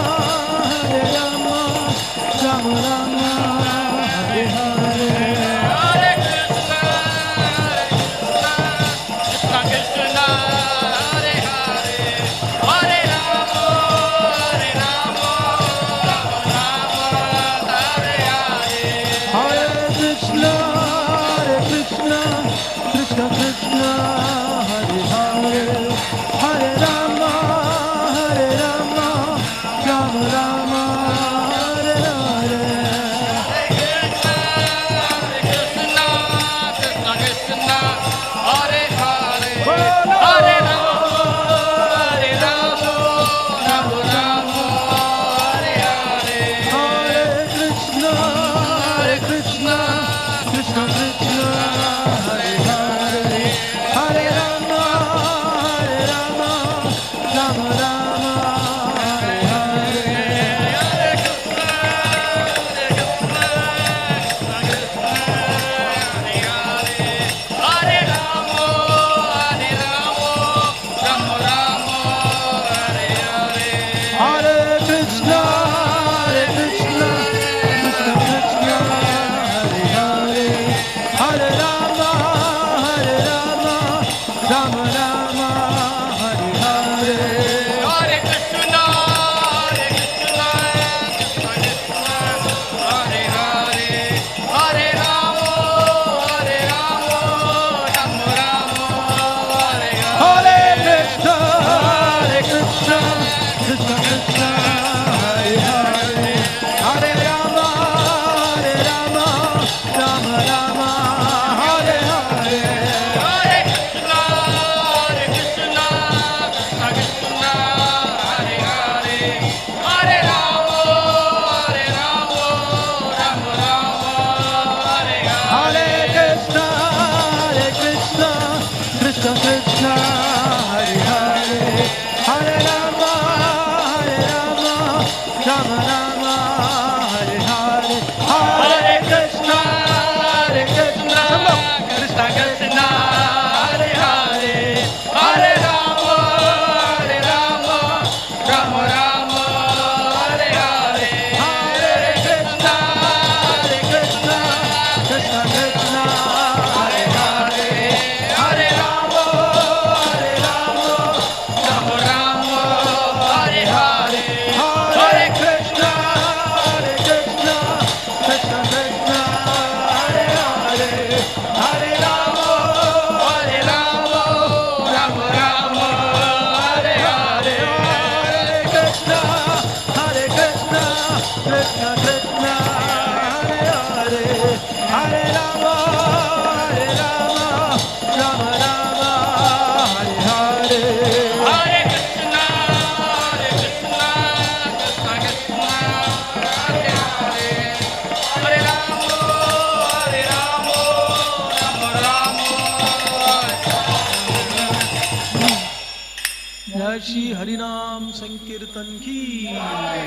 [SPEAKER 3] Shri हरिनाम संकीर्तन की जय।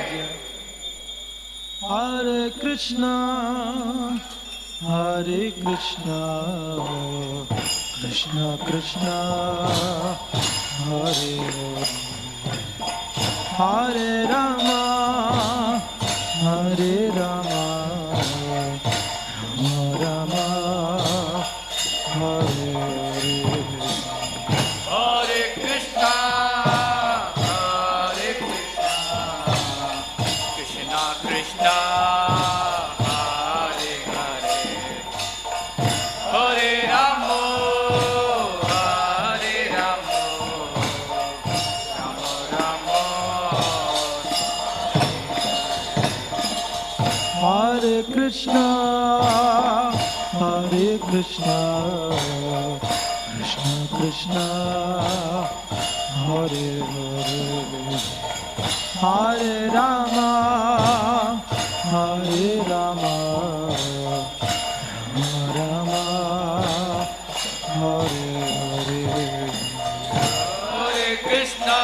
[SPEAKER 3] हरे कृष्णा कृष्णा कृष्णा हरे हरे रामा हरे Rama Rama Hare Hare.
[SPEAKER 4] Hare Krishna, Krishna Krishna, Hare Hare, Hare Ramo, Hare Ramo, Ramo Ramo,
[SPEAKER 3] Hare Krishna, Krishna Krishna, Hare Hare, Hare Rama, Hare Rama, Rama Hare Hare.
[SPEAKER 4] Hare Krishna,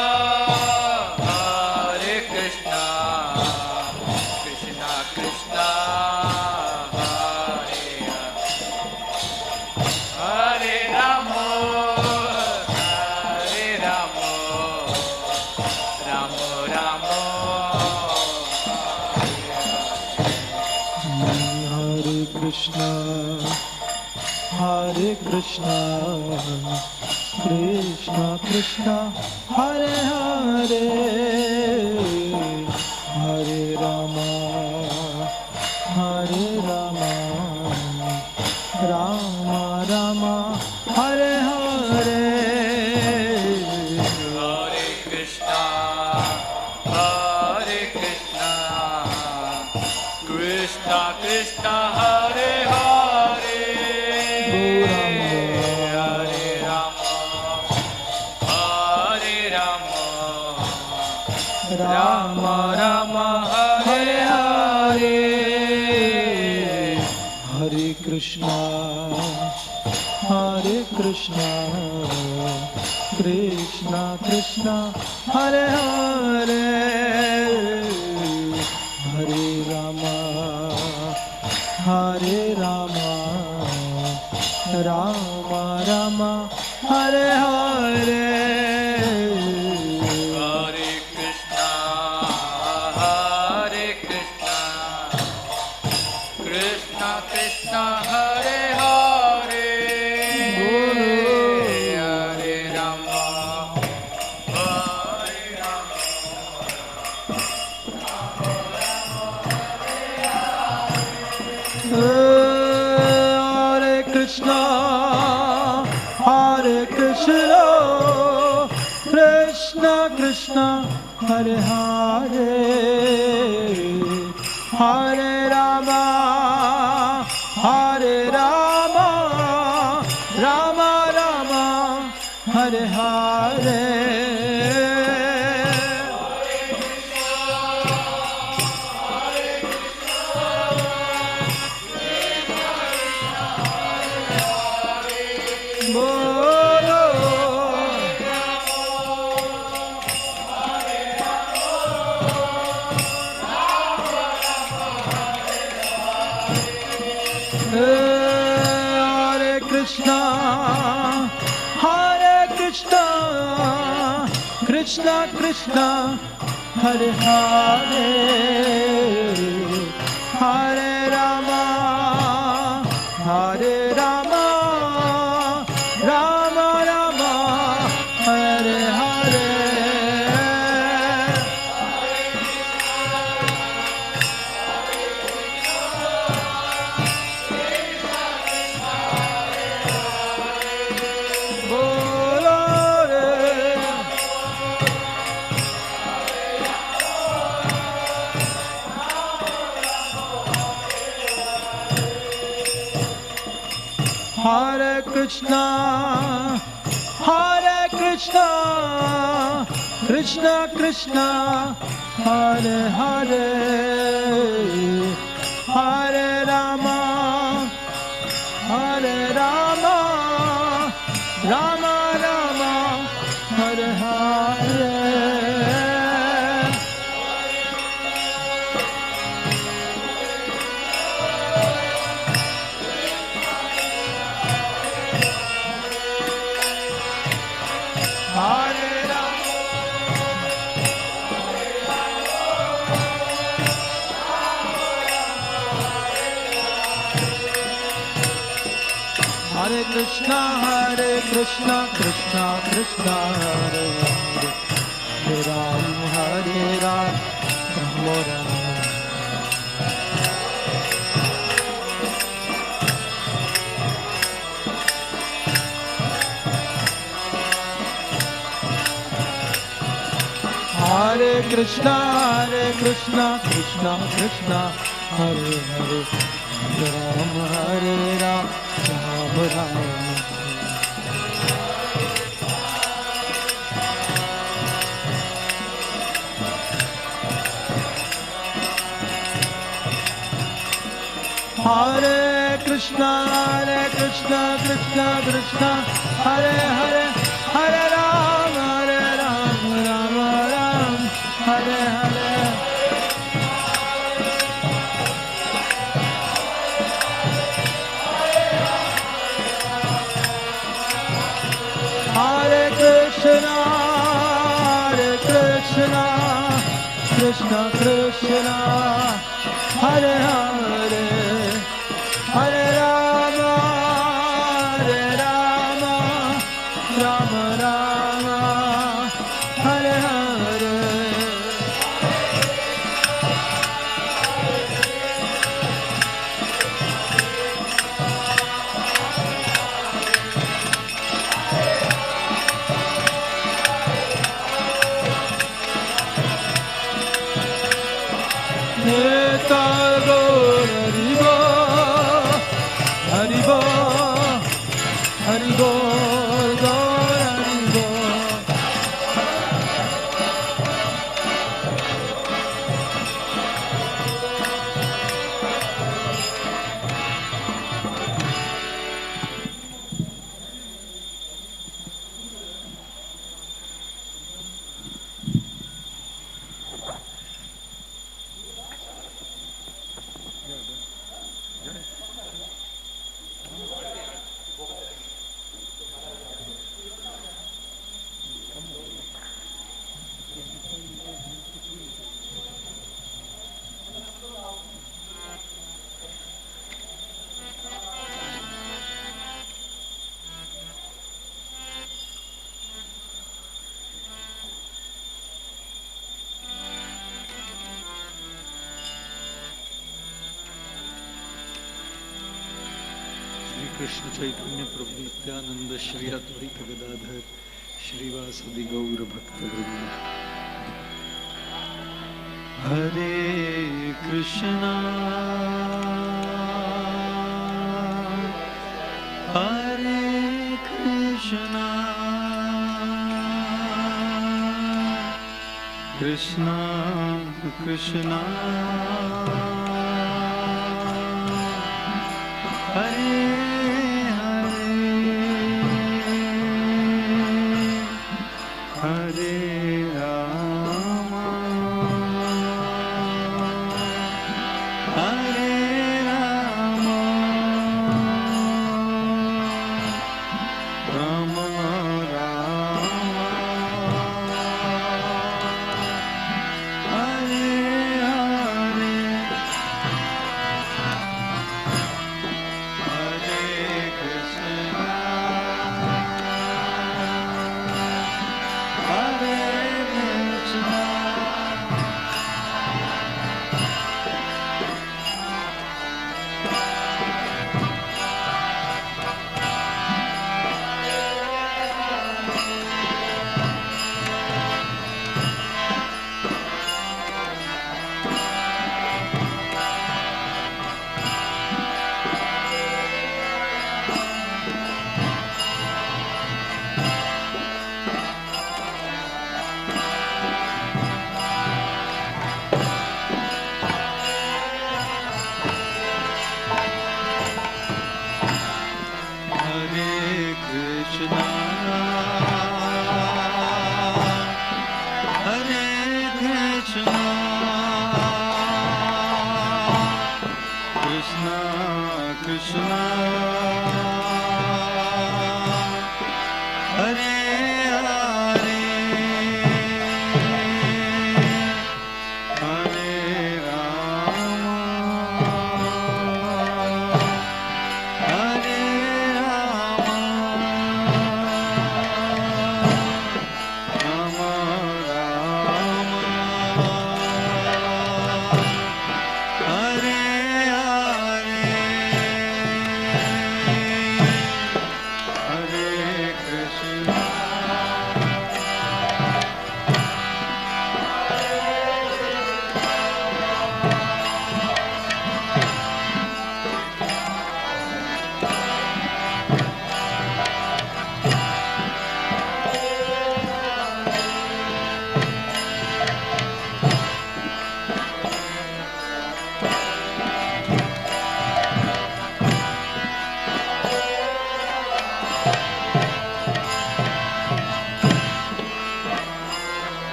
[SPEAKER 4] Krishna Krishna, Hare Hare, Hare Ramo, Ramo Ramo,
[SPEAKER 3] Hare Krishna, Krishna Krishna, Hare Hare, Hare Rama, Rama Rama, Hare Hare.
[SPEAKER 4] Hare Krishna, Krishna Krishna, Hare Hare, Hare Rama, Rama Rama, Hare Hare.
[SPEAKER 3] Hare Krishna, Krishna Krishna, Hare Hare, Hare Rama, Rama Rama, Hare Hare.
[SPEAKER 4] Hare Krishna, Krishna Krishna, Hare Hare, Hare Rama,
[SPEAKER 3] Hare Krishna, Krishna Krishna, Hare Hare, Hare Rama, Rama Rama, Hare Hare. Hare Krishna, Krishna Krishna, Hare Hare, Hare Rama, Rama Rama, Hare Hare. Hare Krishna, Krishna Krishna, Hare Hare, Hare Rama, Rama Rama, Hare Hare. Krishna Krishna Krishna Hare Hare Hare Ram Ram Ram Hare Krishna Krishna Krishna Hare Hare Hare Ram Ram Ram Hare Krishna Krishna Krishna Hare Hare Hare Ram Ram Ram Hare Hare Hare Krishna Krishna Krishna Hare Hare Hare Rama Rama Rama Hare Hare Neta Gaur Haribo Haribo Gaur Haribo
[SPEAKER 5] Krishna Chaitanya प्रभु नित्यानंद श्री अद्वैत गदाधर श्रीवासदि गौर भक्त वृंद हरे कृष्णा कृष्णा कृष्णा हरे हरे राम हरे Ram Ram Ram Hare Hare Hare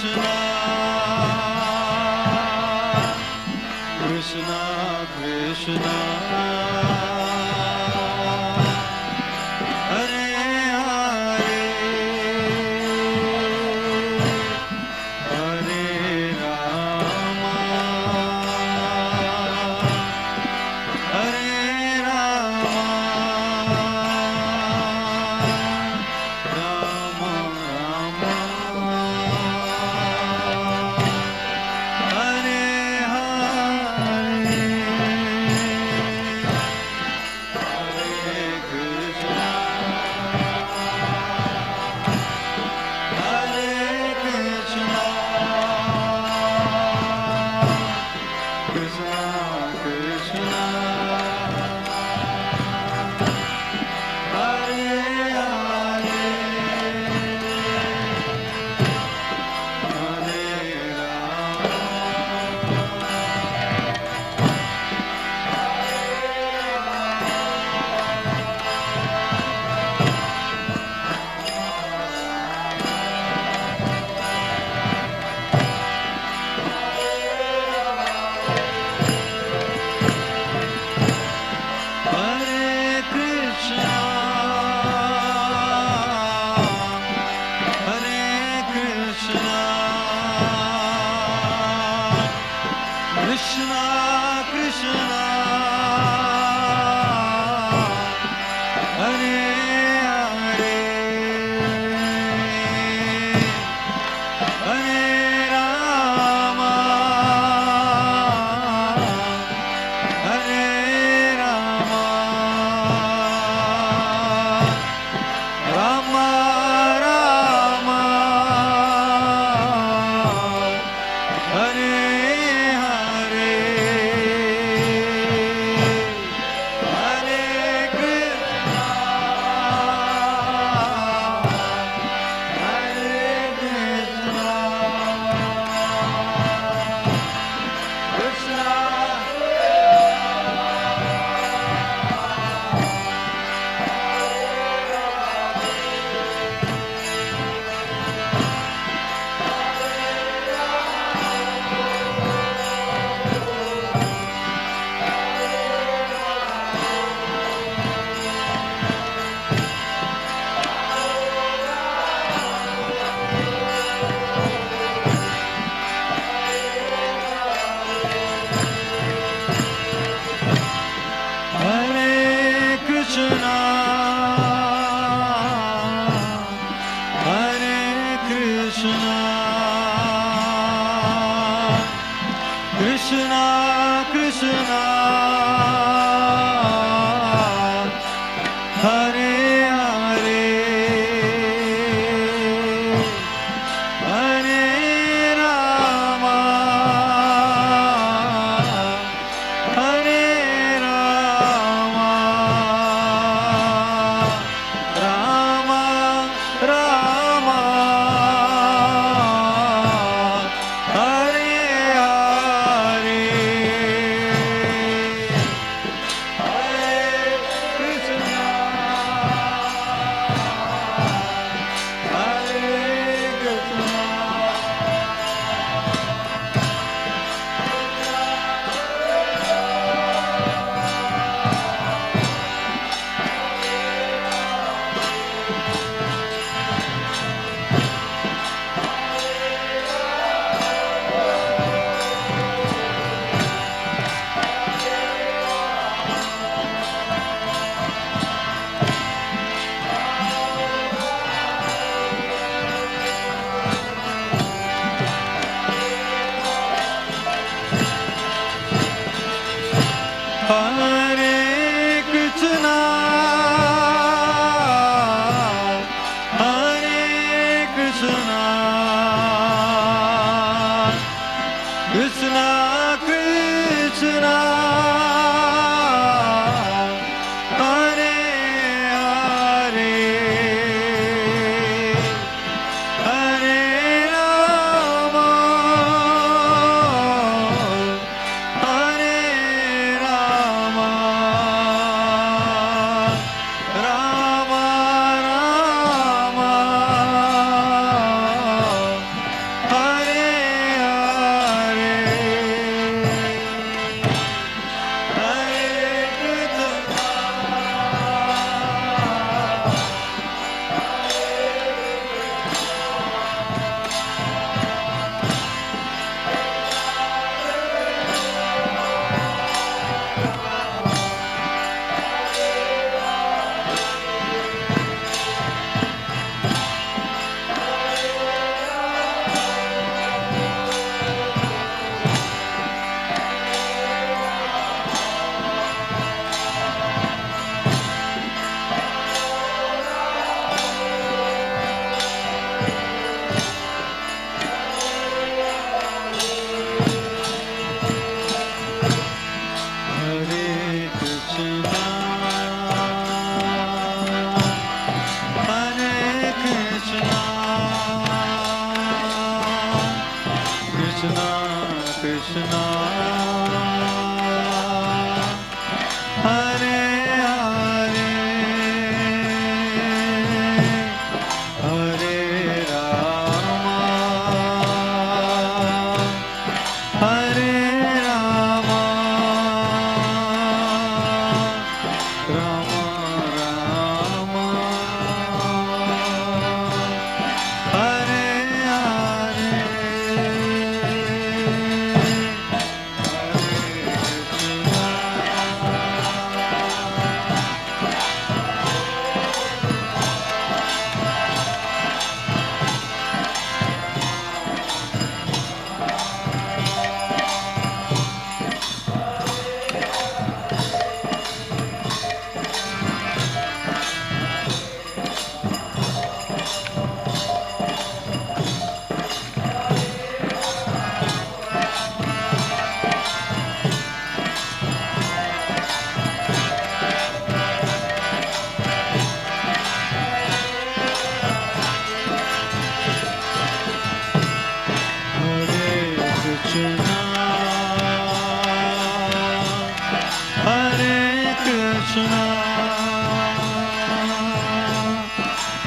[SPEAKER 5] Krishna, Krishna Krishna, Hare Hare, Hare Rama, Hare Rama, Rama Rama, Hare Hare, Hare Krishna, Hare Krishna, Krishna Krishna, Hare Hare, Hare Hare Krishna, Hare Krishna, Krishna Krishna, Hare Hare, Hare Rama, Hare Rama, Rama Rama, Hare Hare, Hare Krishna, Hare Krishna, Krishna Hare Krishna, Hare Krishna, Krishna Krishna, Hare Hare, Hare Rama, Hare Rama, Rama Rama, Hare Hare,
[SPEAKER 3] Krishna, Hare Hare, Hare Rama, Hare Rama, Rama Rama, Hare Hare,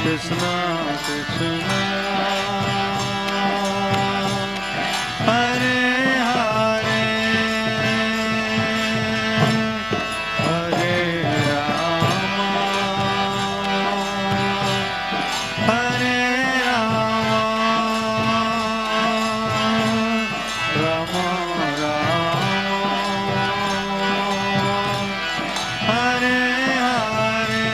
[SPEAKER 3] Krishna Krishna, Hare Hare, Hare Rama, Hare Rama, Rama Rama, Hare Hare,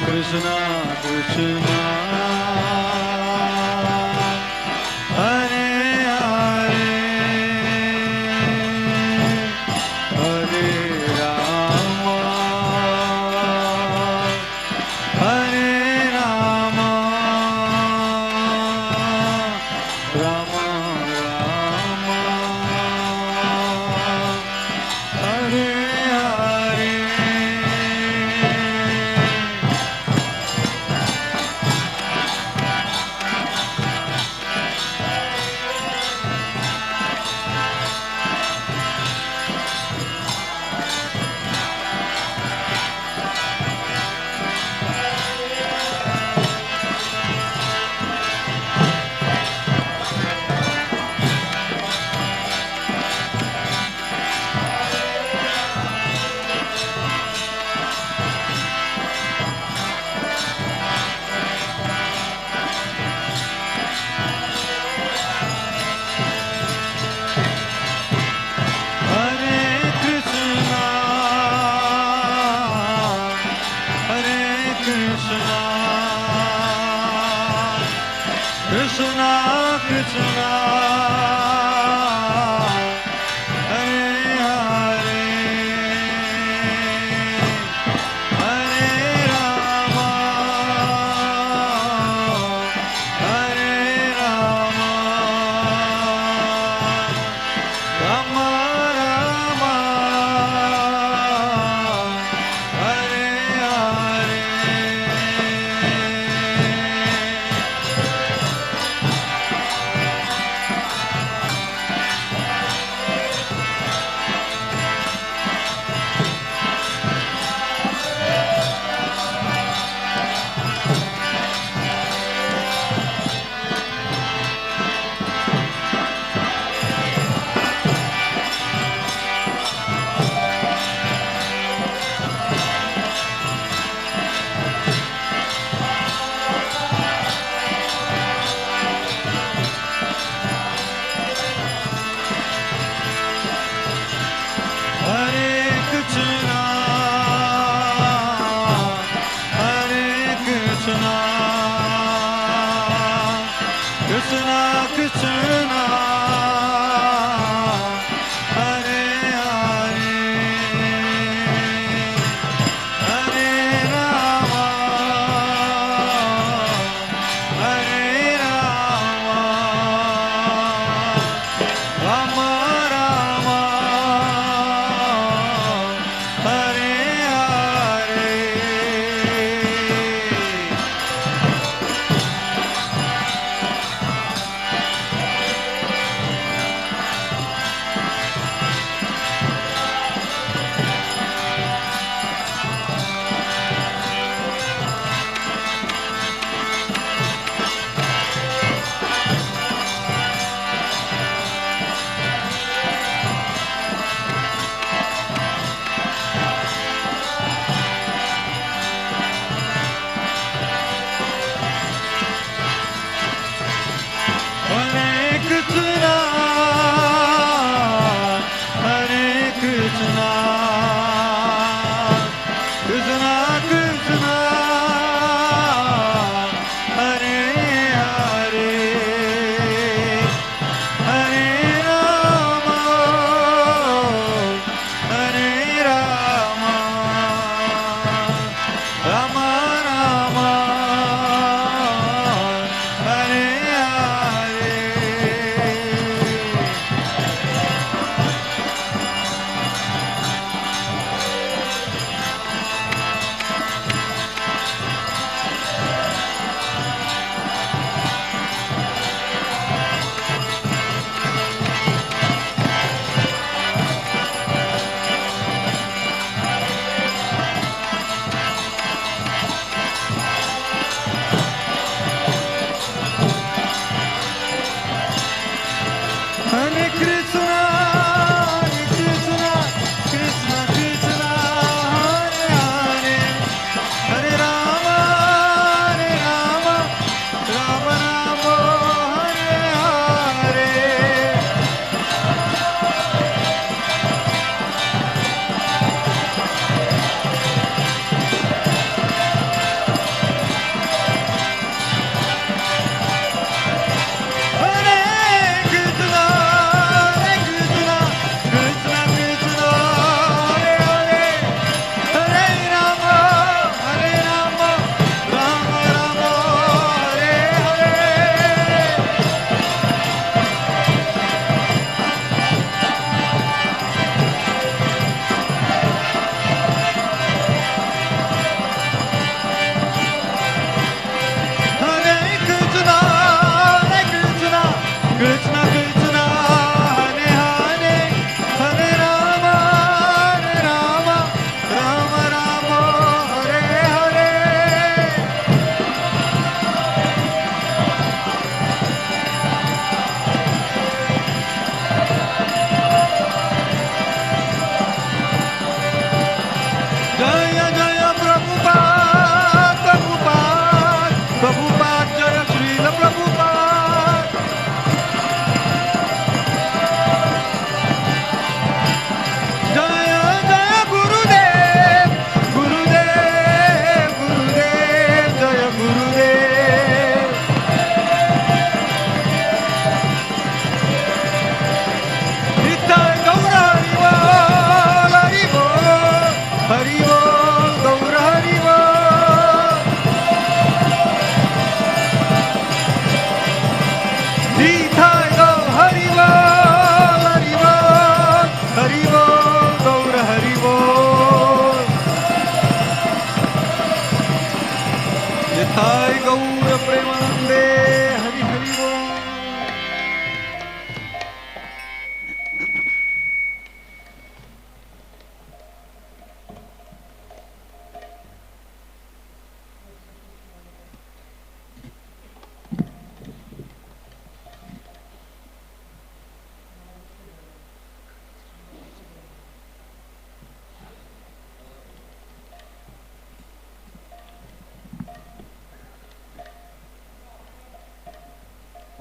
[SPEAKER 3] Krishna Krishna, Hare Hare, Hare Rama, Hare Rama, Rama Rama, Hare Hare.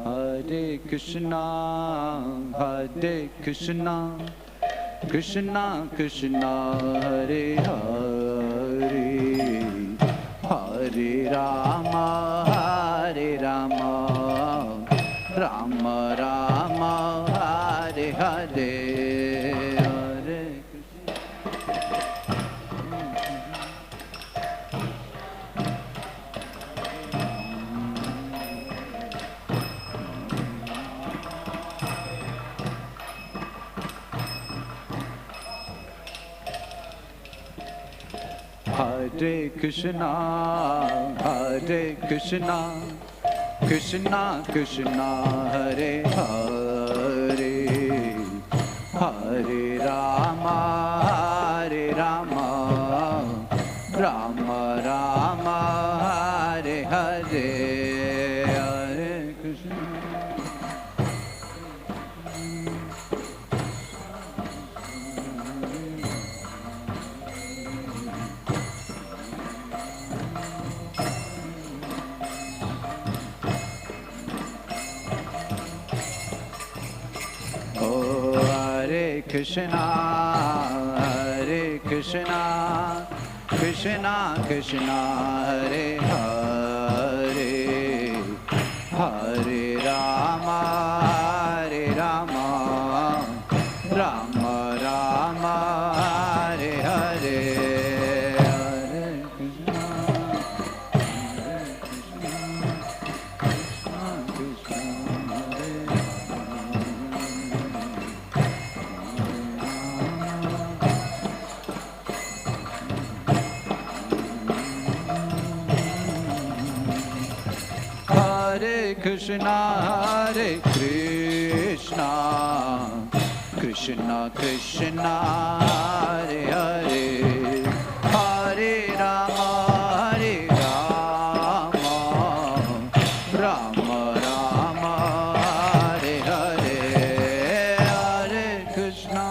[SPEAKER 3] Hare Krishna, Hare Krishna, Krishna Krishna, Hare Hare, Hare Rama, Hare Rama, Rama Rama, Hare Hare, Hare Hare Krishna, Hare Krishna, Krishna Krishna, Hare Hare, Hare Rama, Hare Rama, Rama Rama, Hare Hare, Hare Krishna. Krishna, Hare Krishna, Krishna Krishna Hare Hare Hare Rama Hare Rama Rama Rama Hare Hare Hare Krishna Krishna Hare Krishna Hare Krishna Krishna Krishna Hare Hare Hare Rama Hare Rama Rama Rama Hare Hare Hare Krishna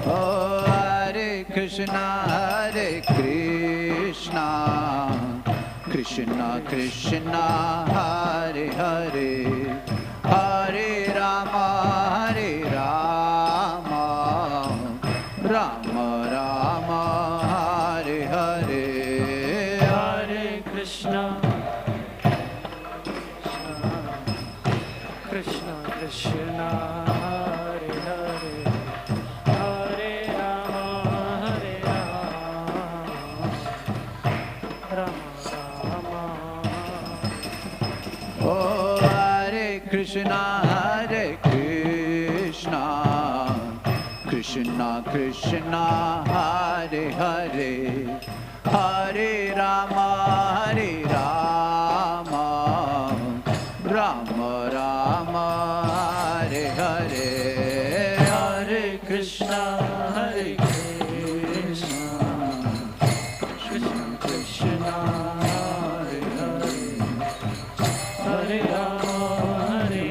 [SPEAKER 3] Hare Krishna Hare Krishna Krishna Krishna Hare Hare Hare Rama Hare Rama Rama Rama Hare Hare Hare Krishna Krishna Krishna Hare Hare Hare Rama Hare Rama Oh Hare Krishna Hare Krishna Krishna Krishna Hare Hare Hare Rama Hare Rama Rama Rama Hare Hare Hare Krishna Hare Krishna Krishna Krishna Hare Hare Hare Rama Hare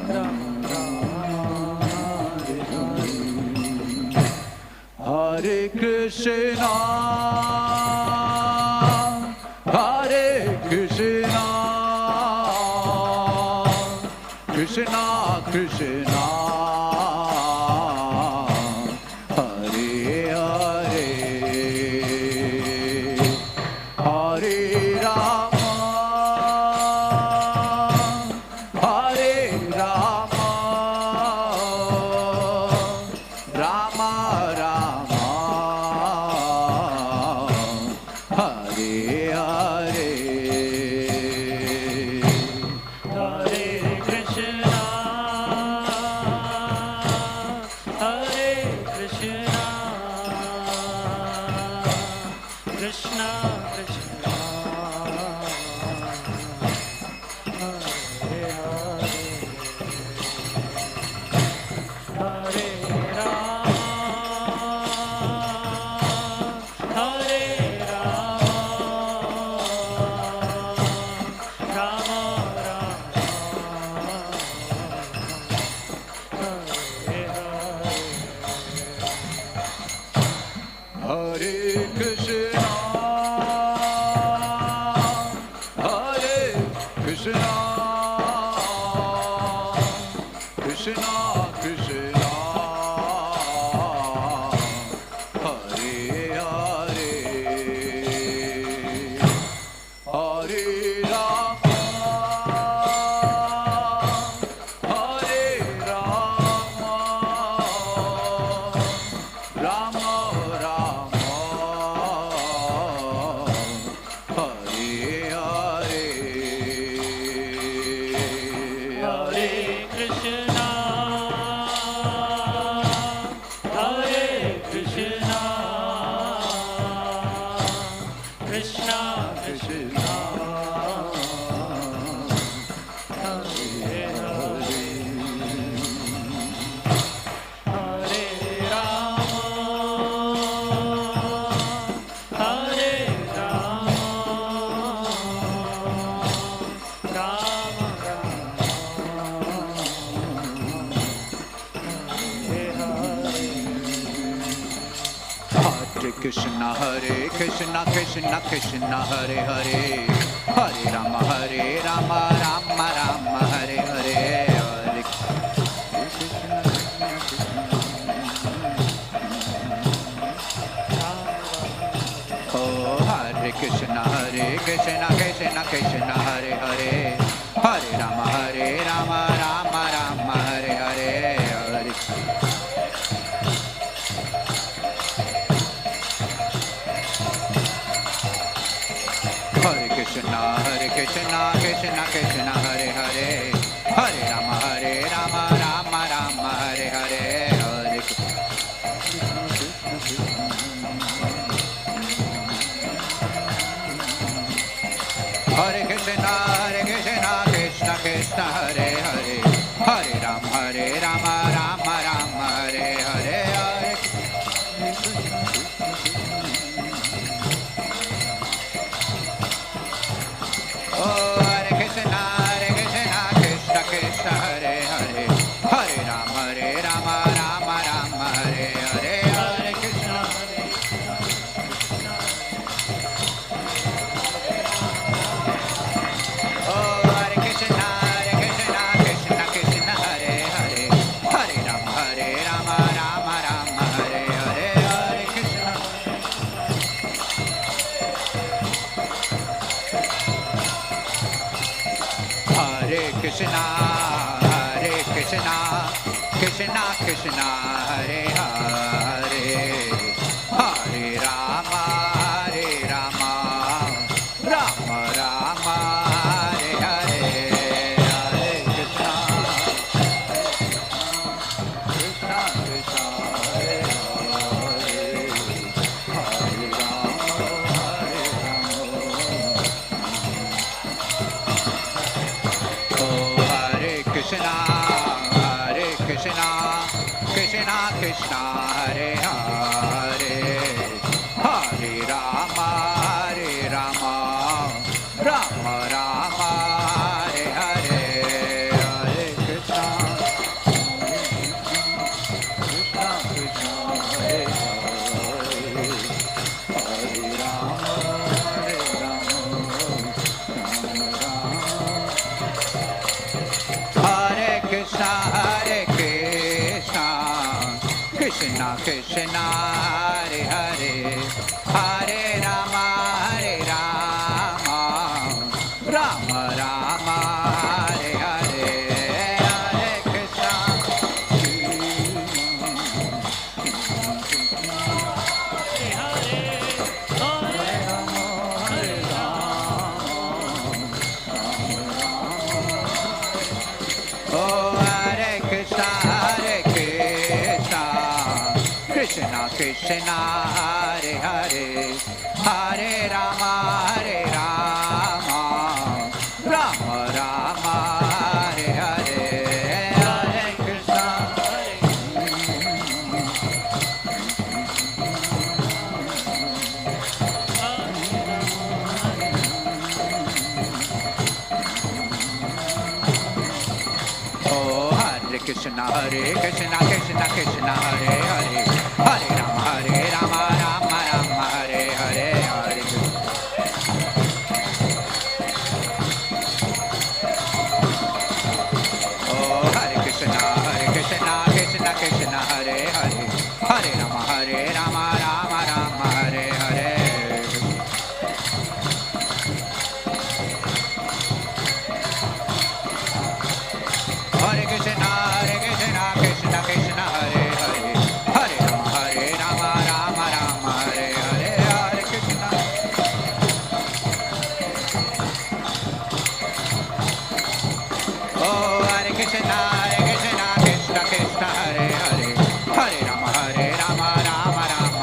[SPEAKER 3] Rama Rama Hare Hare Hare Krishna Hare Krishna Krishna Krishna Hare Hare Hare Rama Hare Rama Rama Rama Hare Hare Hare Krishna Hare Krishna Krishna Krishna Hare Hare Hare Rama Hare Rama Rama Rama Hare Hare Krishna Hare Krishna Krishna Krishna Hare Hare Hare Rama Hare Rama Rama Rama Hare Hare Hare Krishna Hare Krishna Krishna Krishna Hare Hare Hare Rama
[SPEAKER 6] Hare Krishna Krishna Krishna Hare Hare, Hare Rama Rama Rama Hare Hare, Hare Oh, Hare Krishna Krishna Krishna Hare Hare, Hare Rama Rama Rama Hare Hare, Hare Krishna Krishna Krishna Hare Hare, Hare Rama Rama Rama Hare Hare, Hare Hare Krishna Krishna Krishna Hare Hare, Hare Rama Rama Rama Hare Hare, Hare Oh, Hare Krishna Krishna Krishna Hare Hare, Hare Rama Rama Rama Hare Hare, Hare Krishna Oh, Hare Krishna Krishna Krishna Hare Hare, Hare Rama Rama Rama Hare Hare, Hare Krishna Hare Krishna Krishna Krishna Hare Hare, Hare Rama Rama Rama Hare Hare, Hare Krishna Krishna Krishna Hare Hare, Hare Rama Oh, Hare Krishna Krishna Krishna Hare Hare, Hare Rama Rama Rama Hare Hare, Hare Krishna Krishna Krishna Hare Hare, Hare Rama Hare Krishna Krishna Krishna Hare Hare, Hare Rama Rama Rama Hare Hare, Hare Krishna Oh, Hare Krishna Krishna Krishna Hare Hare, Hare Rama Rama Rama Hare Hare, Hare Krishna Oh, Hare Krishna Krishna Krishna Hare Hare, Hare Rama Rama Rama Hare Hare, Hare Oh, Hare Krishna Krishna Krishna Hare Hare, Hare Rama Rama Rama Hare Hare, Hare Krishna Krishna Krishna Hare Hare, Hare Rama Rama Rama Hare Hare, Hare Krishna Oh, Hare Krishna Krishna Krishna Hare Hare, Hare Rama Rama Rama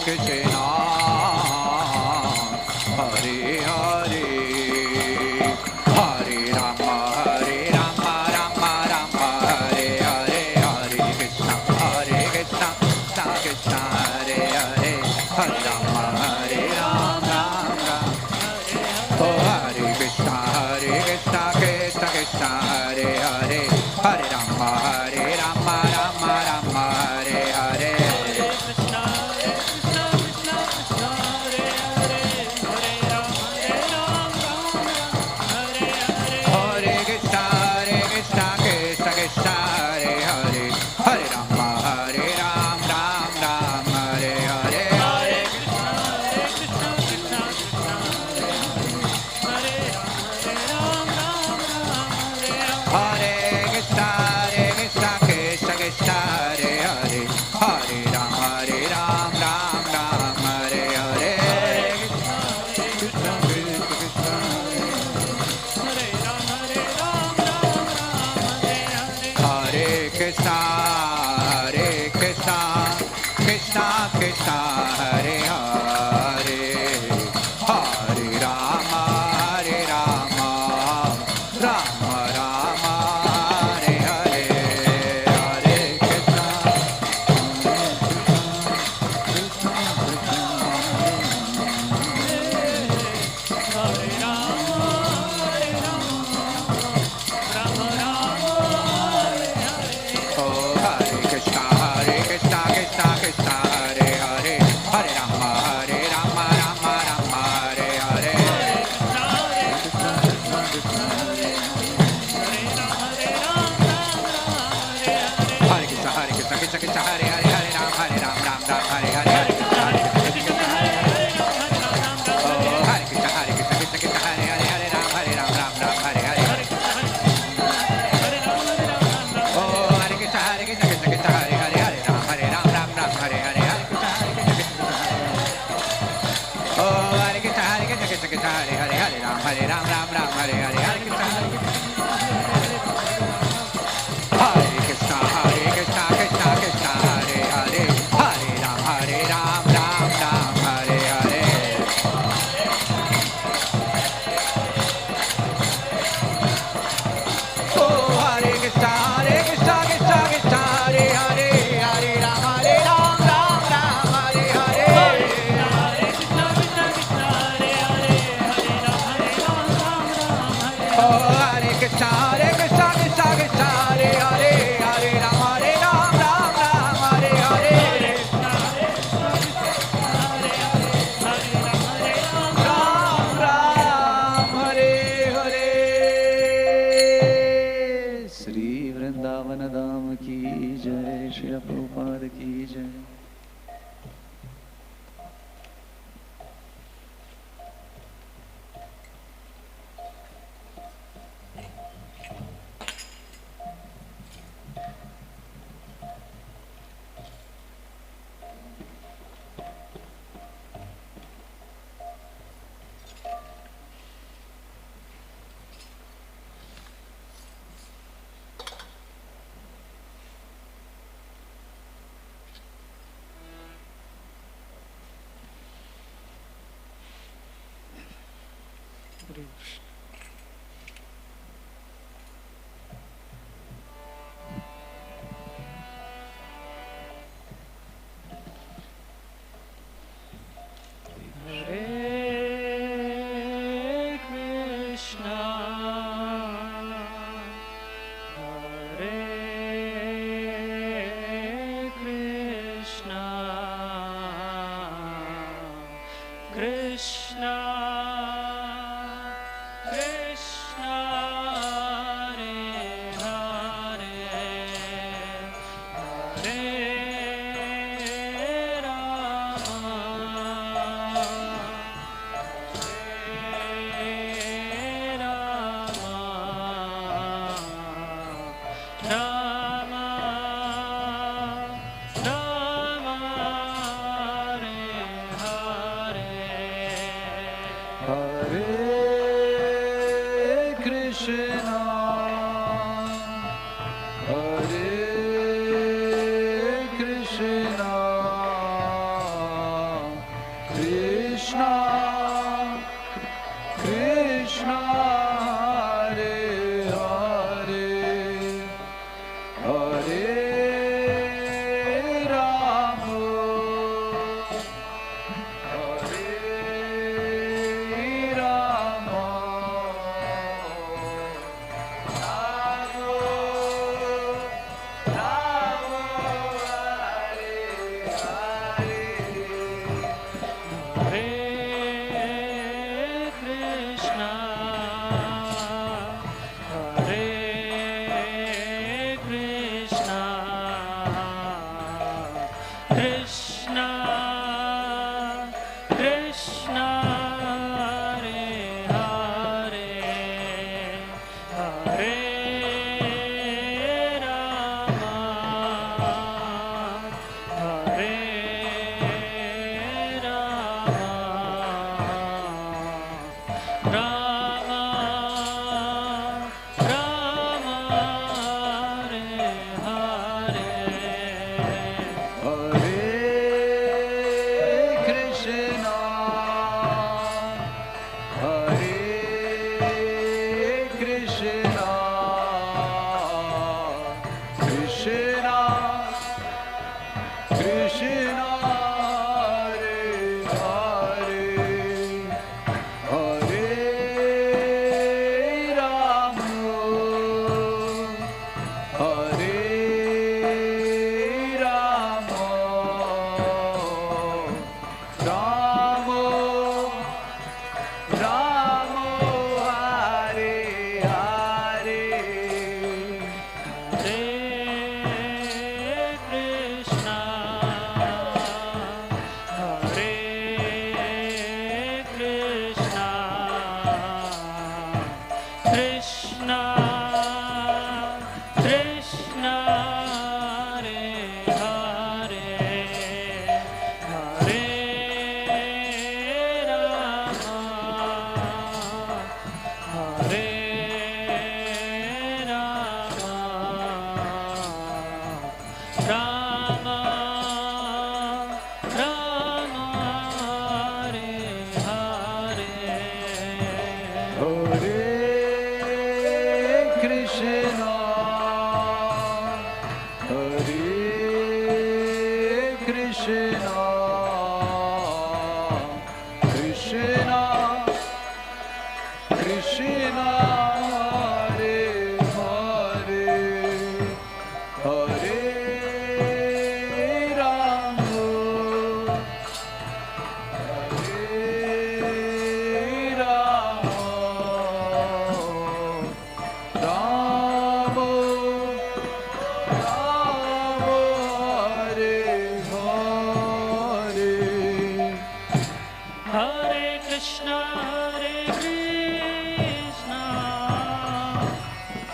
[SPEAKER 6] Krishna, Hare Hare, Hare Rama, Rama Rama, Hare Hare, Hare Krishna, Krishna Krishna, Hare Hare, Hare Rama, Ram Ram. Oh, Hare Krishna, Krishna Krishna, Hare Hare, Hare Rama, Rama Rama, Hare Hare.
[SPEAKER 3] Krishna Krishna Krishna Hare Hare, Hare Rama Ram Hare Hare.
[SPEAKER 6] Hare Krishna Krishna Krishna, Hare Hare, Hare Rama, Ram Ram, Hare Hare.
[SPEAKER 3] Hare Krishna Krishna Krishna Hare Hare, Hare Rama Hare Hare.
[SPEAKER 6] Hare Krishna Krishna Krishna, Hare Hare, Hare Rama, Ram Ram, Hare Hare. Hare Krishna Krishna Krishna, Hare Hare, Hare Rama, Rama Rama, Hare Hare. Hare Krishna. Oh, Hare Krishna Krishna Krishna, Hare Hare, Hare Rama, Rama Rama, Hare Hare. Hare Krishna Krishna Krishna, Hare Hare, Hare Ram Ram, Hare Hare. Oh, Hare Krishna Krishna, Hare Hare, Hare Ram Ram, Hare Hare. Oh, Hare Krishna Krishna, Hare Hare, Hare Ram Ram, Hare Hare. Oh, Hare Krishna Krishna, Hare Hare, Hare Ram Hare Hare. Hare Krishna. Hare Krishna Krishna Krishna, Hare Hare, Hare Ram Ram, Hare Hare. Oh, Hare Krishna Krishna Krishna, Hare Hare, Hare Ram Ram, Hare Hare. Oh, Hare Krishna Krishna Krishna, Hare Hare, Hare Ram Ram, Hare Hare. Ram Ram, Hare Hare. Shri Vrindavan Dham ki jai, Shri Prabhupada ki jai.
[SPEAKER 3] Hare Krishna, Hare Krishna, Krishna Krishna, Hare Hare, Hare Rama, Hare Krishna,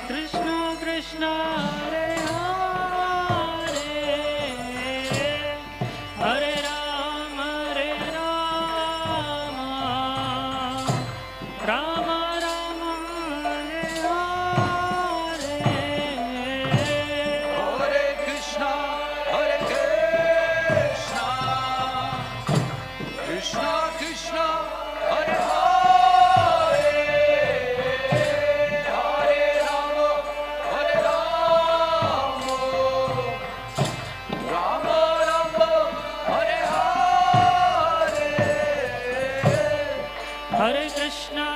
[SPEAKER 3] Krishna Krishna, Hare Hare, Hare Rama, Rama Rama, Hare Hare.
[SPEAKER 6] Hare Krishna, Hare Krishna, Krishna Krishna, Hare Hare, Hare Rama, Rama Rama, Hare Hare.
[SPEAKER 3] Hare Krishna,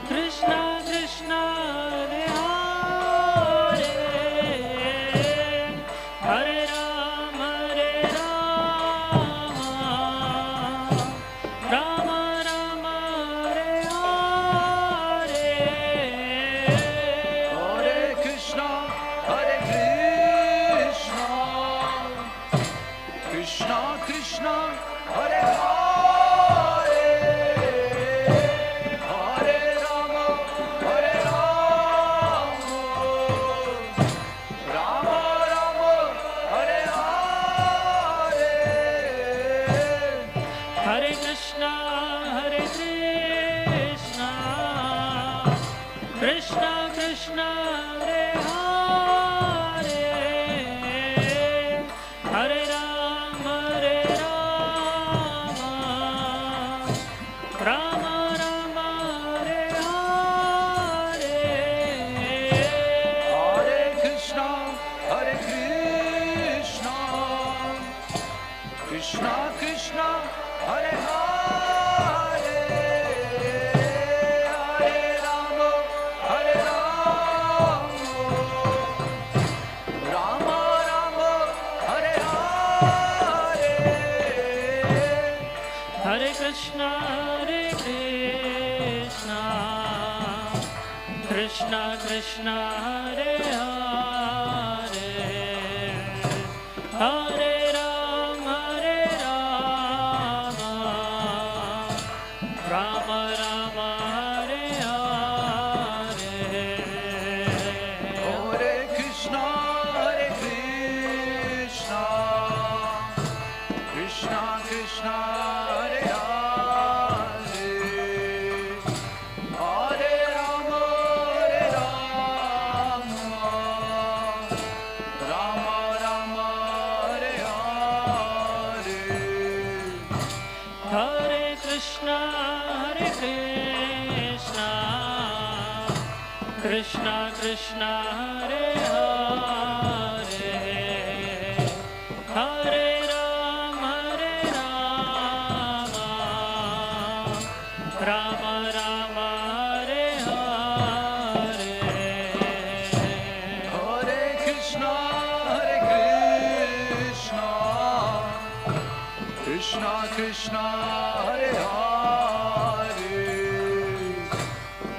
[SPEAKER 3] Krishna Krishna, Hare Hare, Hare Rama, Rama Rama, Hare Hare.
[SPEAKER 6] Hare Krishna, Hare Krishna, Krishna Krishna, Hare Hare, Hare Rama, Rama Rama, Hare Hare.
[SPEAKER 3] Hare Krishna, Krishna Krishna, Hare Hare, Hare Rama, Rama Rama, Hare Hare.
[SPEAKER 6] Hare Krishna, Hare Krishna, Krishna Krishna, Hare Hare, Hare Rama, Rama Rama, Hare Hare.
[SPEAKER 3] Hare Krishna, Krishna Krishna, Hare Hare, Hare Rama, Rama Rama, Hare Hare.
[SPEAKER 6] Hare Krishna, Krishna Krishna, Hare Hare, Hare Rama, Rama Rama, Hare Hare.
[SPEAKER 3] Hare Krishna, Krishna Krishna, Hare Hare, Hare Rama, Rama Rama, Hare Hare.
[SPEAKER 6] Hare Krishna, Krishna Krishna, Hare Hare,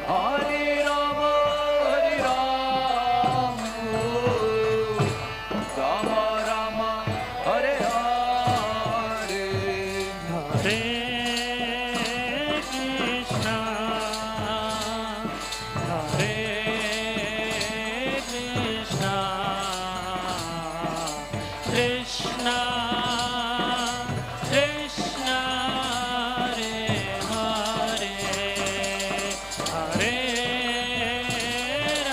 [SPEAKER 6] Hare Rama, Rama Rama, Hare Hare.
[SPEAKER 3] Hare Krishna, Krishna Krishna, Hare Hare, Hare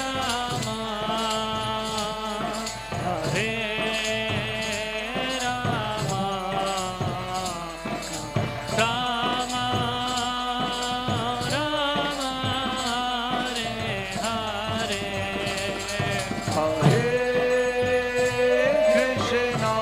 [SPEAKER 3] Rama, Hare Rama, Rama Rama, Hare Hare.
[SPEAKER 6] Hare Krishna,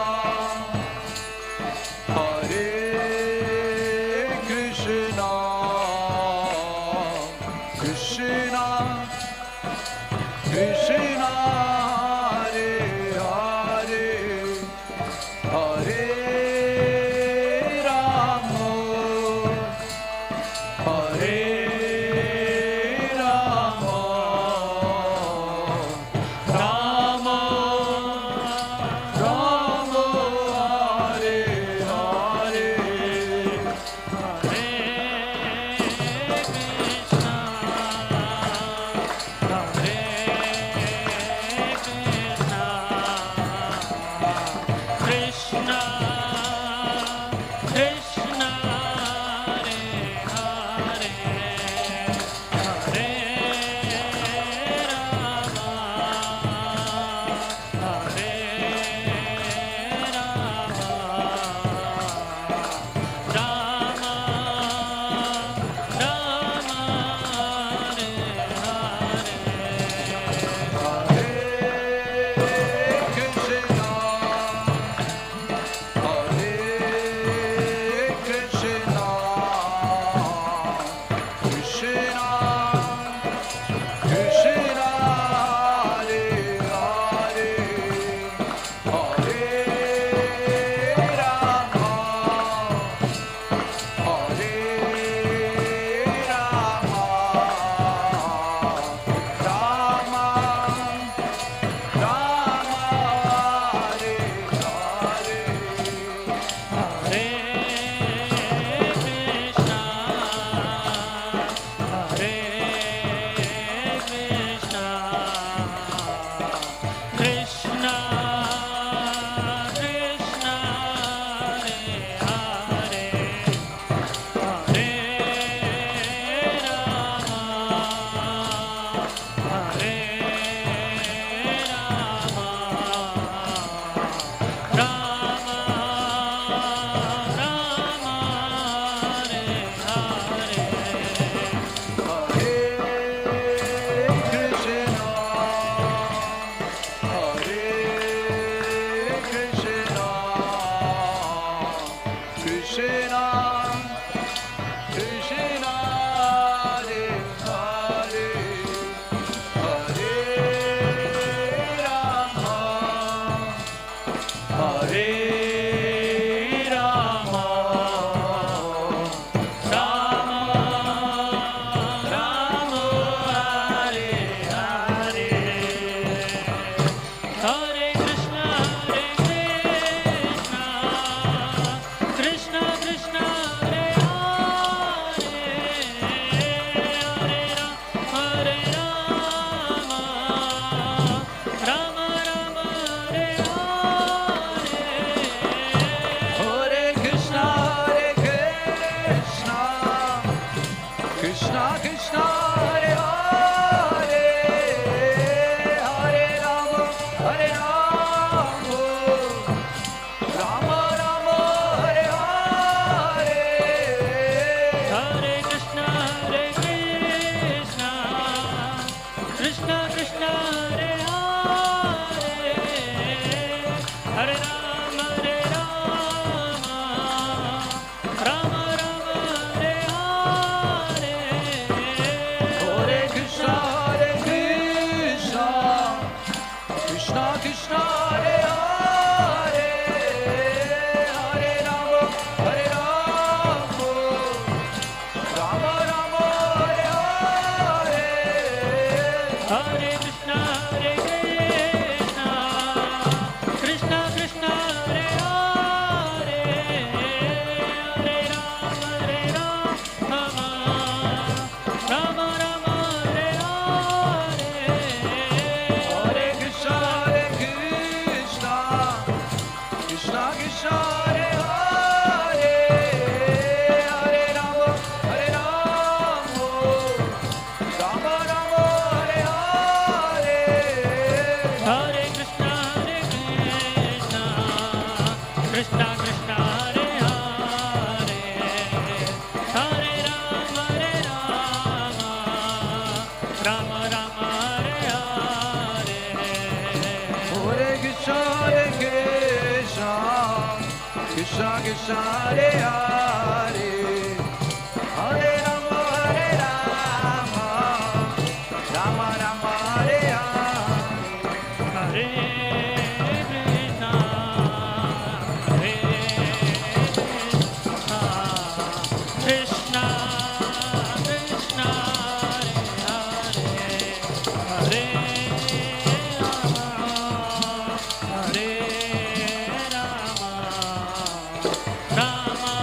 [SPEAKER 3] Rama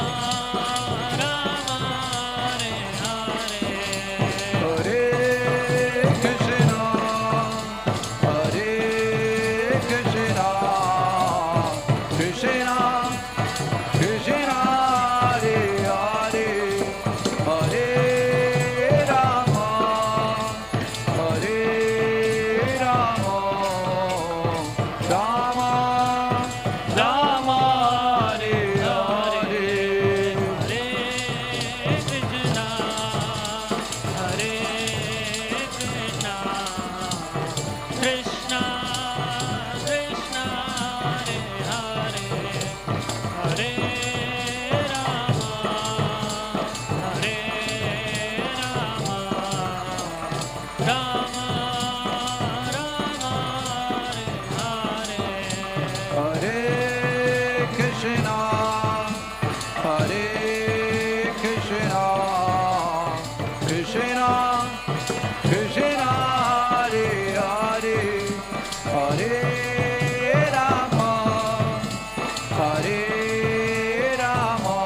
[SPEAKER 6] Krishna Hare Hare, Hare Rama, Hare Rama, Rama Rama, Hare Hare,
[SPEAKER 3] Hare Krishna, Hare Krishna, Krishna Krishna, Hare Hare, Hare Rama, Hare Rama, Rama Rama, Hare Hare.
[SPEAKER 6] Hare Krishna, Hare Krishna, Krishna Krishna, Hare Hare, Hare Rama, Hare Rama,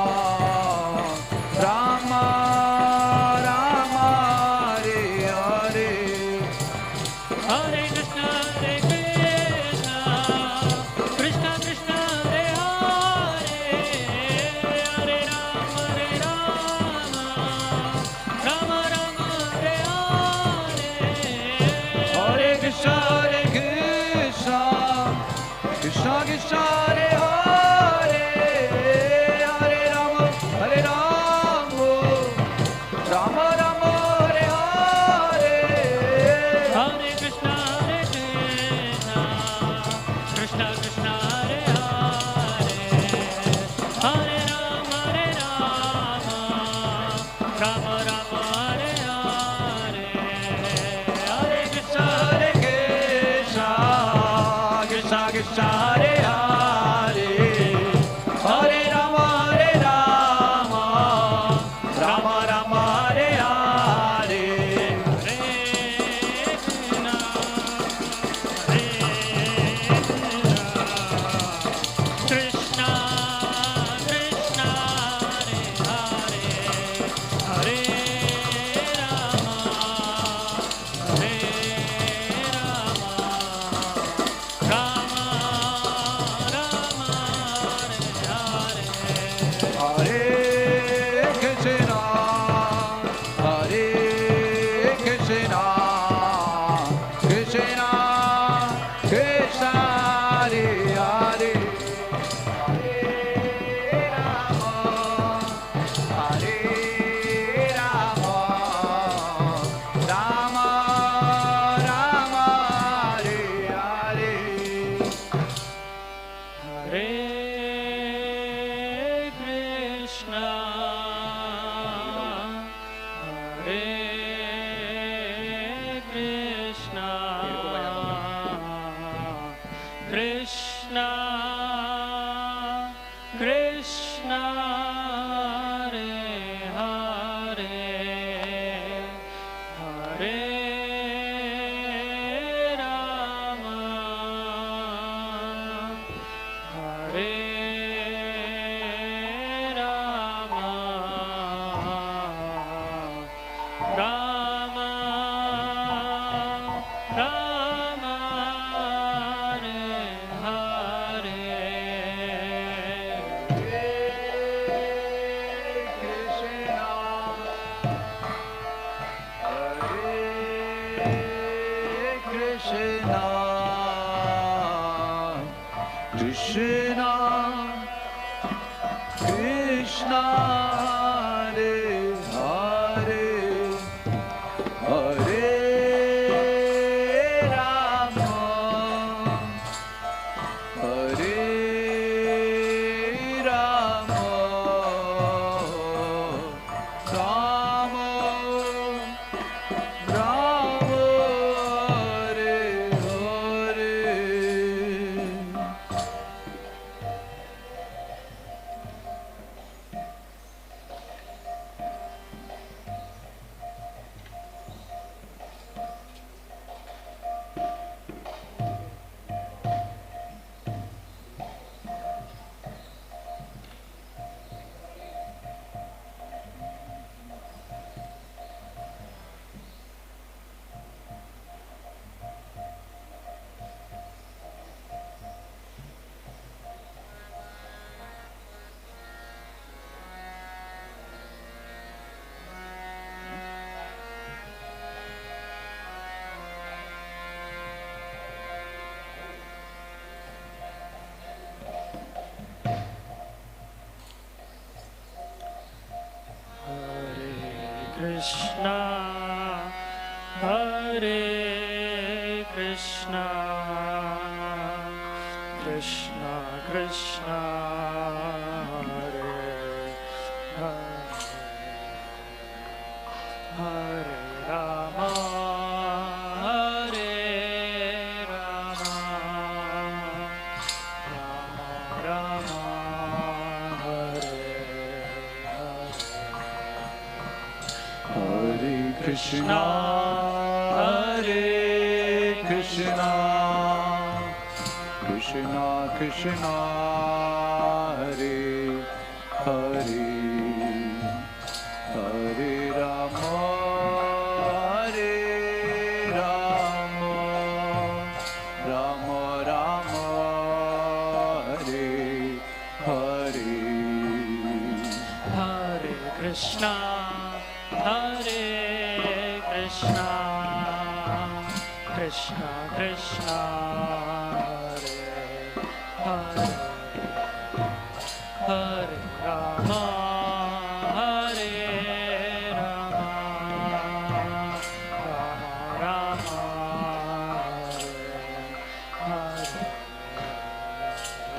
[SPEAKER 6] Rama Rama, Hare Hare.
[SPEAKER 3] Hare Krishna, Krishna Krishna, Hare Hare, Hare Rama, Rama Rama, Hare Hare.
[SPEAKER 6] Hare Krishna, Krishna Krishna, Hare Hare, Hare Rama, Rama Rama, Hare Hare.
[SPEAKER 3] Hare Krishna, Krishna Krishna, Hare Hare, Hare Rama, Rama Rama, Hare Hare. Hare Krishna,
[SPEAKER 6] Krishna Krishna, Hare Hare, Hare Rama, Rama Rama, Hare Hare.
[SPEAKER 3] Krishna Krishna, Hare Hare, Hare Rama, Rama Rama, Hare Hare.
[SPEAKER 6] Hare Krishna, Hare Krishna, Krishna Krishna, Hare Hare, Hare Rama, Hare Rama, Rama Rama, Hare Hare.
[SPEAKER 3] Hare Krishna, Hare Krishna, Krishna Krishna, Hare Hare, Hare Rama, Hare Rama, Rama Rama, Hare Hare.
[SPEAKER 6] Krishna Krishna, Hare Hare, Hare Rama, Hare Rama, Rama Rama, Hare Hare.
[SPEAKER 3] Krishna, Hare Krishna, Krishna Krishna, Hare Hare, Hare Rama, Hare Rama, Rama Rama, Hare Hare, Hare Krishna, Hare Krishna, Krishna Krishna, Hare Hare, Hare Rama, Hare Rama, Rama Rama, Hare Hare, Hare Krishna, Hare Krishna, Krishna Krishna, Hare Hare, Hare Rama, Hare Rama, Rama Rama, Hare Hare,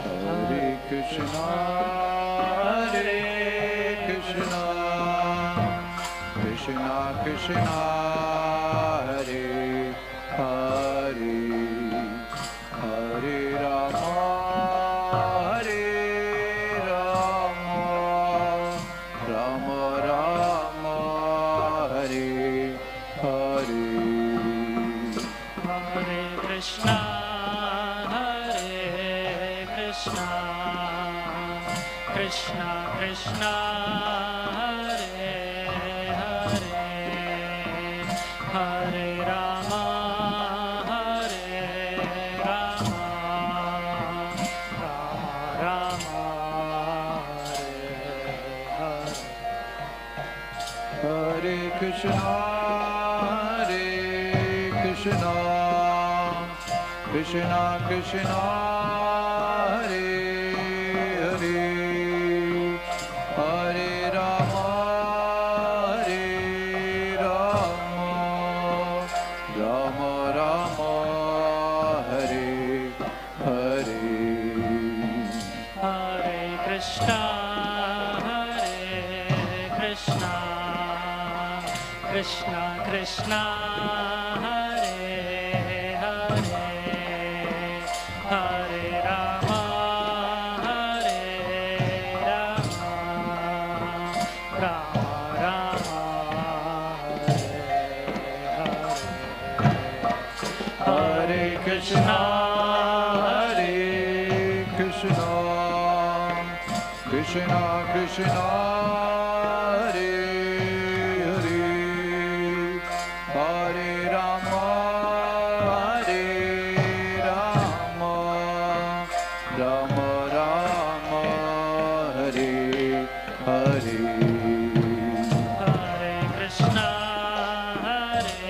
[SPEAKER 3] Hare Krishna, Hare Krishna, Krishna Krishna, Hare Hare, Hare Rama, Hare Rama, Rama Rama, Hare Hare, Hare Krishna, Hare Krishna, Krishna Krishna, Hare Hare, Hare Rama, Hare Rama, Rama Rama, Hare Hare, Hare Krishna, Hare Krishna, Krishna Krishna, Hare Hare, Hare Rama, Hare Rama, Rama Rama, Hare Hare, Hare Krishna, Hare Krishna, Krishna Krishna, Hare Hare, Hare Rama, Hare Rama, Rama Rama, Hare Hare, Hare Krishna, Hare Krishna, Krishna Krishna, Hare Hare, Hare Rama, Hare Rama, Rama Rama, Hare Hare, Hare Krishna, Hare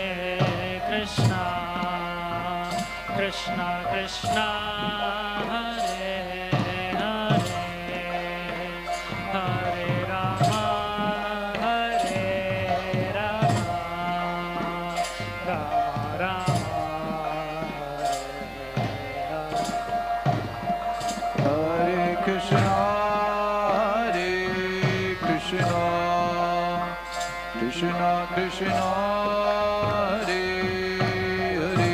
[SPEAKER 3] Krishna, Krishna Krishna, Hare Hare, Hare Rama, Hare Rama, Rama Rama, Hare Krishna, Hare Krishna, Krishna Krishna, Hare Hare,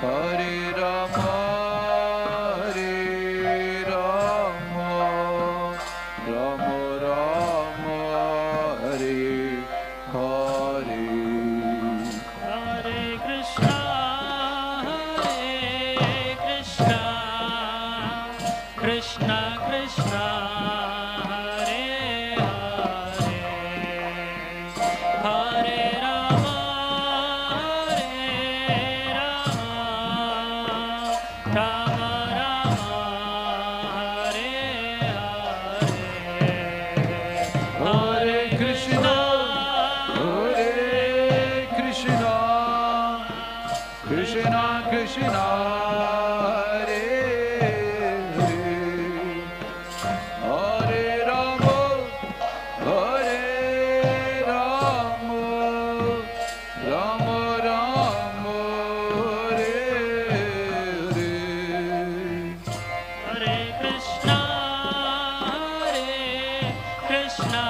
[SPEAKER 3] Hare Rama, Hare Rama, Rama Rama, Hare Hare, Hare Krishna, Hare Krishna, Krishna Krishna, Hare Hare, Hare Rama, Hare Rama, Rama Rama, Hare Hare, Hare Krishna, Hare Krishna, Krishna Krishna, Hare Hare, Hare Rama, Hare Krishna, Hare Krishna,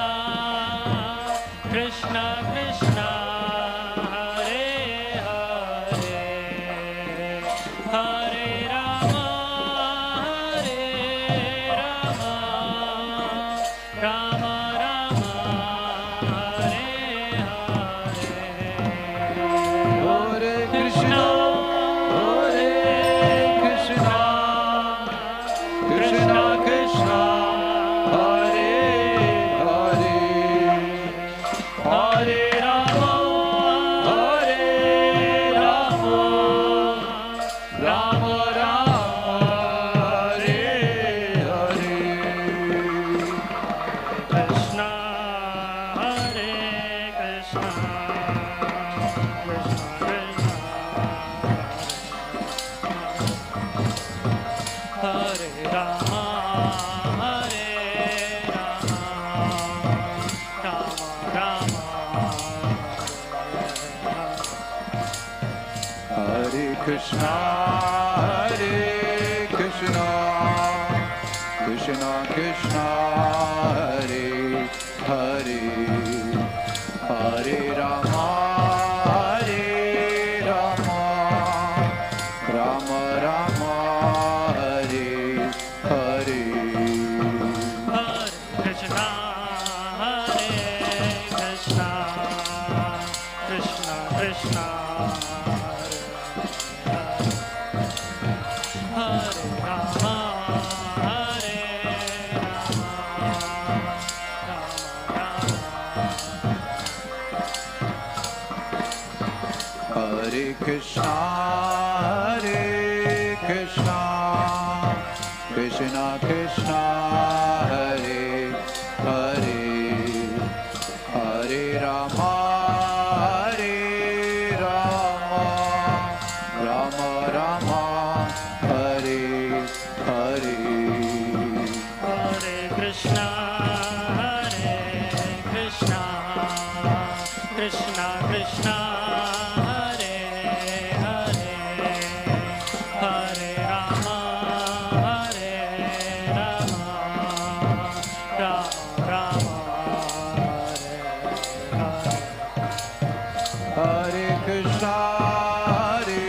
[SPEAKER 3] Krishna Krishna, Hare Hare, Hare Rama, Hare Rama, Rama Rama, Hare Hare.
[SPEAKER 6] Hare Krishna, Hare Krishna, Krishna Krishna, Hare Hare, Hare Rama, Hare Rama, Rama Rama, Hare Hare.
[SPEAKER 3] Krishna, Hare Krishna, Krishna Krishna, Hare Rama, Hare Rama, Rama Rama,
[SPEAKER 6] Hare Krishna, Hare Krishna, Krishna Krishna, Hare Hare, Hare Rama, Hare Rama, Rama Rama, Hare Hare.
[SPEAKER 3] Hare Krishna, Hare Krishna, Krishna Krishna, Hare Rama, Hare Rama, Rama Rama.
[SPEAKER 6] Hare Krishna, Hare Krishna, Krishna Krishna, Hare Hare, Hare Rama, Hare Rama, Rama Rama, Hare Hare.
[SPEAKER 3] Hare Krishna, Hare Krishna, Krishna Krishna, Hare Hare, Hare Rama, Hare Rama, Rama Rama, Hare Hare.
[SPEAKER 6] Hare Krishna, Hare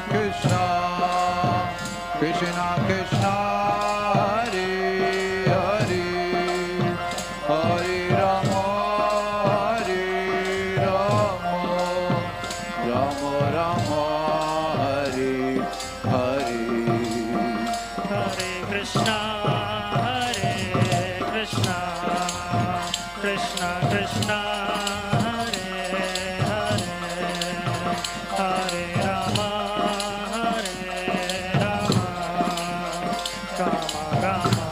[SPEAKER 6] Krishna, Krishna Krishna, Hare Hare, Hare Rama, Hare Rama, Rama Rama, Hare Hare.
[SPEAKER 3] Hare Krishna, Hare Krishna, Krishna Krishna, Hare Hare, Hare Rama, Hare Rama, Rama Rama,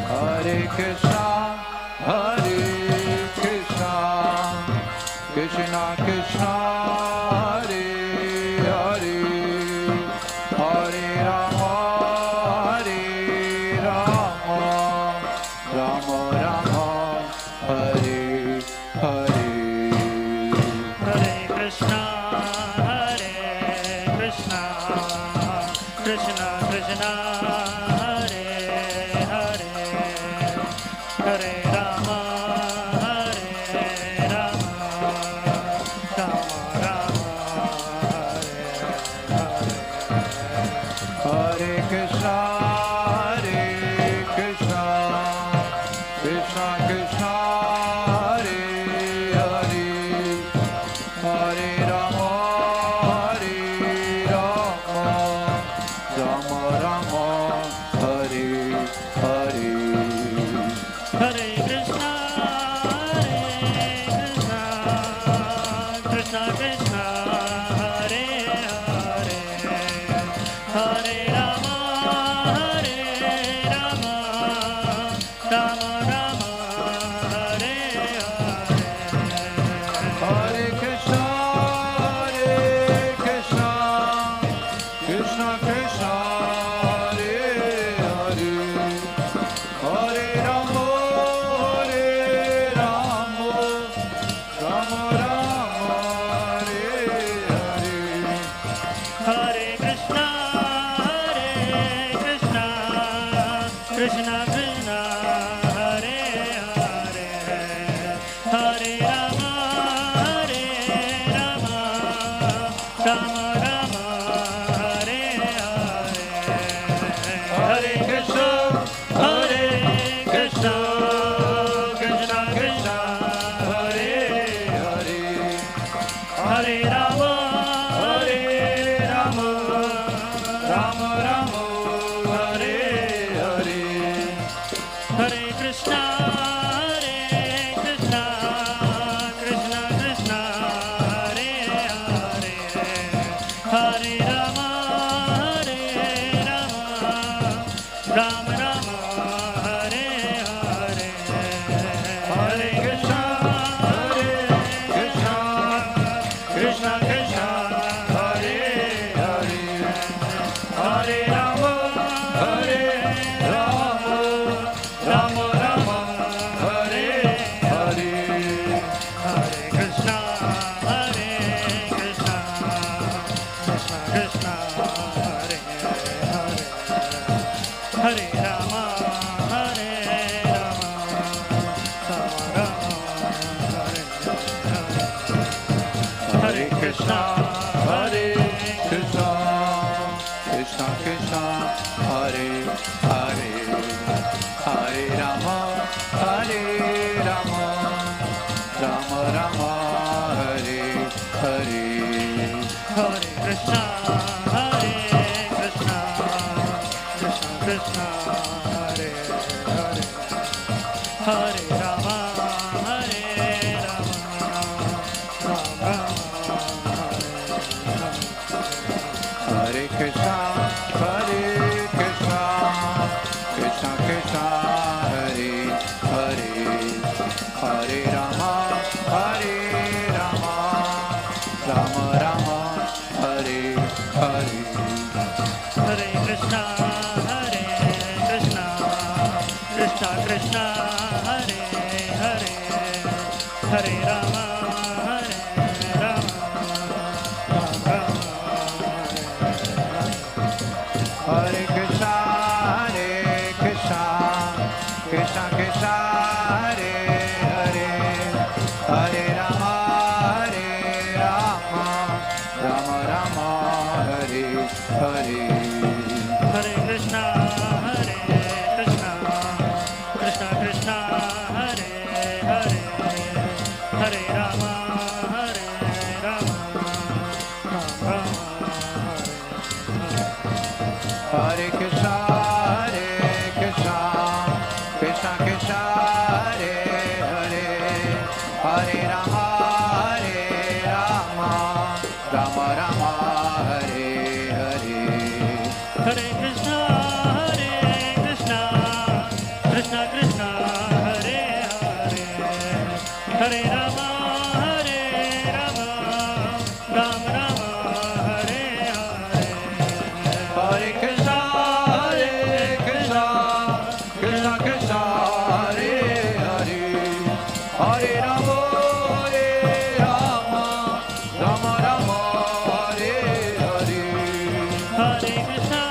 [SPEAKER 3] Hare
[SPEAKER 6] Hare Krishna, Hare Krishna, Krishna Krishna, Hare Hare, Hare Rama, Hare Rama, Rama Rama, Hare Hare.
[SPEAKER 3] Hare Krishna, Hare Krishna, Krishna Krishna, Hare Hare, Hare Rama, Hare Rama, Rama Rama, Hare Hare.
[SPEAKER 6] Hare Krishna, Hare Krishna, Krishna Krishna, Hare Hare, Hare Rama, Hare Rama, Rama Rama, Hare Hare.
[SPEAKER 3] Hare Krishna, Hare Krishna, Krishna Krishna, Hare Hare, Hare Rama, Hare Rama, Rama Rama, Hare Hare.
[SPEAKER 6] Hare Krishna, Hare Krishna, Krishna Krishna, Hare Hare, Hare Rama, Hare Rama, Rama Rama, Hare Hare.
[SPEAKER 3] Hare Krishna, Krishna Krishna Hare Hare Hare Rama Hare Rama Rama Rama Hare Hare Hare Krishna Krishna Krishna Hare Hare Hare Rama Rama Rama Hare Hare Hare Krishna Krishna Krishna Hare Hare Hare Rama Rama Rama Hare Hare Hare Krishna Krishna Krishna Hare Hare Hare Rama Rama Rama Hare Hare Hare Krishna Krishna Krishna Hare Hare Hare Rama Rama Rama Hare Hare Krishna
[SPEAKER 6] Krishna Krishna Krishna Hare Hare Hare Rama Rama Rama Hare Hare
[SPEAKER 3] Hare Krishna Krishna Krishna Hare Hare Hare Rama Rama
[SPEAKER 6] Hare Krishna Krishna Krishna Hare Hare Hare Rama Rama Rama Hare Hare
[SPEAKER 3] Hare Krishna Krishna Krishna Hare Hare Hare Rama
[SPEAKER 6] Hare Krishna Krishna Krishna Hare Hare Hare Rama Rama Rama Hare Hare
[SPEAKER 3] Hare Krishna Krishna Krishna Hare Hare Hare Rama
[SPEAKER 6] Hare Krishna Krishna Krishna Hare Hare Hare Rama Rama Rama Hare Hare
[SPEAKER 3] Hare Krishna Krishna Krishna Hare Hare Hare Rama Rama Hare Hare
[SPEAKER 6] Hare Krishna Krishna Krishna Hare Hare Hare Rama Rama Hare Hare
[SPEAKER 3] Hare Krishna Krishna Krishna Hare Hare Hare Rama Rama Hare Hare
[SPEAKER 6] Hare Krishna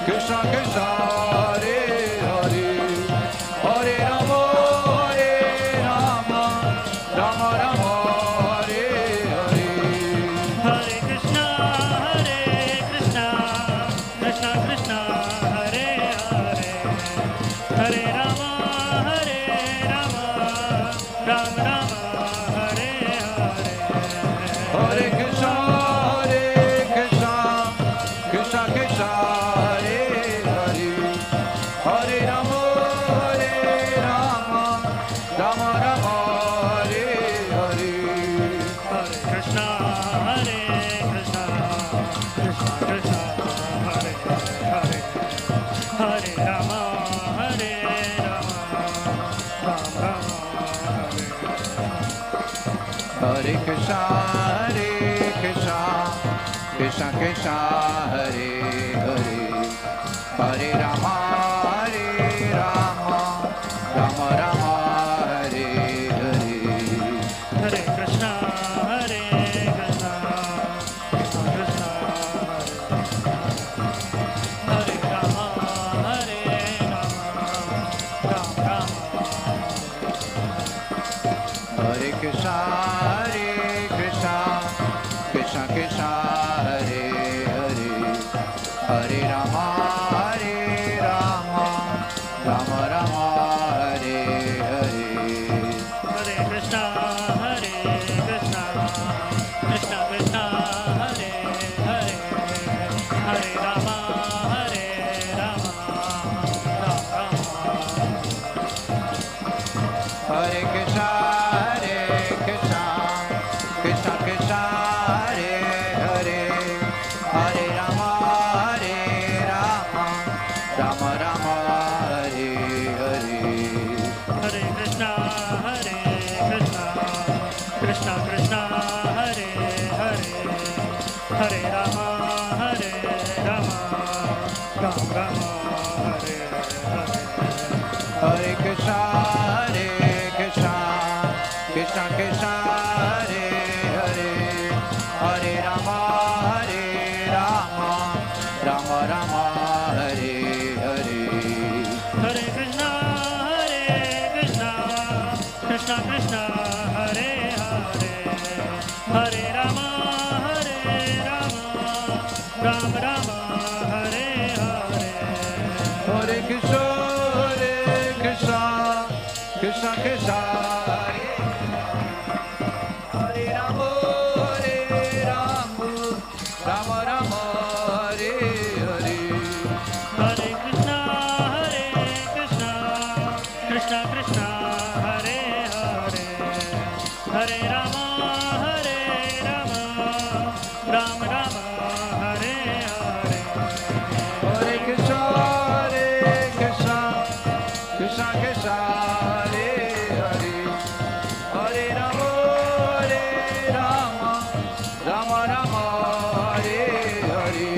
[SPEAKER 6] Krishna Krishna Hare Hare Hare Rama Rama Hare Hare
[SPEAKER 3] Hare Krishna Krishna Krishna Hare Hare Hare Rama Rama Hare Hare
[SPEAKER 6] Hare Krishna Krishna Krishna Hare Hare Hare Rama Rama Hare Hare
[SPEAKER 3] Hare Krishna Krishna Krishna Hare Hare Hare Rama Rama Hare
[SPEAKER 6] Hare Krishna Krishna Krishna Hare Hare Hare Rama, Rama Rama, Hare Hare.
[SPEAKER 3] Hare Krishna, Hare Krishna, Krishna Krishna, Hare Rama, Hare Rama, Rama Rama.
[SPEAKER 6] Hare Krishna, Krishna Krishna, Hare Hare. Hare Rama, Rama Rama, Hare Hare.
[SPEAKER 3] Hare Krishna, Krishna Krishna, Hare Hare. Hare Rama, Rama Rama.
[SPEAKER 6] Hare Krishna, Krishna Krishna, Hare Hare. Hare Rama, Rama Rama, Hare Hare.
[SPEAKER 3] Hare Krishna, Krishna Krishna, Hare Hare. Hare Rama, Rama Rama, Hare Hare.
[SPEAKER 6] Hare Krishna, Krishna Krishna, Hare Hare. Hare Rama, Rama Rama, Hare Hare.
[SPEAKER 3] Hare Krishna, Krishna Krishna, Hare Hare. Hare Rama, Rama Rama, Hare Hare.
[SPEAKER 6] Hare Krishna, Krishna Krishna, Hare Rama, Rama Rama, Hare Hare.
[SPEAKER 3] Hare Krishna, Krishna Krishna, Hare Hare. Hare Rama, Rama Rama, Hare Hare.
[SPEAKER 6] Hare Krishna, Krishna Krishna, Hare Hare. Hare Rama, Rama Rama, Hare Hare.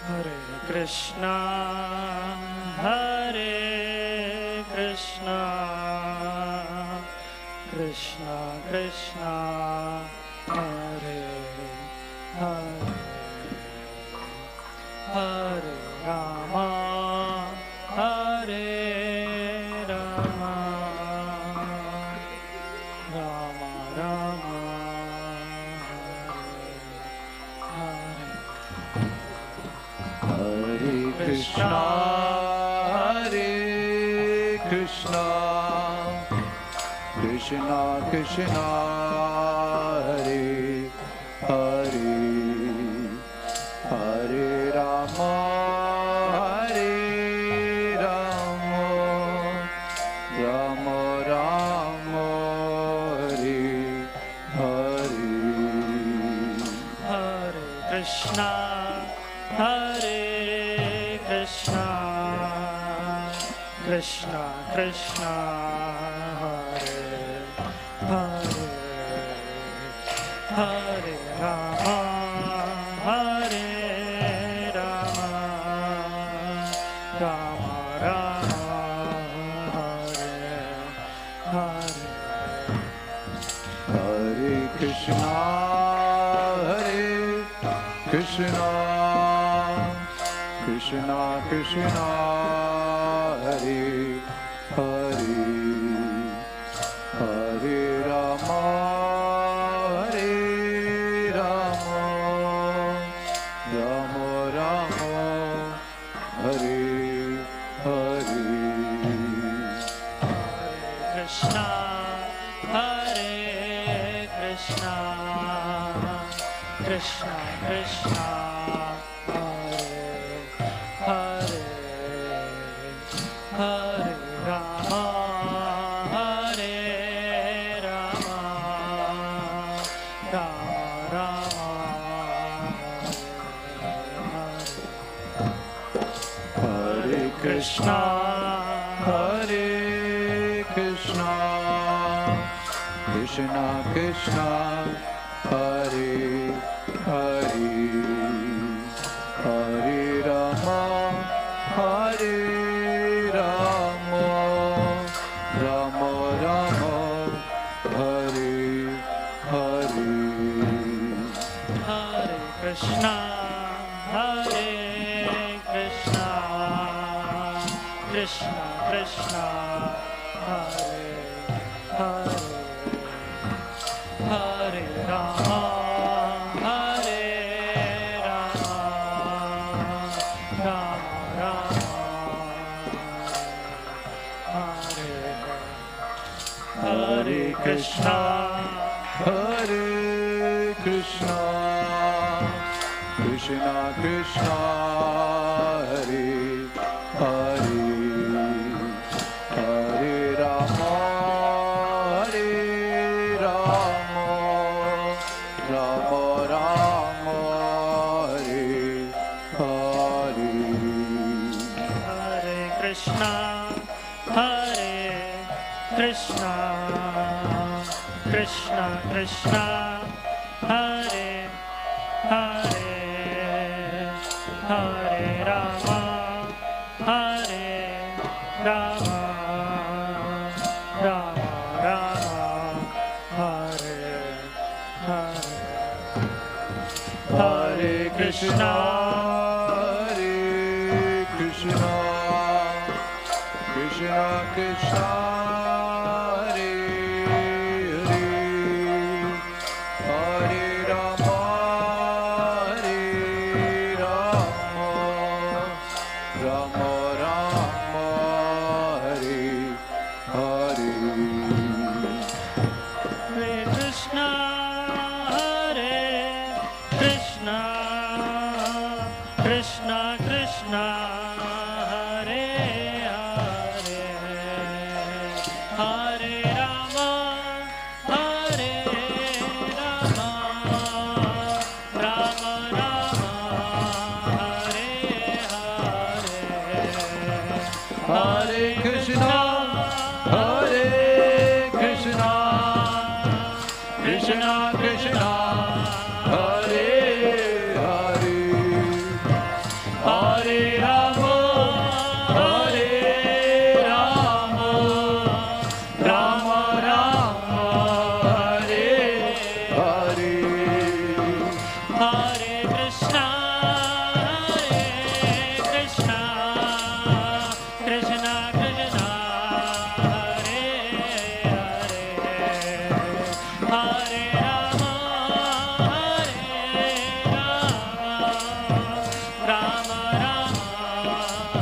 [SPEAKER 3] Hare Krishna, Hare Krishna, Krishna Krishna, Hare Hare. Hare Rama, Hare Rama, Rama Rama, Hare Hare.
[SPEAKER 6] Hare Krishna, Hare Krishna, Krishna Krishna, Hare Hare. Hare Rama, Hare Rama, Rama Rama, Hare Hare.
[SPEAKER 3] Hare Krishna, Hare Krishna, Krishna Krishna, Hare Hare. Hare Rama, Hare Rama, Rama Rama, Hare Hare.
[SPEAKER 6] Hare Krishna, Hare Krishna, Krishna Krishna, Hare Hare. Hare Rama, Hare Rama, Rama Rama, Hare Hare.
[SPEAKER 3] Krishna, Hare Krishna, Krishna Krishna, Hare Hare. Hare Rama, Hare Rama, Rama Rama,
[SPEAKER 6] Hare Krishna, Hare Krishna, Krishna Krishna, Hare Hare.
[SPEAKER 3] Krishna, Hare Krishna, Krishna Krishna, Hare Hare, Hare Rama, Hare Rama, Rama Rama, Hare Krishna,
[SPEAKER 7] Hare Krishna, Krishna Krishna, Hare Hare, Hare Rama, Hare Rama, Rama Rama, Hare Hare.
[SPEAKER 3] Hare Krishna, Hare Krishna, Krishna Krishna, Hare Hare, Hare Rama, Hare Rama, Rama Rama, Hare Hare. Hare Krishna,
[SPEAKER 7] Hare Krishna, Krishna Krishna, Hare Hare, Hare Rama, Hare Rama, Rama Rama, Hare Hare.
[SPEAKER 3] Hare Krishna, Hare Krishna, Krishna Krishna, Hare Hare, Hare Rama, Hare Rama, Rama Rama, Hare Hare.
[SPEAKER 7] Hare Krishna, Hare Krishna, Krishna Krishna, Hare Hare, Hare Rama, Hare Rama, Rama Rama, Hare Hare.
[SPEAKER 3] Hare Krishna, Hare Krishna, Krishna Krishna, Hare Hare, Hare Rama, Hare Rama, Rama Rama,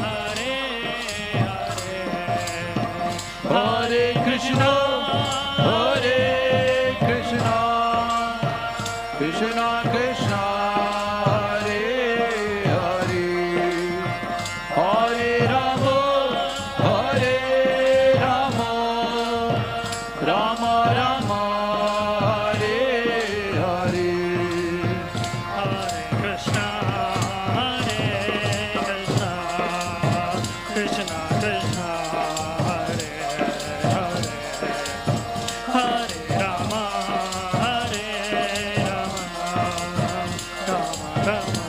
[SPEAKER 3] Hare Hare.
[SPEAKER 7] Hare Krishna, Hare Krishna, Krishna Krishna, Hare Hare, Hare Rama, Hare Rama, Rama Rama, Hare Hare.
[SPEAKER 3] Hare Krishna, Hare Krishna, Krishna Krishna, Hare Hare, Hare Rama, Hare Rama, Rama Rama,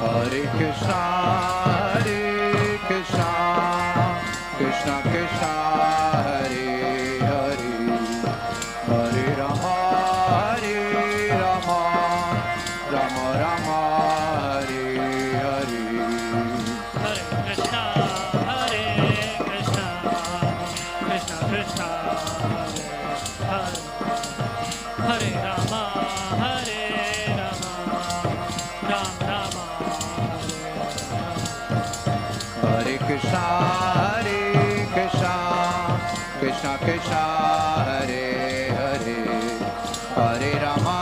[SPEAKER 7] Hare Krishna, Hare Krishna, Krishna Krishna, Hare Hare, Hare Rama, Hare Rama, Rama Rama, Hare Hare.
[SPEAKER 3] Hare Krishna, Hare Krishna, Krishna Krishna, Hare Hare, Hare Rama, Hare Rama, Rama Rama,
[SPEAKER 7] Hare Krishna, Hare Krishna, Krishna Krishna, Hare Hare, Hare Rama,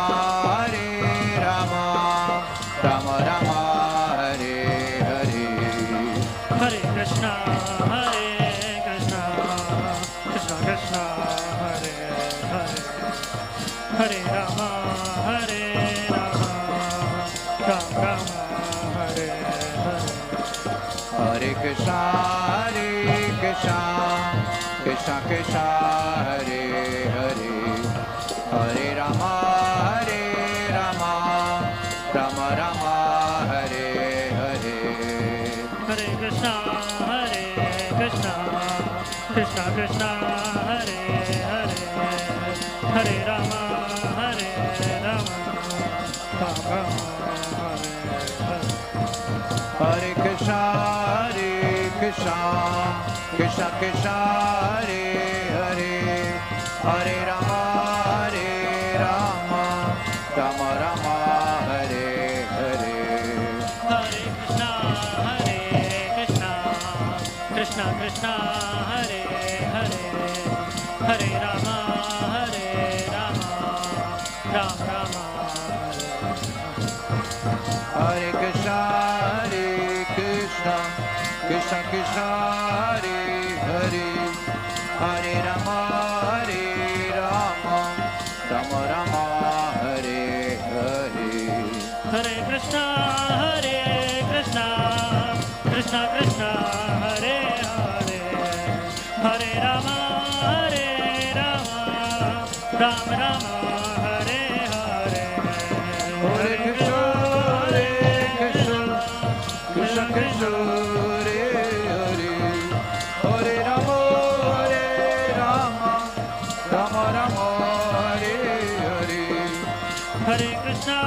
[SPEAKER 7] Hare Rama, Rama Rama, Hare Hare.
[SPEAKER 3] Hare Krishna, Hare Krishna, Krishna Krishna, Hare Hare, Hare Rama, Hare Rama, Rama Rama, Hare Hare.
[SPEAKER 7] Hare Krishna, Hare Krishna, Krishna Krishna, Hare Hare, Hare Rama, Hare Rama, Rama Rama, Hare Hare.
[SPEAKER 3] Hare Krishna, Hare Krishna, Krishna Krishna, Hare Hare, Hare Rama, Hare Rama, Rama Rama, Hare Hare.
[SPEAKER 7] Hare Krishna, Krishna Krishna, Hare Hare, Hare Rama, Rama Rama, Hare Hare.
[SPEAKER 3] Hare Krishna, Krishna Krishna, Hare Hare, Hare Rama, Rama Rama,
[SPEAKER 7] Hare Krishna, Krishna Krishna, Hare Hare, Hare Rama, Rama Rama, Hare Hare.
[SPEAKER 3] Hare Krishna, Krishna Krishna, Hare Hare, Hare Rama, Rama Rama, Hare Hare.
[SPEAKER 7] Hare Krishna, Krishna Krishna, Hare Hare, Hare Rama, Rama Rama, Hare Hare.
[SPEAKER 3] Hare Krishna,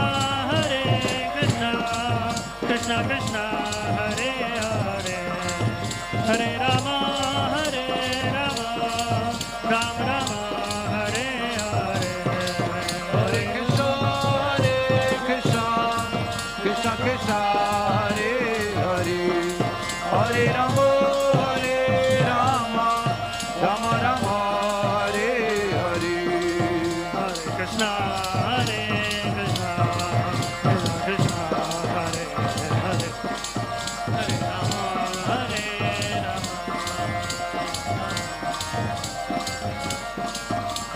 [SPEAKER 3] Krishna Krishna, Hare Hare, Hare Rama, Rama Rama, Hare Hare.
[SPEAKER 7] Hare Krishna, Krishna Krishna, Hare Hare, Hare Rama, Rama Rama, Hare Hare.
[SPEAKER 3] Hare Krishna, Krishna Krishna, Hare Hare, Hare Rama,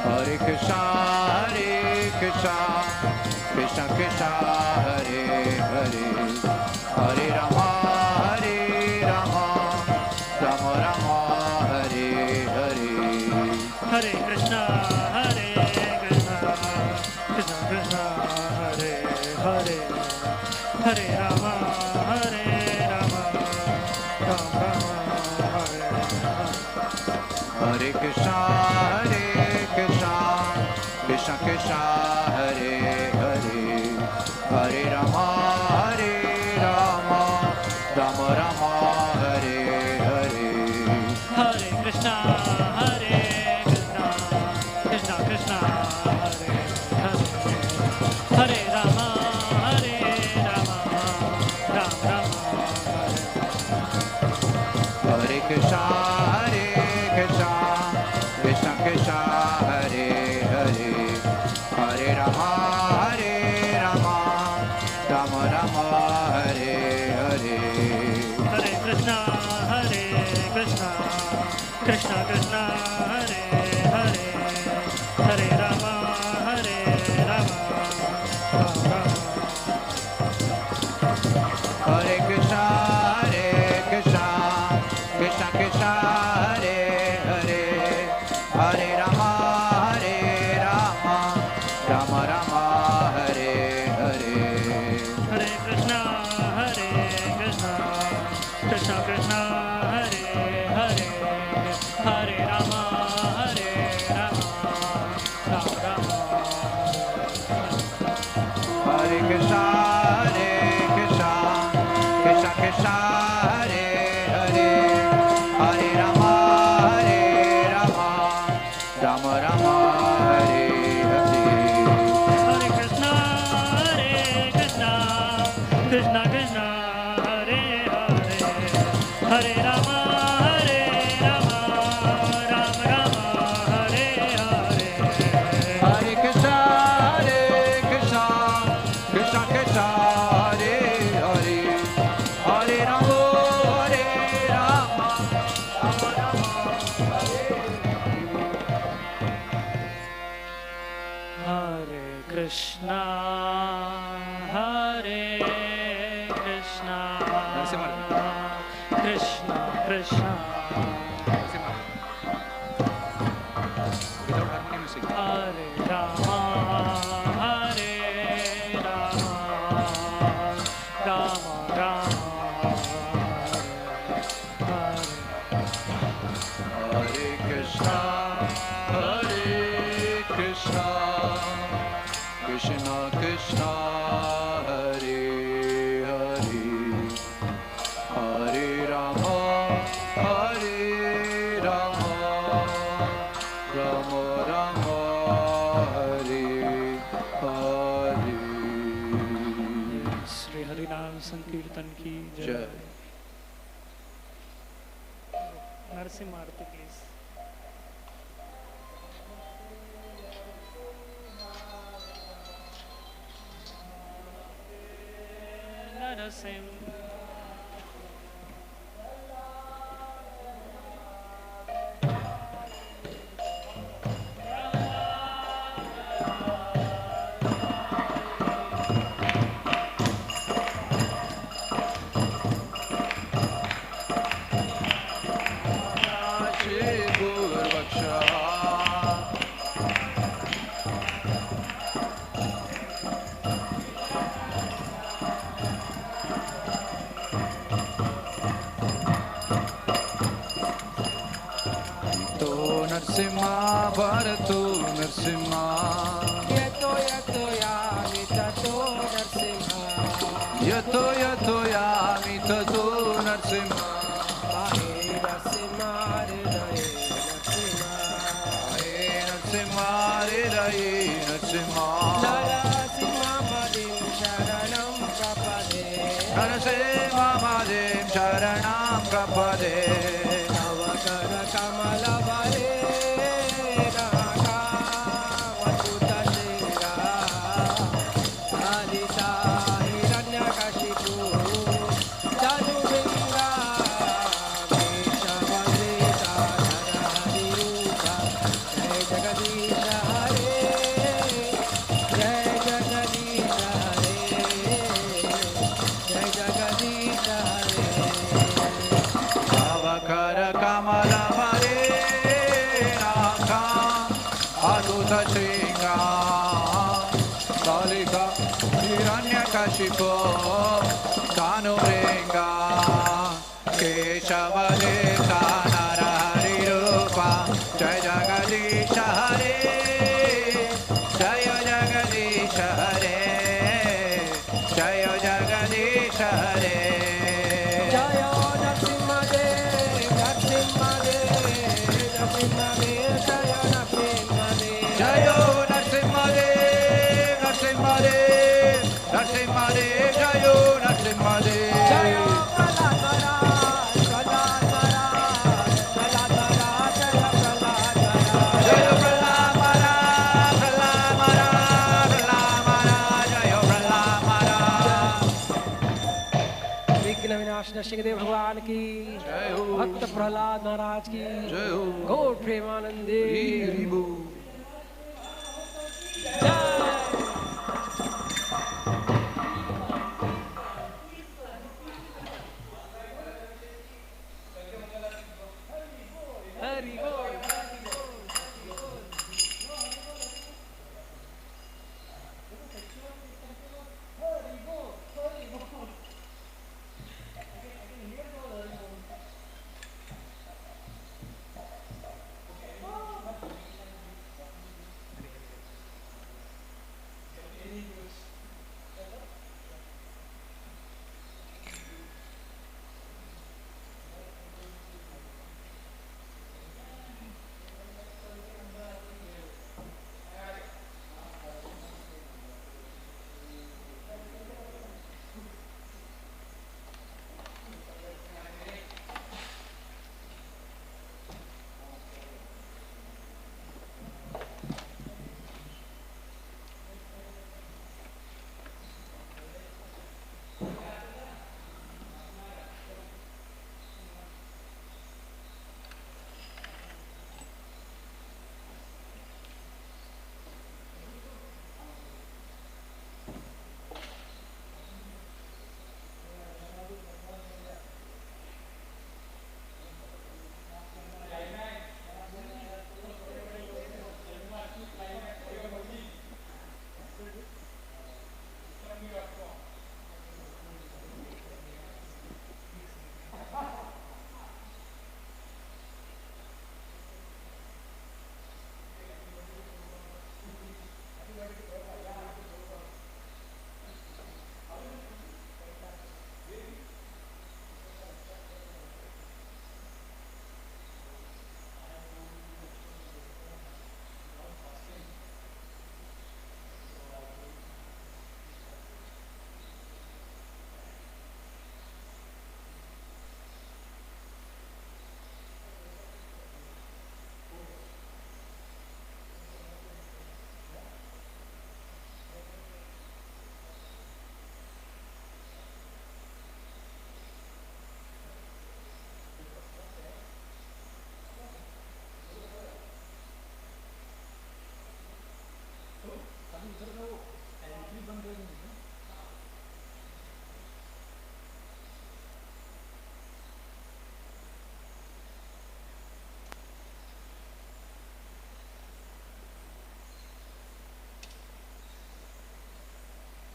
[SPEAKER 7] Hare Krishna, Krishna Krishna, Hare Hare, Hare Rama, Rama Rama, Hare Hare.
[SPEAKER 3] Hare Krishna, Krishna Krishna, Hare Hare, Hare Rama, Rama Rama, Hare Hare.
[SPEAKER 7] Hare Krishna, Krishna Krishna, Hare Hare, Hare Rama, Rama Rama, Hare Hare.
[SPEAKER 3] Hare Krishna, Krishna Krishna, Hare Hare, Hare Rama, Rama Rama,
[SPEAKER 7] Hare Krishna, Krishna Krishna, Hare Hare, Hare Rama, Rama Rama, Hare Hare.
[SPEAKER 3] Hare Krishna, Krishna Krishna, Hare Hare, Hare Rama, Rama
[SPEAKER 7] Hare Krishna, Krishna Krishna, Hare Hare, Hare Rama, Rama Rama, Hare Hare.
[SPEAKER 3] Hare Krishna, Krishna Krishna, Hare Hare, Hare Rama, Rama Rama.
[SPEAKER 7] Hare Krishna, Krishna Krishna, Hare Hare, Hare Rama, Rama Rama, Hare Hare.
[SPEAKER 3] Hare Krishna, Krishna Krishna, Hare Hare, Hare Rama, Rama Rama, Hare Hare.
[SPEAKER 7] Hare Krishna, Krishna Krishna, Hare Hare, Hare Rama, Rama Rama, Hare
[SPEAKER 3] Hare Krishna, Krishna Krishna, Hare Rama, Rama Rama, Hare
[SPEAKER 7] Hare Krishna, Krishna Krishna Krishna Hare Hare Hare Rama Hare Rama Rama Rama Hare Hare
[SPEAKER 5] Shri हरिनाम संकीर्तन की
[SPEAKER 7] जय
[SPEAKER 5] जय। नरसिंह आरती please. Narasimha
[SPEAKER 7] Narasimha Bharatu Narasimha
[SPEAKER 3] Yato yato yami tato Narasimha
[SPEAKER 7] Yato Yato Yami Tato Narasimha
[SPEAKER 3] Ahe Narasimha Re Rahe Narasimha
[SPEAKER 7] Ahe Narasimha Re Rahe Narasimha
[SPEAKER 3] Narasimha Madim Sharanam Prapade
[SPEAKER 7] Narasimha Madim Sharanam Prapade
[SPEAKER 3] Navakara Kamala Vare Naga Vachuta Shinga Alita Hiranyakashipu Janu Vinga Vesha Vandita Narahari Rupa Jai Jagadisha Hare Jai Jagadisha Hare Jai Jagadisha Hare
[SPEAKER 7] Navakara Kamala Hare Naka Adhuta Shinga Kalika Hiranyakashipu Dhanuringa Keshavalita Narahari Rupa Jai Jagadisha Hare Jaya Jagadisha Hare Jaya Jagadisha Hare
[SPEAKER 3] Jaya Narasimha Dev, Narasimha Dev, Narasimha Dev, Jaya Narasimha Dev.
[SPEAKER 7] Jayo Narasimha Dev, Narasimha Dev, Narasimha Dev, Jayo Narasimha Dev.
[SPEAKER 3] Jaya Prahlad Maharaj, Prahlad Maharaj, Prahlad Maharaj, Jaya Prahlad Maharaj.
[SPEAKER 7] Jayo Prahlad Maharaj, Prahlad Maharaj, Prahlad Maharaj, Jayo Prahlad Maharaj.
[SPEAKER 3] विघ्न विनाशक देव भगवान की
[SPEAKER 7] जय हो।
[SPEAKER 3] भक्त प्रहलाद महाराज की
[SPEAKER 7] जय हो।
[SPEAKER 3] गौर प्रेमानंदे
[SPEAKER 7] हरि बोल।
[SPEAKER 3] हरि बोल।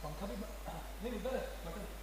[SPEAKER 3] पंखा भी नहीं उधर है बटन